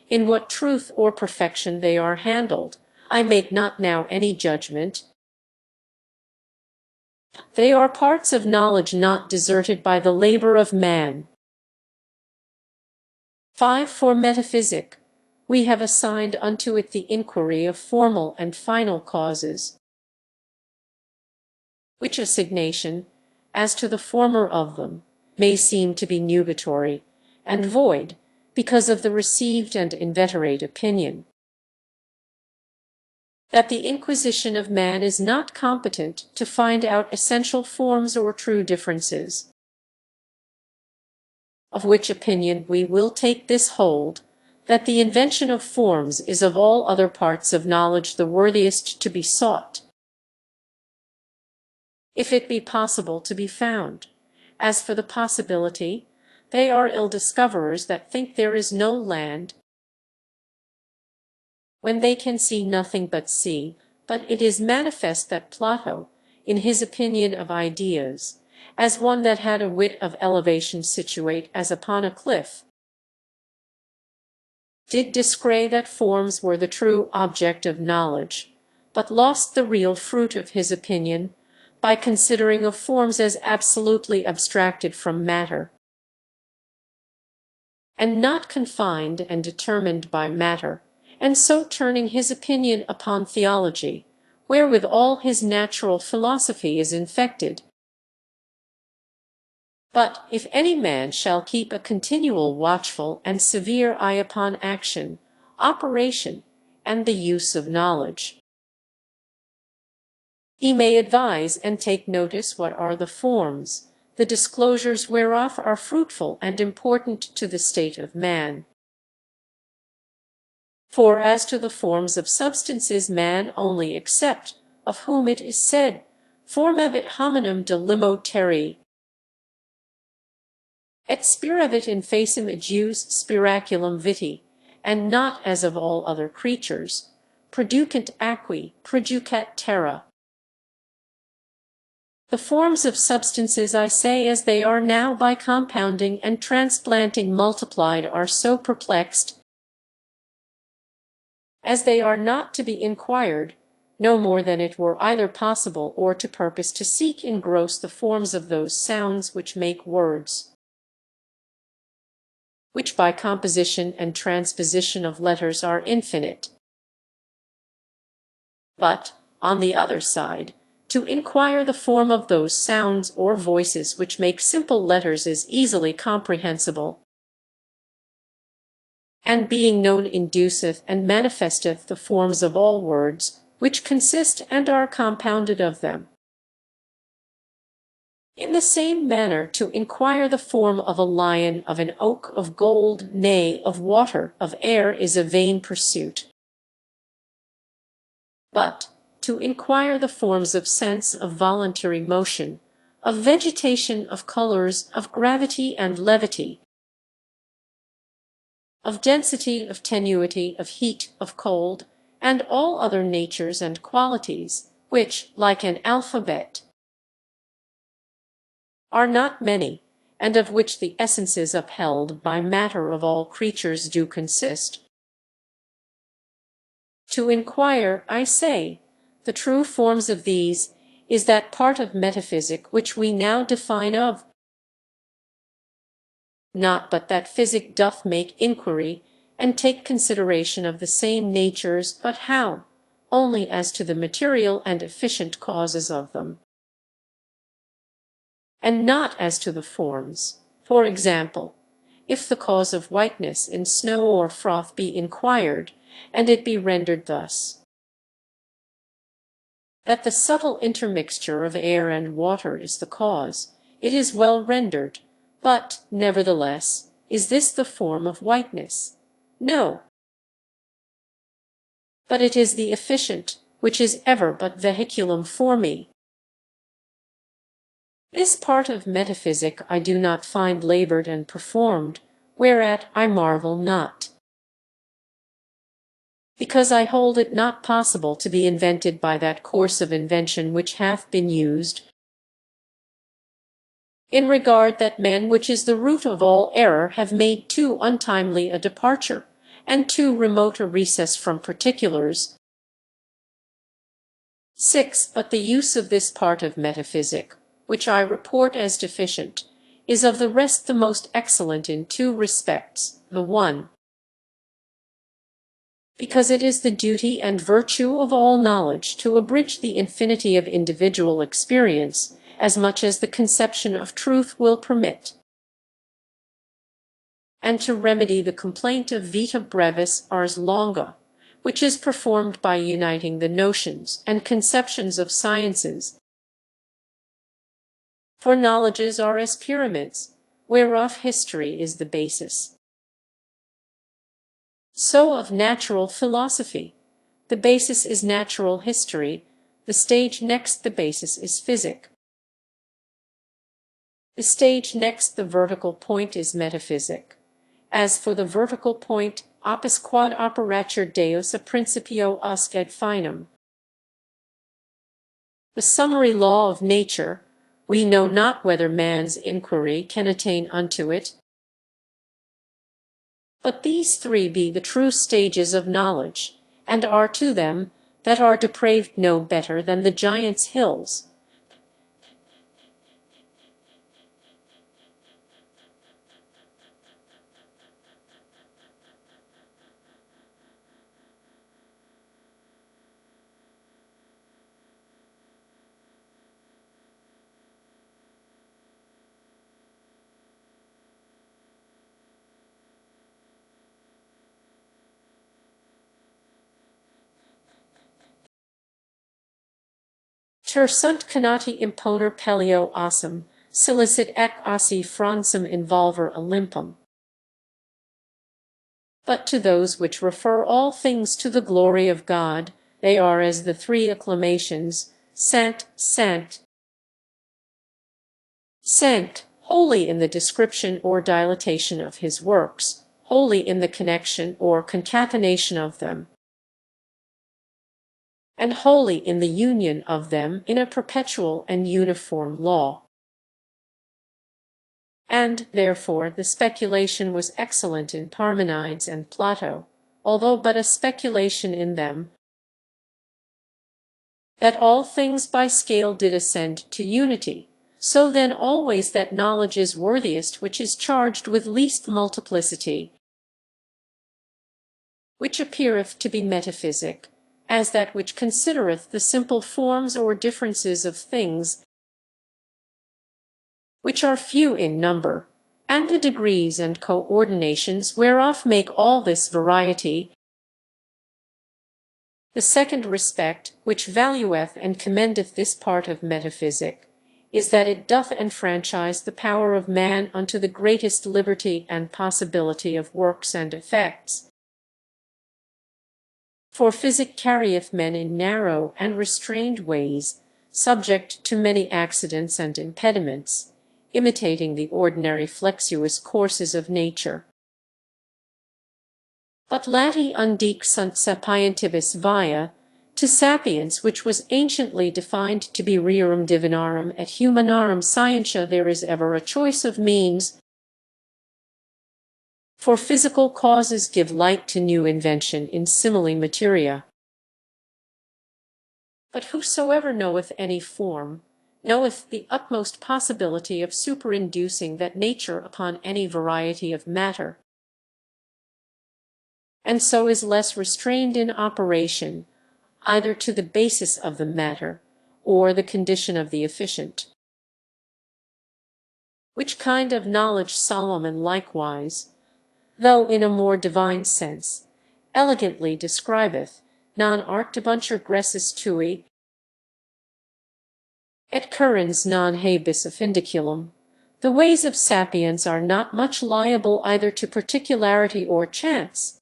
In what truth or perfection they are handled, I make not now any judgment. They are parts of knowledge not deserted by the labor of man. 5. For metaphysic, we have assigned unto it the inquiry of formal and final causes, which assignation, as to the former of them, may seem to be nugatory and void, because of the received and inveterate opinion that the inquisition of man is not competent to find out essential forms or true differences. Of which opinion we will take this hold, that the invention of forms is of all other parts of knowledge the worthiest to be sought, if it be possible to be found. As for the possibility, they are ill discoverers that think there is no land, when they can see nothing but sea. But it is manifest that Plato, in his opinion of ideas, as one that had a wit of elevation situate as upon a cliff, did discray that forms were the true object of knowledge, but lost the real fruit of his opinion, by considering of forms as absolutely abstracted from matter, and not confined and determined by matter, and so turning his opinion upon theology, wherewith all his natural philosophy is infected. But if any man shall keep a continual watchful and severe eye upon action, operation, and the use of knowledge, he may advise and take notice what are the forms, the disclosures whereof are fruitful and important to the state of man. For as to the forms of substances man only accept, of whom it is said, formavit hominum de limo terrae, et spiravit in facem ejus spiraculum viti, and not as of all other creatures, producent aquae, producat terra. The forms of substances, I say, as they are now by compounding and transplanting multiplied, are so perplexed, as they are not to be inquired, no more than it were either possible or to purpose to seek in gross the forms of those sounds which make words, which by composition and transposition of letters are infinite. But, on the other side, to inquire the form of those sounds or voices which make simple letters is easily comprehensible, and being known induceth and manifesteth the forms of all words, which consist and are compounded of them. In the same manner, to inquire the form of a lion, of an oak, of gold, nay, of water, of air, is a vain pursuit. But to inquire the forms of sense, of voluntary motion, of vegetation, of colors, of gravity and levity, of density, of tenuity, of heat, of cold, and all other natures and qualities, which, like an alphabet, are not many, and of which the essences upheld by matter of all creatures do consist. To inquire, I say, the true forms of these is that part of metaphysic which we now define of. Not but that physic doth make inquiry, and take consideration of the same natures, but how? Only as to the material and efficient causes of them, and not as to the forms. For example, if the cause of whiteness in snow or froth be inquired, and it be rendered thus: that the subtle intermixture of air and water is the cause, it is well rendered, but, nevertheless, is this the form of whiteness? No. But it is the efficient, which is ever but vehiculum formi. This part of metaphysic I do not find labored and performed, whereat I marvel not, because I hold it not possible to be invented by that course of invention which hath been used, in regard that men, which is the root of all error, have made too untimely a departure, and too remote a recess from particulars. 6. But the use of this part of metaphysic, which I report as deficient, is of the rest the most excellent in two respects. The one, because it is the duty and virtue of all knowledge to abridge the infinity of individual experience, as much as the conception of truth will permit, and to remedy the complaint of vita brevis ars longa, which is performed by uniting the notions and conceptions of sciences. For knowledges are as pyramids, whereof history is the basis. So of natural philosophy, the basis is natural history, the stage next the basis is physic. The stage next the vertical point is metaphysic. As for the vertical point, opus quod operatur Deus a principio usque ad finum, the summary law of nature, we know not whether man's inquiry can attain unto it. But these three be the true stages of knowledge, and are to them that are depraved no better than the giants' hills. Ter sunt canati imponer pelio ossum, silicit ec ossi fransum involver Olympum. But to those which refer all things to the glory of God, they are as the three acclamations, sant, sant, sant, wholly in the description or dilatation of his works, wholly in the connection or concatenation of them, and wholly in the union of them in a perpetual and uniform law. And, therefore, the speculation was excellent in Parmenides and Plato, although but a speculation in them, that all things by scale did ascend to unity. So then always that knowledge is worthiest which is charged with least multiplicity, which appeareth to be metaphysic, as that which considereth the simple forms or differences of things, which are few in number, and the degrees and coordinations whereof make all this variety. The second respect, which valueth and commendeth this part of metaphysic, is that it doth enfranchise the power of man unto the greatest liberty and possibility of works and effects. For physic carrieth men in narrow and restrained ways, subject to many accidents and impediments, imitating the ordinary flexuous courses of nature. But lati undique sunt sapientibus via, to sapience which was anciently defined to be rerum divinarum et humanarum scientia there is ever a choice of means. For physical causes give light to new invention in simile materia. But whosoever knoweth any form, knoweth the utmost possibility of superinducing that nature upon any variety of matter, and so is less restrained in operation, either to the basis of the matter, or the condition of the efficient. Which kind of knowledge Solomon likewise, though in a more divine sense, elegantly describeth, non arctibuntur gressus tui, et currens non habis offindiculum. The ways of sapience are not much liable either to particularity or chance.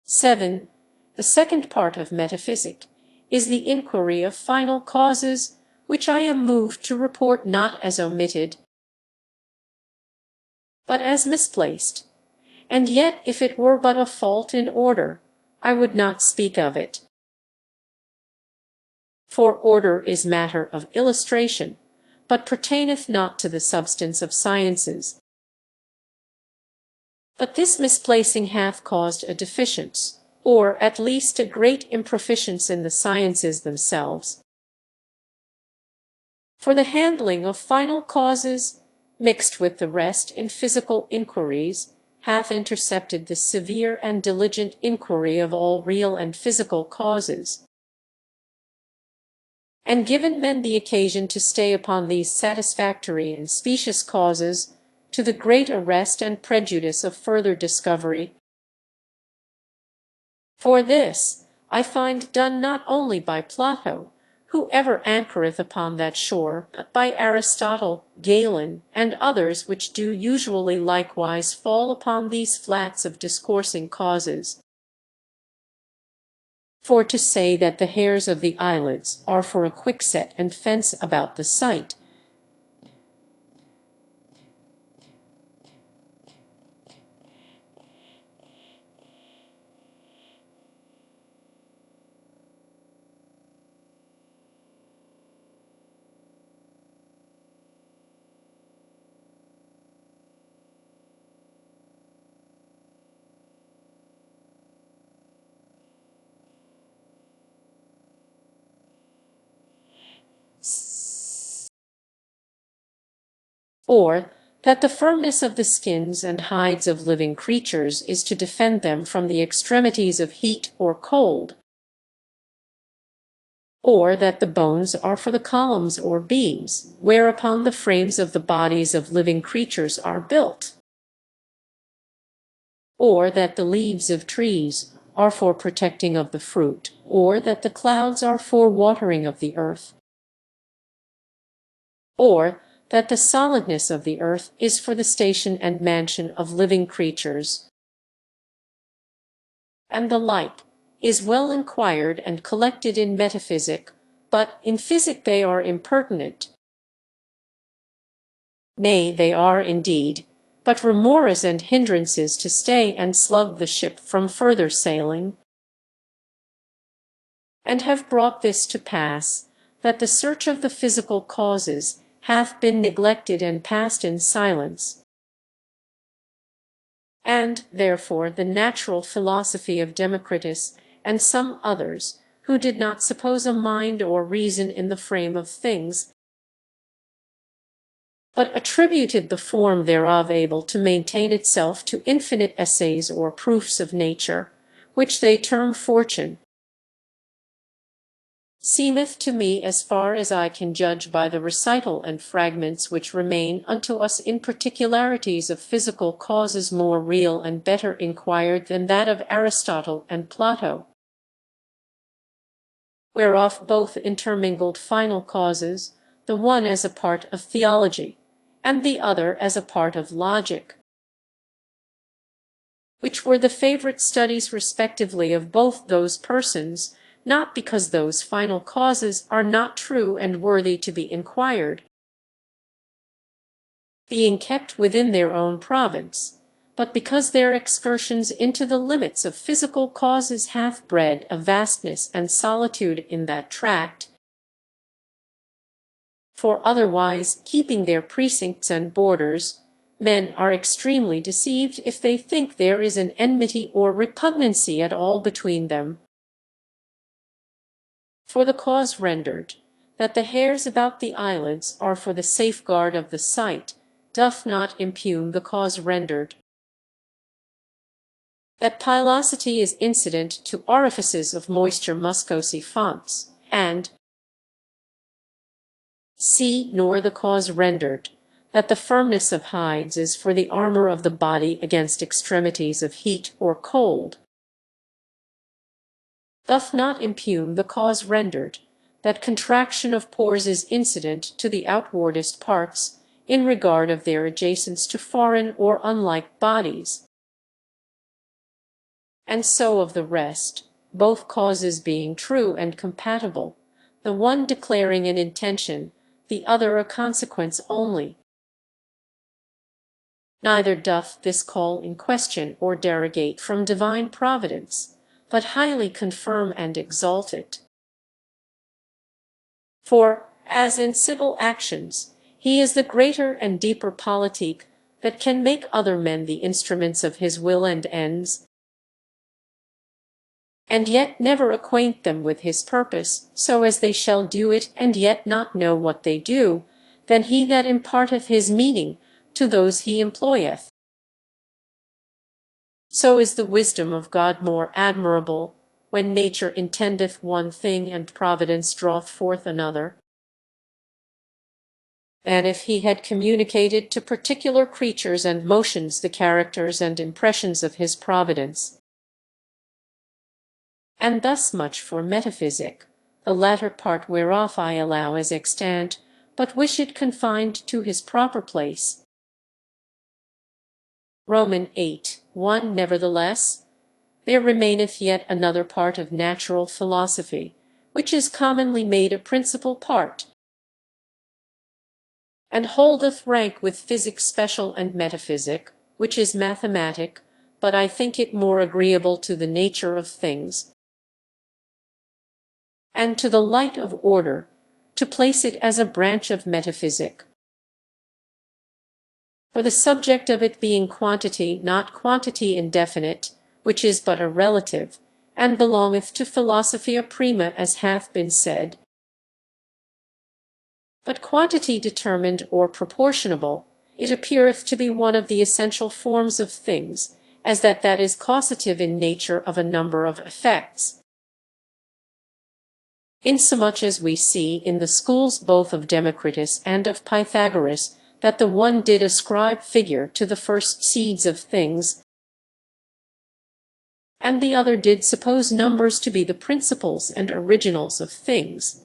7. The second part of metaphysic is the inquiry of final causes, which I am moved to report not as omitted, but as misplaced. And yet, if it were but a fault in order, I would not speak of it. For order is matter of illustration, but pertaineth not to the substance of sciences. But this misplacing hath caused a deficience, or at least a great imperfections in the sciences themselves. For the handling of final causes, mixed with the rest in physical inquiries, hath intercepted the severe and diligent inquiry of all real and physical causes, and given men the occasion to stay upon these satisfactory and specious causes, to the great arrest and prejudice of further discovery. For this I find done not only by Plato, who ever anchoreth upon that shore, but by Aristotle, Galen, and others which do usually likewise fall upon these flats of discoursing causes. For to say that the hairs of the eyelids are for a quickset and fence about the sight, or that the firmness of the skins and hides of living creatures is to defend them from the extremities of heat or cold, or that the bones are for the columns or beams, whereupon the frames of the bodies of living creatures are built, or that the leaves of trees are for protecting of the fruit, or that the clouds are for watering of the earth, or that the solidness of the earth is for the station and mansion of living creatures, and the like, is well inquired and collected in metaphysic, but in physic they are impertinent. Nay, they are indeed, but remoras and hindrances to stay and slug the ship from further sailing. and have brought this to pass, that the search of the physical causes hath been neglected and passed in silence. And, therefore, the natural philosophy of Democritus and some others, who did not suppose a mind or reason in the frame of things, but attributed the form thereof able to maintain itself to infinite essays or proofs of nature, which they term fortune, seemeth to me, as far as I can judge by the recital and fragments which remain unto us in particularities of physical causes, more real and better inquired than that of Aristotle and Plato, whereof both intermingled final causes, the one as a part of theology, and the other as a part of logic, which were the favorite studies respectively of both those persons, not because those final causes are not true and worthy to be inquired, being kept within their own province, but because their excursions into the limits of physical causes hath bred a vastness and solitude in that tract. For otherwise, keeping their precincts and borders, men are extremely deceived if they think there is an enmity or repugnancy at all between them. For the cause rendered, that the hairs about the eyelids are for the safeguard of the sight, doth not impugn the cause rendered, that pilosity is incident to orifices of moisture muscosi fonts, and nor the cause rendered, that the firmness of hides is for the armor of the body against extremities of heat or cold, doth not impugn the cause rendered, that contraction of pores is incident to the outwardest parts, in regard of their adjacence to foreign or unlike bodies, and so of the rest, both causes being true and compatible, the one declaring an intention, the other a consequence only. Neither doth this call in question or derogate from divine providence, but highly confirm and exalt it. For, as in civil actions, he is the greater and deeper politique that can make other men the instruments of his will and ends, and yet never acquaint them with his purpose, so as they shall do it and yet not know what they do, than he that imparteth his meaning to those he employeth. So is the wisdom of God more admirable, when nature intendeth one thing and providence draweth forth another, than if he had communicated to particular creatures and motions the characters and impressions of his providence. And thus much for metaphysic, the latter part whereof I allow as extant, but wish it confined to his proper place. Roman 8:1. Nevertheless, there remaineth yet another part of natural philosophy, which is commonly made a principal part, and holdeth rank with physic special and metaphysic, which is mathematic, but I think it more agreeable to the nature of things, and to the light of order, to place it as a branch of metaphysic. For the subject of it being quantity, not quantity indefinite, which is but a relative, and belongeth to philosophia prima, as hath been said, but quantity determined or proportionable, it appeareth to be one of the essential forms of things, as that is causative in nature of a number of effects. Insomuch as we see in the schools both of Democritus and of Pythagoras that the one did ascribe figure to the first seeds of things, and the other did suppose numbers to be the principles and originals of things.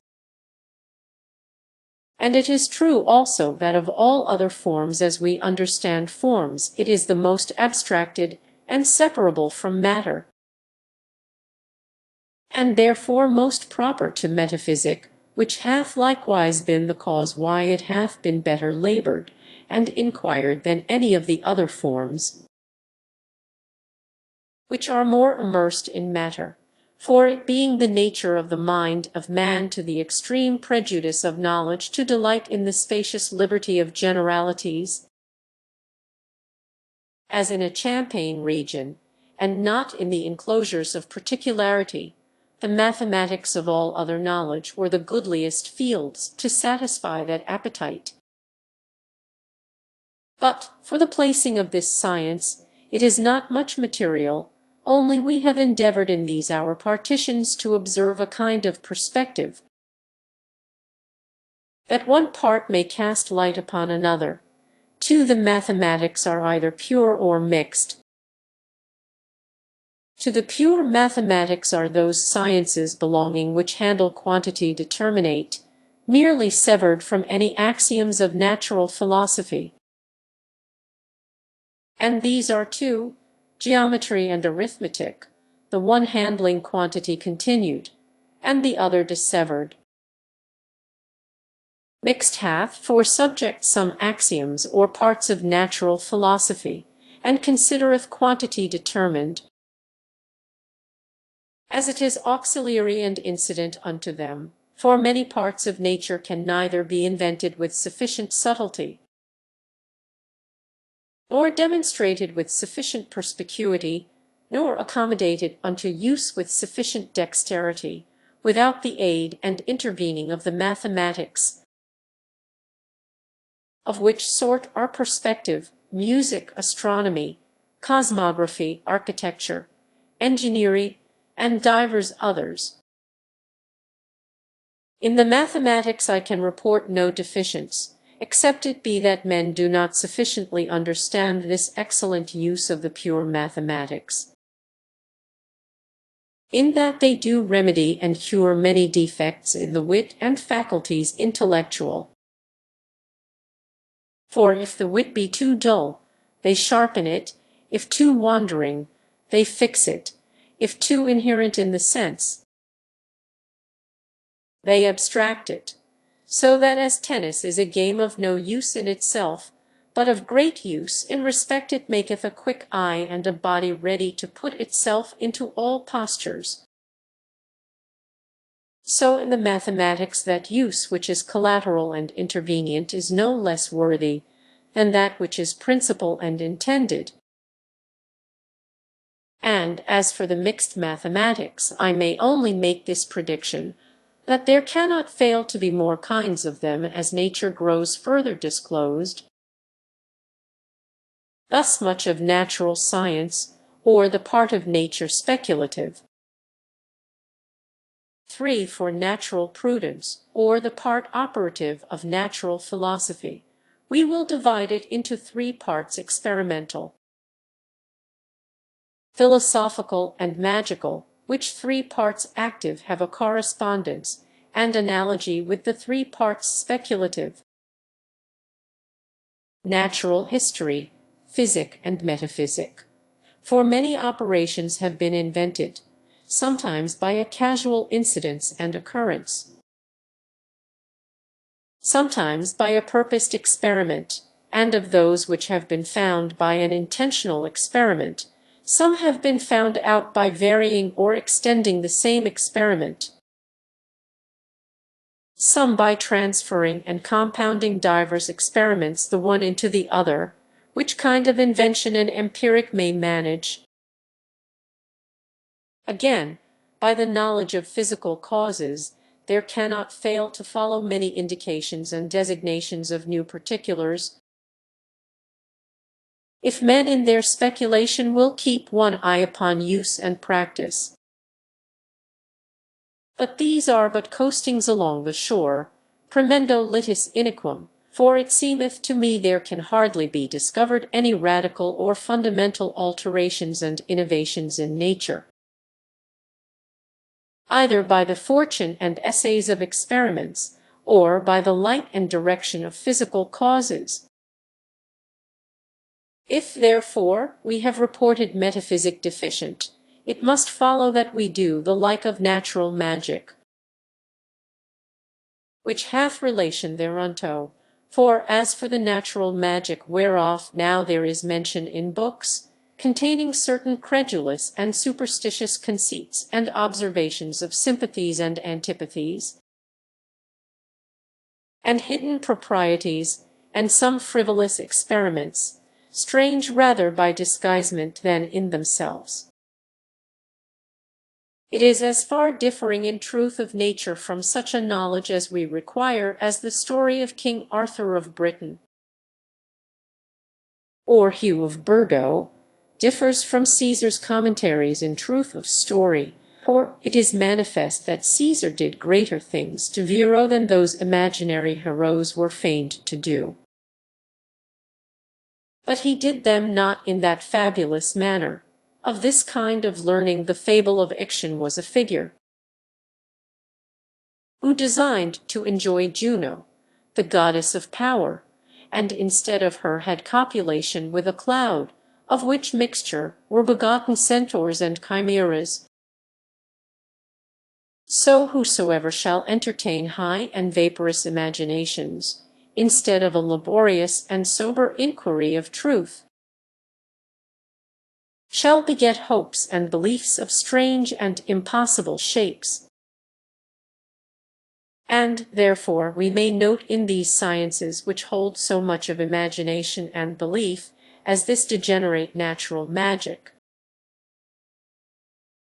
And it is true also that of all other forms as we understand forms, it is the most abstracted and separable from matter, and therefore most proper to metaphysic, which hath likewise been the cause why it hath been better labored and inquired than any of the other forms, which are more immersed in matter. For it being the nature of the mind of man to the extreme prejudice of knowledge to delight in the spacious liberty of generalities, as in a champaign region, and not in the enclosures of particularity, the mathematics of all other knowledge were the goodliest fields to satisfy that appetite. But for the placing of this science, it is not much material, only we have endeavored in these our partitions to observe a kind of perspective, that one part may cast light upon another. 2. The mathematics are either pure or mixed. To the pure mathematics are those sciences belonging which handle quantity determinate, merely severed from any axioms of natural philosophy. And these are two, geometry and arithmetic, the one handling quantity continued, and the other dissevered. Mixed hath for subject some axioms or parts of natural philosophy, and considereth quantity determined, as it is auxiliary and incident unto them, for many parts of nature can neither be invented with sufficient subtlety, nor demonstrated with sufficient perspicuity, nor accommodated unto use with sufficient dexterity, without the aid and intervening of the mathematics, of which sort are perspective, music, astronomy, cosmography, architecture, engineering, and divers others. In the mathematics I can report no deficience, except it be that men do not sufficiently understand this excellent use of the pure mathematics, in that they do remedy and cure many defects in the wit and faculties intellectual. For if the wit be too dull, they sharpen it; if too wandering, they fix it; if too inherent in the sense, they abstract it. So that as tennis is a game of no use in itself, but of great use in respect it maketh a quick eye and a body ready to put itself into all postures, so in the mathematics that use which is collateral and intervenient is no less worthy than that which is principal and intended. And as for the mixed mathematics, I may only make this prediction, that there cannot fail to be more kinds of them as nature grows further disclosed. Thus much of natural science, or the part of nature speculative. 3. For natural prudence, or the part operative of natural philosophy, we will divide it into 3 parts: experimental, philosophical, and magical, which 3 parts active have a correspondence and analogy with the 3 parts speculative: natural history, physic, and metaphysic. For many operations have been invented, sometimes by a casual incidence and occurrence, sometimes by a purposed experiment, and of those which have been found by an intentional experiment, some have been found out by varying or extending the same experiment, some by transferring and compounding divers experiments the one into the other, which kind of invention an empiric may manage. Again, by the knowledge of physical causes, there cannot fail to follow many indications and designations of new particulars, if men in their speculation will keep one eye upon use and practice. But these are but coastings along the shore, premendo litis iniquum, for it seemeth to me there can hardly be discovered any radical or fundamental alterations and innovations in nature, either by the fortune and essays of experiments, or by the light and direction of physical causes. If, therefore, we have reported metaphysic deficient, it must follow that we do the like of natural magic, which hath relation thereunto. For as for the natural magic whereof now there is mention in books, containing certain credulous and superstitious conceits and observations of sympathies and antipathies, and hidden proprieties, and some frivolous experiments, strange rather by disguisement than in themselves. It is as far differing in truth of nature from such a knowledge as we require as the story of King Arthur of Britain, or Hugh of Burgo, differs from Caesar's commentaries in truth of story, for it is manifest that Caesar did greater things to Virro than those imaginary heroes were feigned to do. But he did them not in that fabulous manner. Of this kind of learning the fable of Ixion was a figure, who designed to enjoy Juno, the goddess of power, and instead of her had copulation with a cloud, of which mixture were begotten centaurs and chimeras. So whosoever shall entertain high and vaporous imaginations, instead of a laborious and sober inquiry of truth, shall beget hopes and beliefs of strange and impossible shapes. And, therefore, we may note in these sciences which hold so much of imagination and belief, as this degenerate natural magic,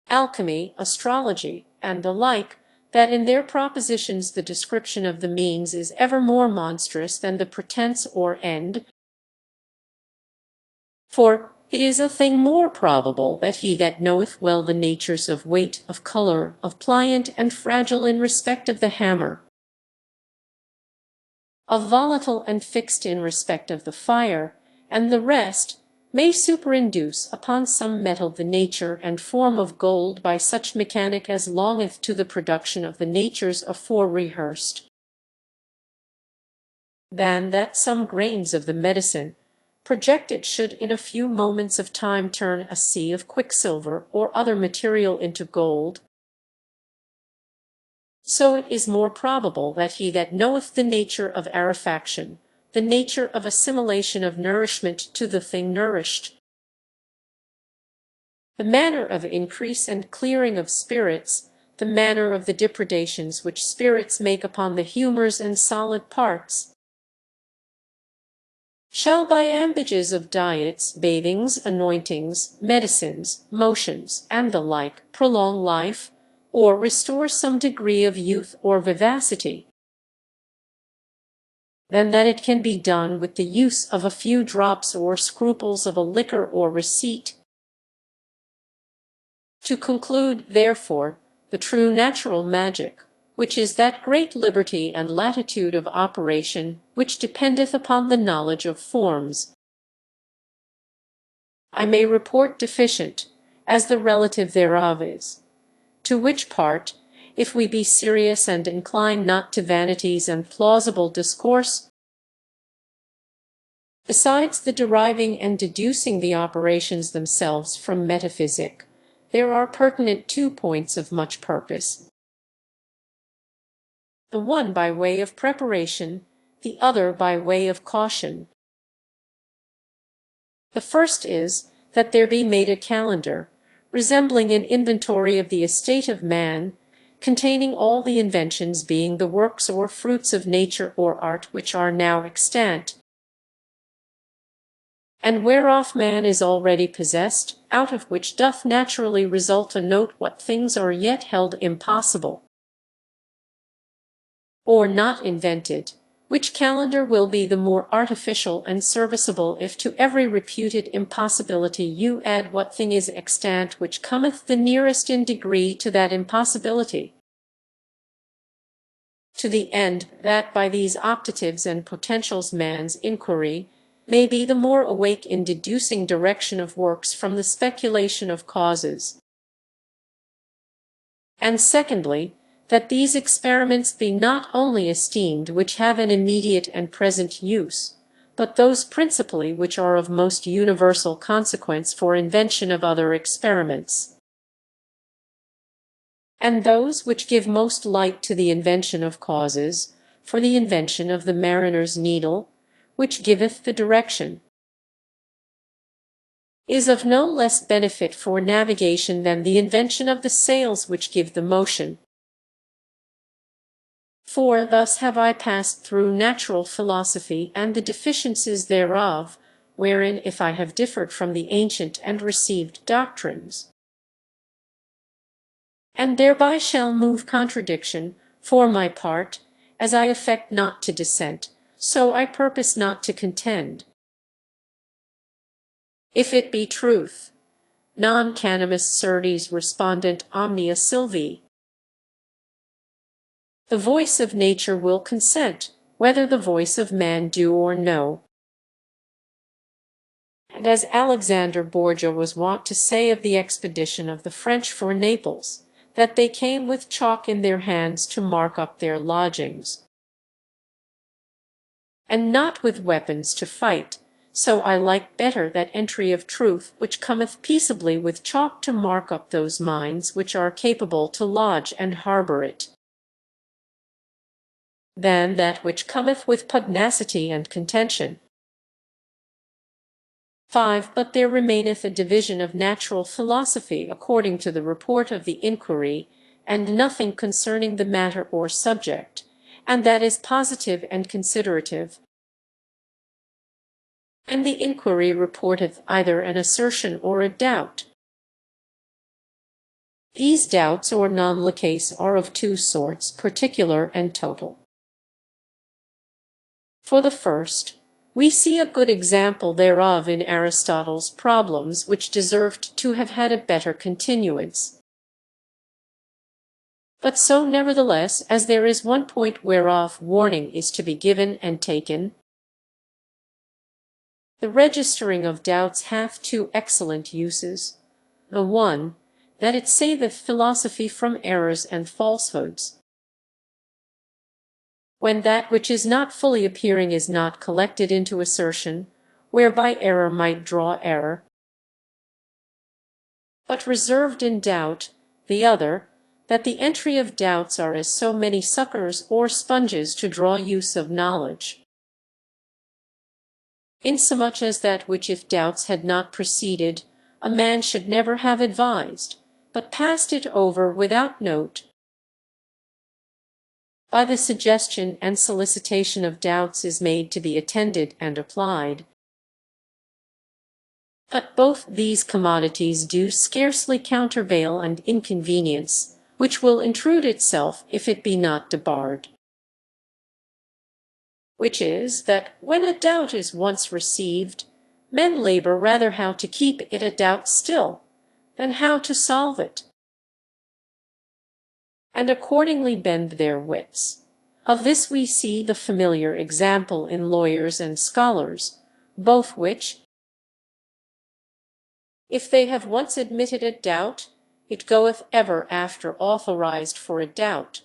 alchemy, astrology, and the like, that in their propositions the description of the means is ever more monstrous than the pretence or end. For it is a thing more probable that he that knoweth well the natures of weight, of colour, of pliant and fragile in respect of the hammer, of volatile and fixed in respect of the fire, and the rest, may superinduce upon some metal the nature and form of gold by such mechanic as longeth to the production of the natures afore rehearsed, than that some grains of the medicine projected should in a few moments of time turn a sea of quicksilver or other material into gold. So it is more probable that he that knoweth the nature of arefaction, the nature of assimilation of nourishment to the thing nourished, the manner of increase and clearing of spirits, the manner of the depredations which spirits make upon the humours and solid parts, shall by ambages of diets, bathings, anointings, medicines, motions, and the like, prolong life, or restore some degree of youth or vivacity, than that it can be done with the use of a few drops or scruples of a liquor or receipt. To conclude, therefore, the true natural magic, which is that great liberty and latitude of operation which dependeth upon the knowledge of forms, I may report deficient, as the relative thereof is. To which part, if we be serious and incline not to vanities and plausible discourse, besides the deriving and deducing the operations themselves from metaphysic, there are pertinent 2 points of much purpose, the one by way of preparation, the other by way of caution. The first is, that there be made a calendar, resembling an inventory of the estate of man, containing all the inventions being the works or fruits of nature or art which are now extant, and whereof man is already possessed, out of which doth naturally result a note what things are yet held impossible, or not invented, which calendar will be the more artificial and serviceable if to every reputed impossibility you add what thing is extant which cometh the nearest in degree to that impossibility, to the end that by these optatives and potentials man's inquiry may be the more awake in deducing direction of works from the speculation of causes. And secondly, that these experiments be not only esteemed which have an immediate and present use, but those principally which are of most universal consequence for invention of other experiments, and those which give most light to the invention of causes, for the invention of the mariner's needle, which giveth the direction, is of no less benefit for navigation than the invention of the sails which give the motion. For thus have I passed through natural philosophy and the deficiencies thereof, wherein if I have differed from the ancient and received doctrines, and thereby shall move contradiction, for my part, as I affect not to dissent, so I purpose not to contend. If it be truth, non canimus certes respondent omnia sylvi. The voice of nature will consent, whether the voice of man do or no. And as Alexander Borgia was wont to say of the expedition of the French for Naples, that they came with chalk in their hands to mark up their lodgings, and not with weapons to fight, so I like better that entry of truth which cometh peaceably with chalk to mark up those minds which are capable to lodge and harbour it, than that which cometh with pugnacity and contention. 5. But there remaineth a division of natural philosophy according to the report of the inquiry, and nothing concerning the matter or subject, and that is positive and considerative. And the inquiry reporteth either an assertion or a doubt. These doubts or non-lices are of two sorts, particular and total. For the first, we see a good example thereof in Aristotle's problems, which deserved to have had a better continuance. But so nevertheless, as there is one point whereof warning is to be given and taken, the registering of doubts hath two excellent uses. The one, that it saveth philosophy from errors and falsehoods, when that which is not fully appearing is not collected into assertion, whereby error might draw error, but reserved in doubt. The other, that the entry of doubts are as so many suckers or sponges to draw use of knowledge, insomuch as that which if doubts had not preceded, a man should never have advised, but passed it over without note. By the suggestion and solicitation of doubts is made to be attended and applied. But both these commodities do scarcely countervail an inconvenience, which will intrude itself if it be not debarred, which is, that when a doubt is once received, men labor rather how to keep it a doubt still, than how to solve it, and accordingly bend their wits. Of this we see the familiar example in lawyers and scholars, both which, if they have once admitted a doubt, it goeth ever after authorized for a doubt.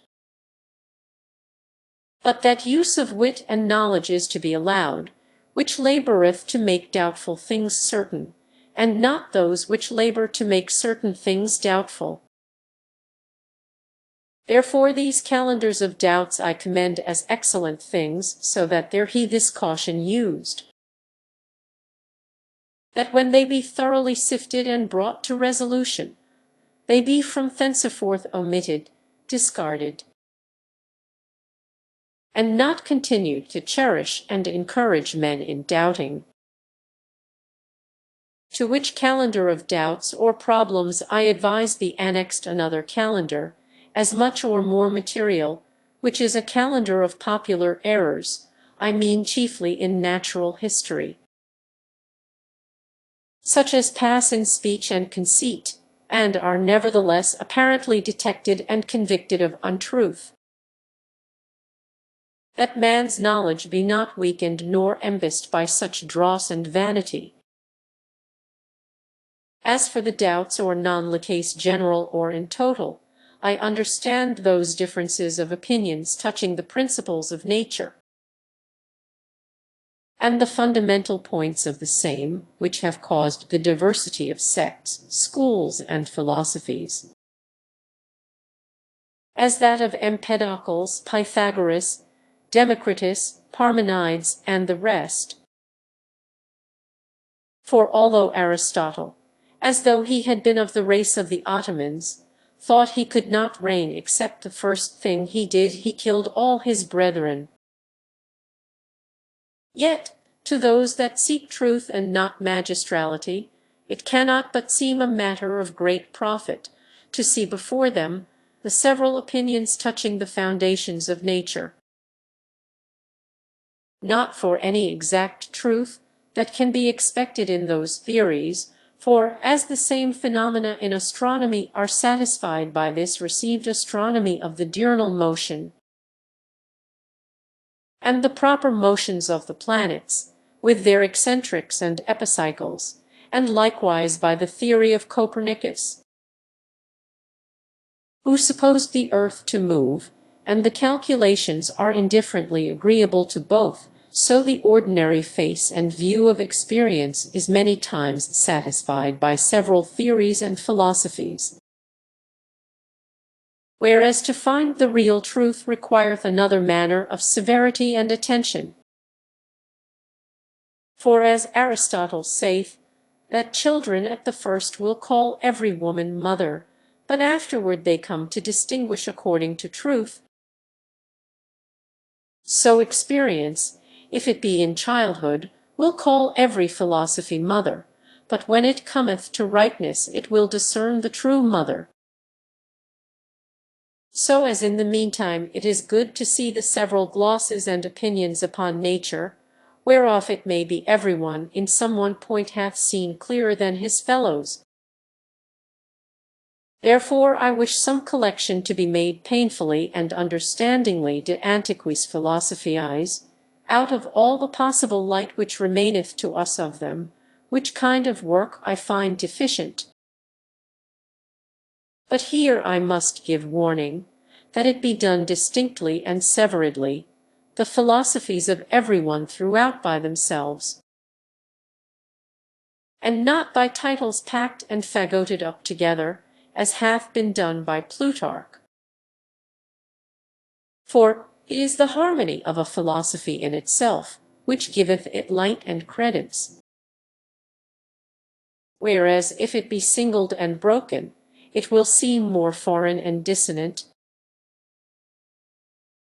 But that use of wit and knowledge is to be allowed, which laboureth to make doubtful things certain, and not those which labour to make certain things doubtful. Therefore these calendars of doubts I commend as excellent things, so that there he this caution used, that when they be thoroughly sifted and brought to resolution, they be from thenceforth omitted, discarded, and not continued to cherish and encourage men in doubting. To which calendar of doubts or problems I advise thee annexed another calendar, as much or more material, which is a calendar of popular errors, I mean chiefly in natural history, such as pass in speech and conceit, and are nevertheless apparently detected and convicted of untruth. That man's knowledge be not weakened nor embarrassed by such dross and vanity. As for the doubts or non-lices general or in total, I understand those differences of opinions touching the principles of nature, and the fundamental points of the same, which have caused the diversity of sects, schools, and philosophies, as that of Empedocles, Pythagoras, Democritus, Parmenides, and the rest. For although Aristotle, as though he had been of the race of the Ottomans, thought he could not reign except the first thing he did he killed all his brethren, yet to those that seek truth and not magistrality, it cannot but seem a matter of great profit to see before them the several opinions touching the foundations of nature, not for any exact truth that can be expected in those theories, for as the same phenomena in astronomy are satisfied by this received astronomy of the diurnal motion and the proper motions of the planets, with their eccentrics and epicycles, and likewise by the theory of Copernicus, who supposed the earth to move, and the calculations are indifferently agreeable to both, so the ordinary face and view of experience is many times satisfied by several theories and philosophies. Whereas to find the real truth requireth another manner of severity and attention. For as Aristotle saith, that children at the first will call every woman mother, but afterward they come to distinguish according to truth, so experience, if it be in childhood, will call every philosophy mother, but when it cometh to ripeness it will discern the true mother. So as in the meantime it is good to see the several glosses and opinions upon nature, whereof it may be every one in some one point hath seen clearer than his fellows. Therefore I wish some collection to be made painfully and understandingly de antiquis philosophiae, out of all the possible light which remaineth to us of them, which kind of work I find deficient. But here I must give warning, that it be done distinctly and severedly, the philosophies of every one throughout by themselves, and not by titles packed and fagoted up together, as hath been done by Plutarch. For it is the harmony of a philosophy in itself, which giveth it light and credence. Whereas if it be singled and broken, it will seem more foreign and dissonant.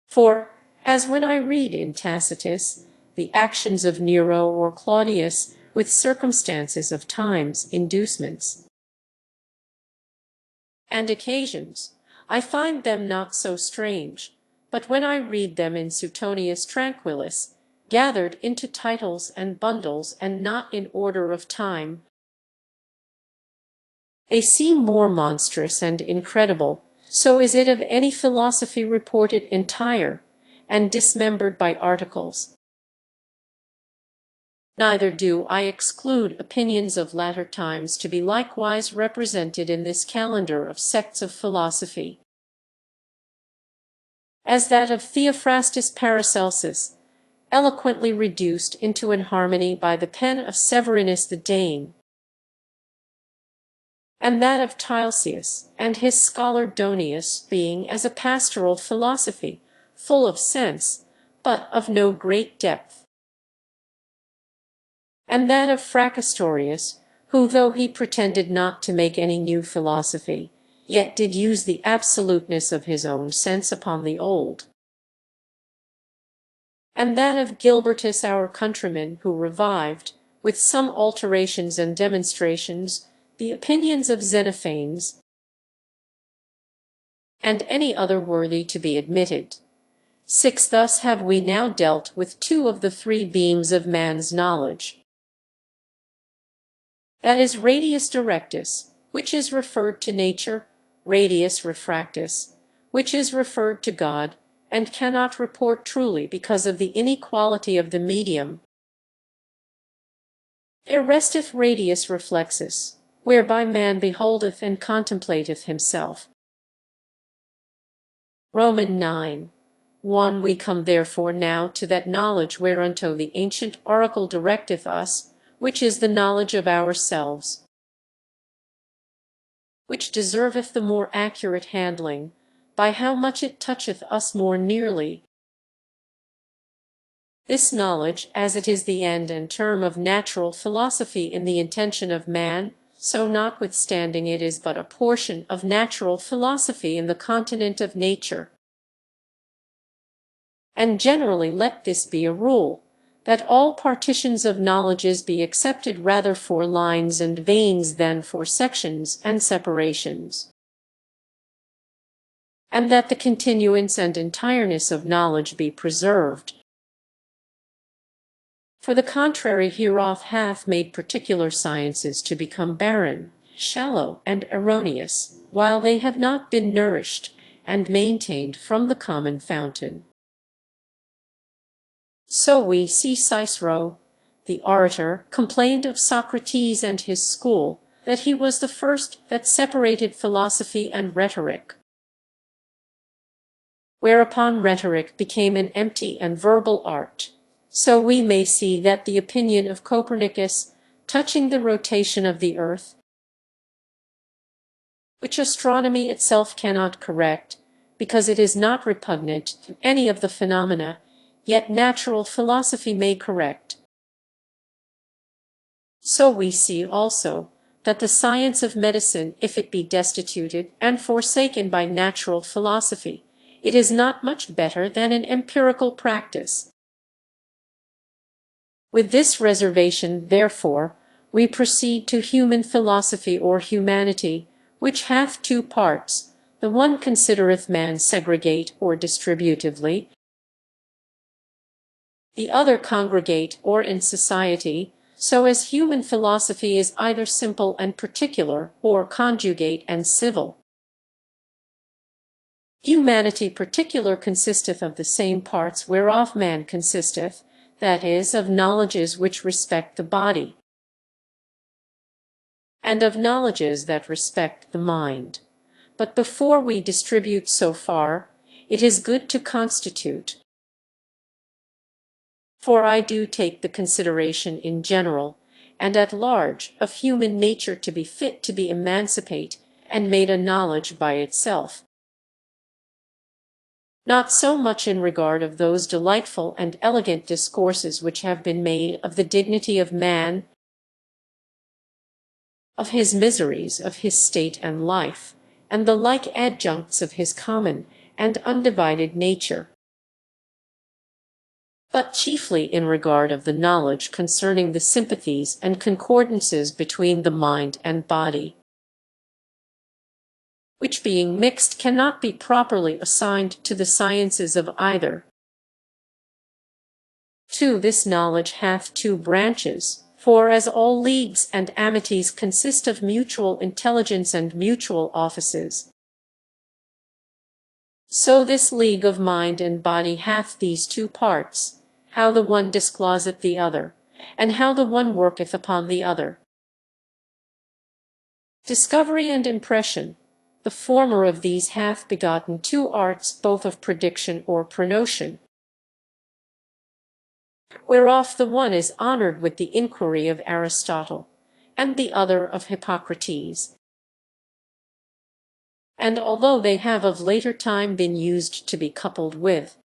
For, as when I read in Tacitus the actions of Nero or Claudius with circumstances of times, inducements, and occasions, I find them not so strange, but when I read them in Suetonius Tranquillus, gathered into titles and bundles and not in order of time, they seem more monstrous and incredible. So is it of any philosophy reported entire, and dismembered by articles. Neither do I exclude opinions of latter times to be likewise represented in this calendar of sects of philosophy, as that of Theophrastus Paracelsus, eloquently reduced into an harmony by the pen of Severinus the Dane, and that of Tilesius and his scholar Donius, being as a pastoral philosophy, full of sense, but of no great depth, and that of Fracastorius, who, though he pretended not to make any new philosophy, yet did use the absoluteness of his own sense upon the old, and that of Gilbertus our countryman, who revived, with some alterations and demonstrations, the opinions of Xenophanes, and any other worthy to be admitted. 6. Thus have we now dealt with two of the three beams of man's knowledge. That is radius directus, which is referred to nature, radius refractus, which is referred to God, and cannot report truly because of the inequality of the medium. There resteth radius reflexus, whereby man beholdeth and contemplateth himself. Roman 9. 1. We come therefore now to that knowledge whereunto the ancient oracle directeth us, which is the knowledge of ourselves, which deserveth the more accurate handling, by how much it toucheth us more nearly. This knowledge, as it is the end and term of natural philosophy in the intention of man, so notwithstanding it is but a portion of natural philosophy in the continent of nature. And generally let this be a rule, that all partitions of knowledges be accepted rather for lines and veins than for sections and separations, and that the continuance and entireness of knowledge be preserved. For the contrary hereof hath made particular sciences to become barren, shallow, and erroneous, while they have not been nourished and maintained from the common fountain. So we see Cicero, the orator, complained of Socrates and his school, that he was the first that separated philosophy and rhetoric. Whereupon rhetoric became an empty and verbal art. So we may see that the opinion of Copernicus touching the rotation of the earth, which astronomy itself cannot correct, because it is not repugnant to any of the phenomena, yet natural philosophy may correct. So we see also that the science of medicine, if it be destituted and forsaken by natural philosophy, it is not much better than an empirical practice. With this reservation, therefore, we proceed to human philosophy or humanity, which hath two parts. The one considereth man segregate or distributively, the other congregate or in society, so as human philosophy is either simple and particular, or conjugate and civil. Humanity particular consisteth of the same parts whereof man consisteth, that is, of knowledges which respect the body, and of knowledges that respect the mind. But before we distribute so far, it is good to constitute. For I do take the consideration in general, and at large, of human nature to be fit to be emancipate, and made a knowledge by itself. Not so much in regard of those delightful and elegant discourses which have been made of the dignity of man, of his miseries, of his state and life, and the like adjuncts of his common and undivided nature, but chiefly in regard of the knowledge concerning the sympathies and concordances between the mind and body, which being mixed cannot be properly assigned to the sciences of either. 2. This knowledge hath two branches, for as all leagues and amities consist of mutual intelligence and mutual offices, so this league of mind and body hath these two parts, how the one discloseth the other, and how the one worketh upon the other. Discovery and impression. The former of these hath begotten two arts, both of prediction or pronotion, whereof the one is honored with the inquiry of Aristotle, and the other of Hippocrates. And although they have of later time been used to be coupled with